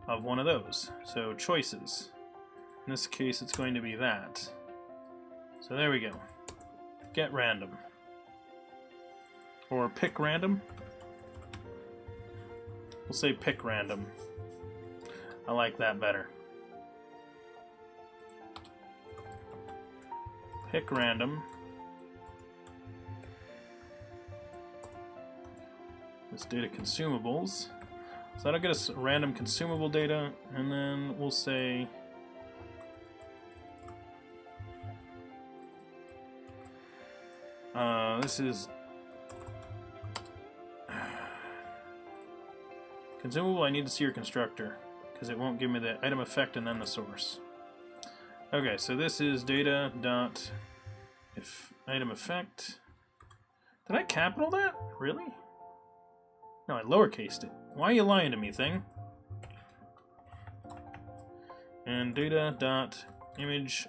of one of those. So choices. In this case it's going to be that. So there we go. Get random. Or pick random. We'll say pick random. I like that better. Pick random. This data consumables. So that'll get us random consumable data, and then we'll say this is consumable. I need to see your constructor because it won't give me the item effect and then the source. Okay, so this is data dot if item effect. Did I capital that? Really? No, I lowercased it. Why are you lying to me, thing? And data dot image.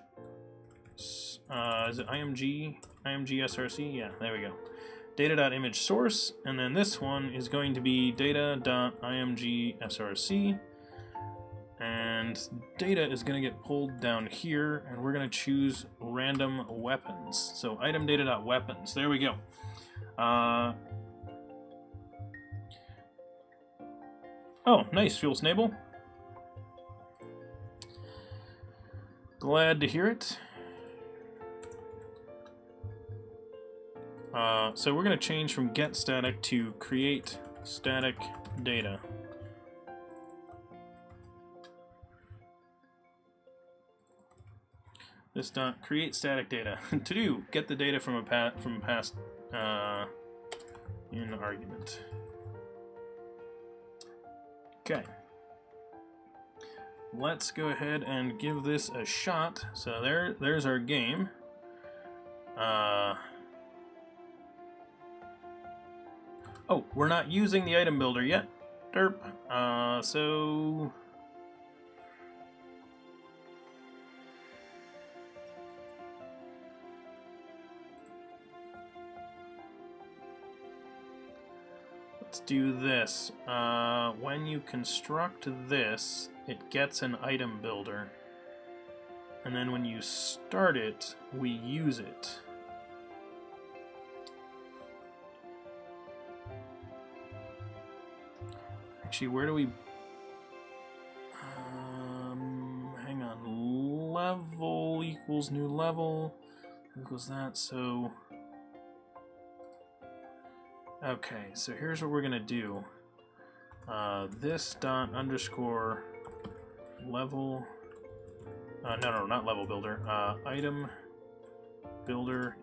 Is it img src? Yeah, there we go. Data dot image source, and then this one is going to be data dot img src. And data is going to get pulled down here, and we're going to choose random weapons. So item data dot weapons. There we go. Oh, nice, Fuel Snable. Glad to hear it. So we're going to change from get static to create static data. This dot create static data. To do, get the data from a past in argument. Okay. Let's go ahead and give this a shot. So there's our game. Oh, we're not using the item builder yet. Derp. So let's do this. When you construct this, it gets an item builder. And then when you start it, we use it. Actually, where do we... hang on. Level equals new level. Equals that, so... Okay, so here's what we're gonna do. This dot underscore level... no, not level builder. Item builder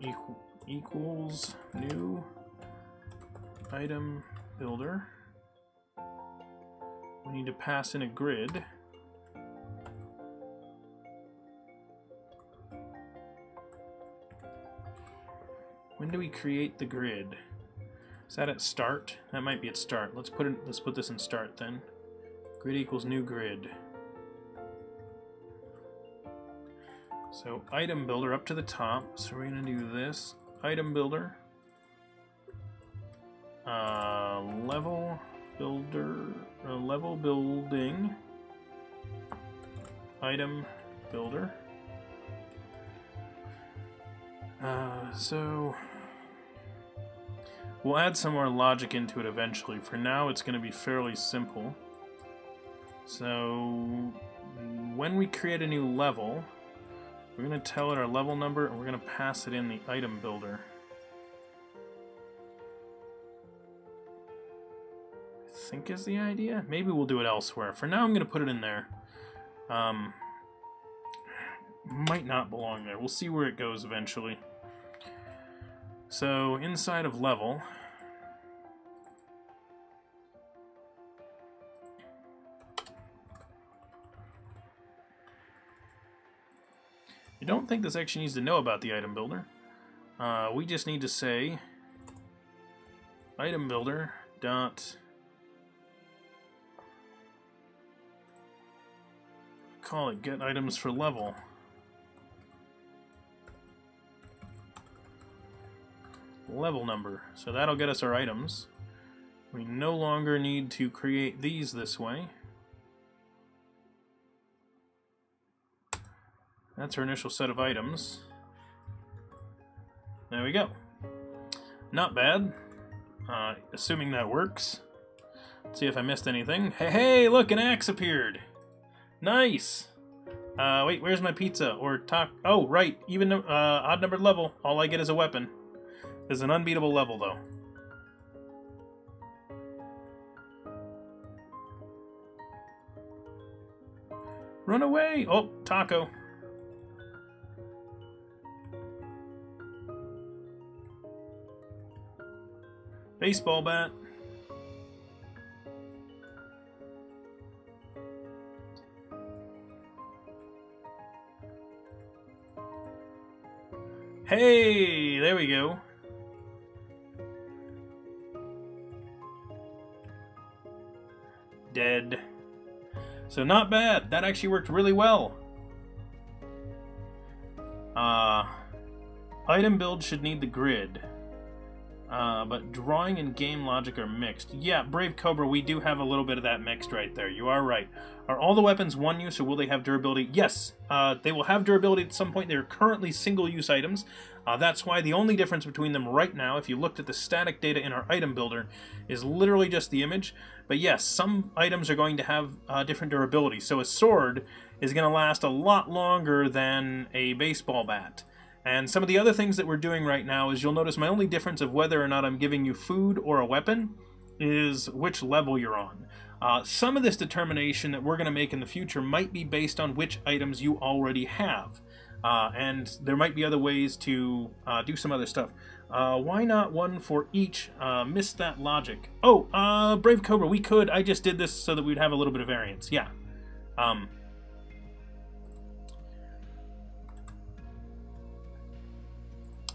equals new item builder. We need to pass in a grid. When do we create the grid? Is that at start? That might be at start. Let's put this in start then. Grid equals new grid. So item builder up to the top. So we're gonna do this. Item builder. Level builder. Level building. Item builder. So we'll add some more logic into it eventually. For now, it's going to be fairly simple. So when we create a new level, we're going to tell it our level number, and we're going to pass it in the item builder. I think is the idea. Maybe we'll do it elsewhere. For now, I'm going to put it in there. Might not belong there. We'll see where it goes eventually. So inside of level, you don't think this actually needs to know about the item builder. We just need to say item builder dot call it get items for level. Level number. So that'll get us our items. We no longer need to create these this way. That's our initial set of items. There we go. Not bad. Assuming that works. Let's see if I missed anything. Hey, look, an axe appeared. Nice. Wait, where's my pizza? Or talk? Oh, right. Even odd numbered level. All I get is a weapon. It's an unbeatable level, though. Run away! Oh, taco. Baseball bat. Hey, there we go. Dead. So not bad. That actually worked really well. Item build should need the grid. But drawing and game logic are mixed. Yeah, Brave Cobra, we do have a little bit of that mixed right there. You are right. Are all the weapons one use, or will they have durability? Yes, they will have durability at some point. They're currently single-use items. That's why the only difference between them right now, if you looked at the static data in our item builder, is literally just the image. But yes, some items are going to have different durability. So a sword is going to last a lot longer than a baseball bat. And some of the other things that we're doing right now is you'll notice my only difference of whether or not I'm giving you food or a weapon is which level you're on. Some of this determination that we're going to make in the future might be based on which items you already have. and there might be other ways to do some other stuff. Why not one for each? Missed that logic. Oh, Brave Cobra, we could. I just did this so that we'd have a little bit of variance. Yeah.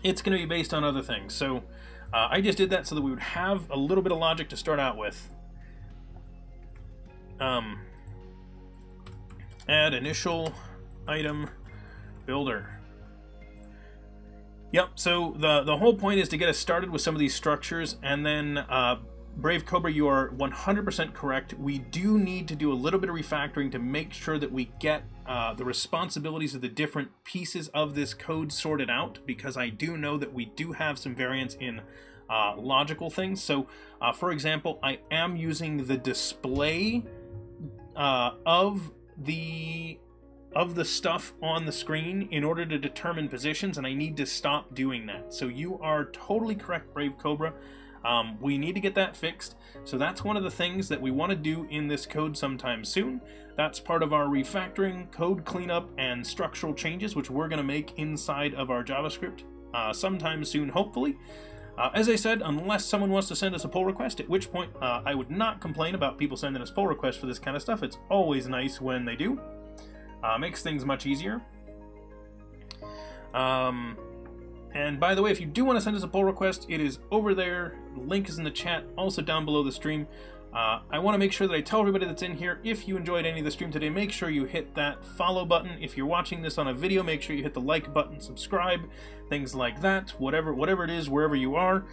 It's going to be based on other things. So I just did that so that we would have a little bit of logic to start out with. Add initial item builder. Yep, so the whole point is to get us started with some of these structures, and then Brave Cobra, you are 100% correct. We do need to do a little bit of refactoring to make sure that we get the responsibilities of the different pieces of this code sorted out, because I do know that we do have some variance in logical things. So, for example, I am using the display of the stuff on the screen in order to determine positions, and I need to stop doing that. So you are totally correct, Brave Cobra. We need to get that fixed. So that's one of the things that we want to do in this code sometime soon. That's part of our refactoring, code cleanup, and structural changes, which we're going to make inside of our JavaScript sometime soon, hopefully. As I said, unless someone wants to send us a pull request, at which point I would not complain about people sending us pull requests for this kind of stuff. It's always nice when they do. Makes things much easier. And by the way, if you do want to send us a pull request, it is over there. The link is in the chat, also down below the stream. I want to make sure that I tell everybody that's in here, if you enjoyed any of the stream today, make sure you hit that follow button. If you're watching this on a video, make sure you hit the like button, subscribe, things like that, whatever it is, wherever you are.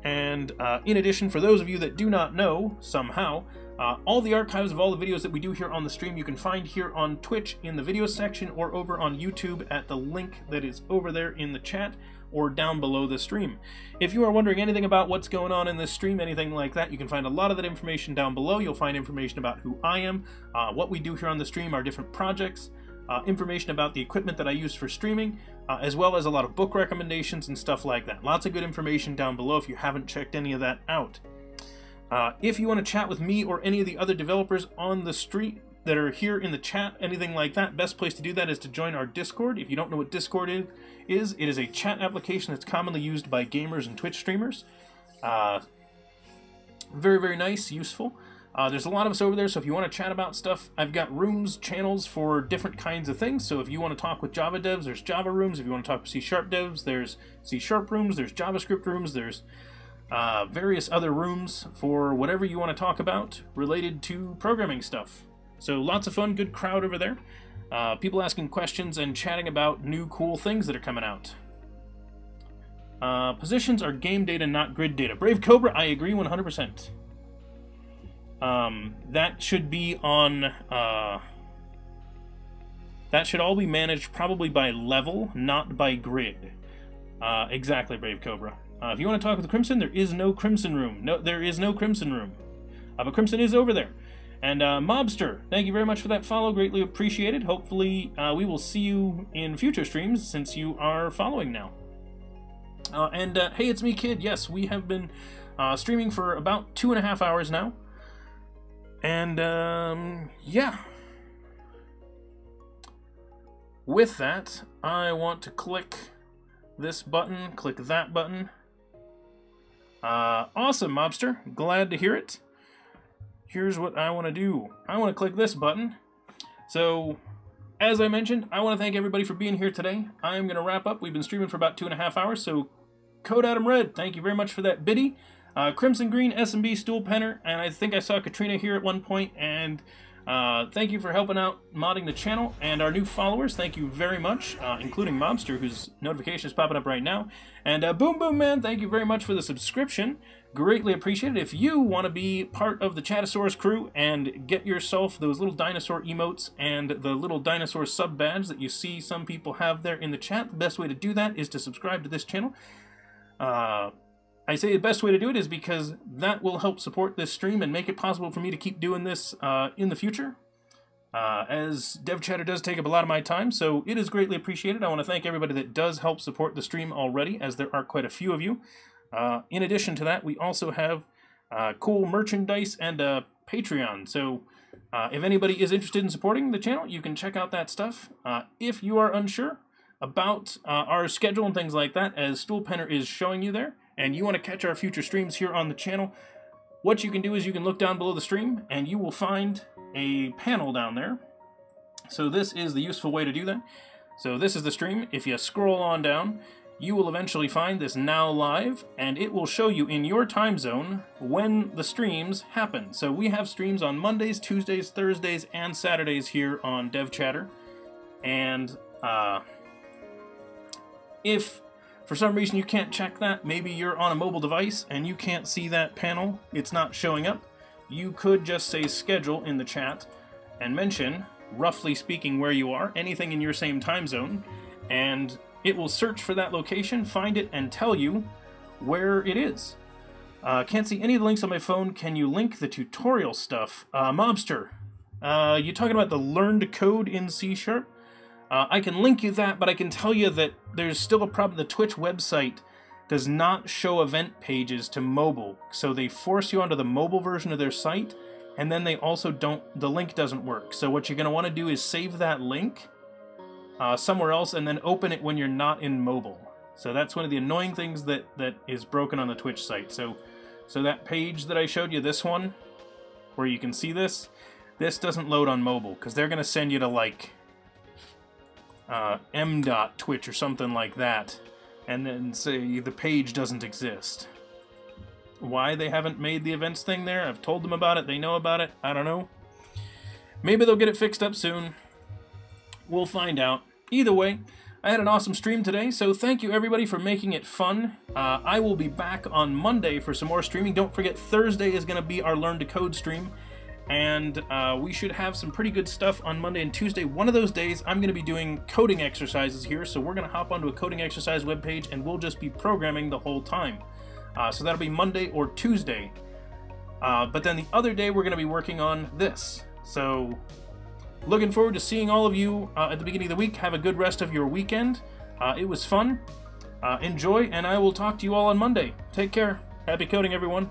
And in addition, for those of you that do not know, somehow, all the archives of all the videos that we do here on the stream you can find here on Twitch in the video section, or over on YouTube at the link that is over there in the chat, or down below the stream. If you are wondering anything about what's going on in this stream, anything like that, you can find a lot of that information down below. You'll find information about who I am, what we do here on the stream, our different projects, information about the equipment that I use for streaming, as well as a lot of book recommendations and stuff like that. Lots of good information down below if you haven't checked any of that out. If you want to chat with me or any of the other developers on the street that are here in the chat, anything like that, best place to do that is to join our Discord. If you don't know what Discord is, it is a chat application that's commonly used by gamers and Twitch streamers. Very, very nice, useful. There's a lot of us over there, so if you want to chat about stuff, I've got rooms, channels for different kinds of things. So if you want to talk with Java devs, there's Java rooms. If you want to talk with C# devs, there's C# rooms, there's JavaScript rooms, there's various other rooms for whatever you want to talk about related to programming stuff. So lots of fun, good crowd over there. People asking questions and chatting about new cool things that are coming out. Positions are game data, not grid data. Brave Cobra, I agree 100%. That should be on... that should all be managed probably by level, not by grid. Exactly, Brave Cobra. If you want to talk with Crimson, there is no Crimson room. No, there is no Crimson room. But Crimson is over there. And Mobster, thank you very much for that follow. Greatly appreciated. Hopefully we will see you in future streams since you are following now. Hey, it's me, Kid. Yes, we have been streaming for about 2.5 hours now. And yeah. With that, I want to click this button, click that button. Awesome, Mobster. Glad to hear it. Here's what I want to do. I want to click this button. So, as I mentioned, I want to thank everybody for being here today. I'm going to wrap up. We've been streaming for about 2.5 hours, so Code Adam Red, thank you very much for that biddy. Crimson Green, SMB, Stool Penner, and I think I saw Katrina here at one point, and thank you for helping out modding the channel, and our new followers, thank you very much, including Mobster, whose notification is popping up right now, and Boom Boom Man, thank you very much for the subscription. Greatly appreciated. If you want to be part of the Chatosaurus crew and get yourself those little dinosaur emotes and the little dinosaur sub badge that you see some people have there in the chat, the best way to do that is to subscribe to this channel. I say the best way to do it is because that will help support this stream and make it possible for me to keep doing this in the future. As Dev Chatter does take up a lot of my time, so it is greatly appreciated. I want to thank everybody that does help support the stream already, as there are quite a few of you. In addition to that, we also have cool merchandise and Patreon. So if anybody is interested in supporting the channel, you can check out that stuff. If you are unsure, about our schedule and things like that, as Stoolpenner is showing you there, and you want to catch our future streams here on the channel, what you can do is you can look down below the stream, and you will find a panel down there. So this is the useful way to do that. So this is the stream. If you scroll on down, you will eventually find this Now Live, and it will show you in your time zone when the streams happen. So we have streams on Mondays, Tuesdays, Thursdays, and Saturdays here on DevChatter. And if for some reason you can't check that, maybe you're on a mobile device and you can't see that panel, it's not showing up, you could just say schedule in the chat and mention, roughly speaking, where you are, anything in your same time zone, and it will search for that location, find it, and tell you where it is. Can't see any of the links on my phone. Can you link the tutorial stuff? Mobster, you talking about the Learn to Code in C#? I can link you that, but I can tell you that there's still a problem. The Twitch website does not show event pages to mobile, so they force you onto the mobile version of their site, and then they also the link doesn't work. So what you're going to want to do is save that link somewhere else and then open it when you're not in mobile. So that's one of the annoying things that is broken on the Twitch site. So that page that I showed you, this one, where you can see this doesn't load on mobile, because they're going to send you to, like, m.twitch or something like that, and then say the page doesn't exist. Why they haven't made the events thing there, I've told them about it, they know about it, I don't know. Maybe they'll get it fixed up soon. We'll find out. Either way, I had an awesome stream today, so thank you everybody for making it fun. I will be back on Monday for some more streaming. Don't forget, Thursday is going to be our Learn to Code stream, and we should have some pretty good stuff on Monday and Tuesday. One of those days, I'm going to be doing coding exercises here, so we're going to hop onto a coding exercise webpage, and we'll just be programming the whole time. So that'll be Monday or Tuesday. But then the other day, we're going to be working on this. So looking forward to seeing all of you at the beginning of the week. Have a good rest of your weekend. It was fun. Enjoy, and I will talk to you all on Monday. Take care. Happy coding, everyone.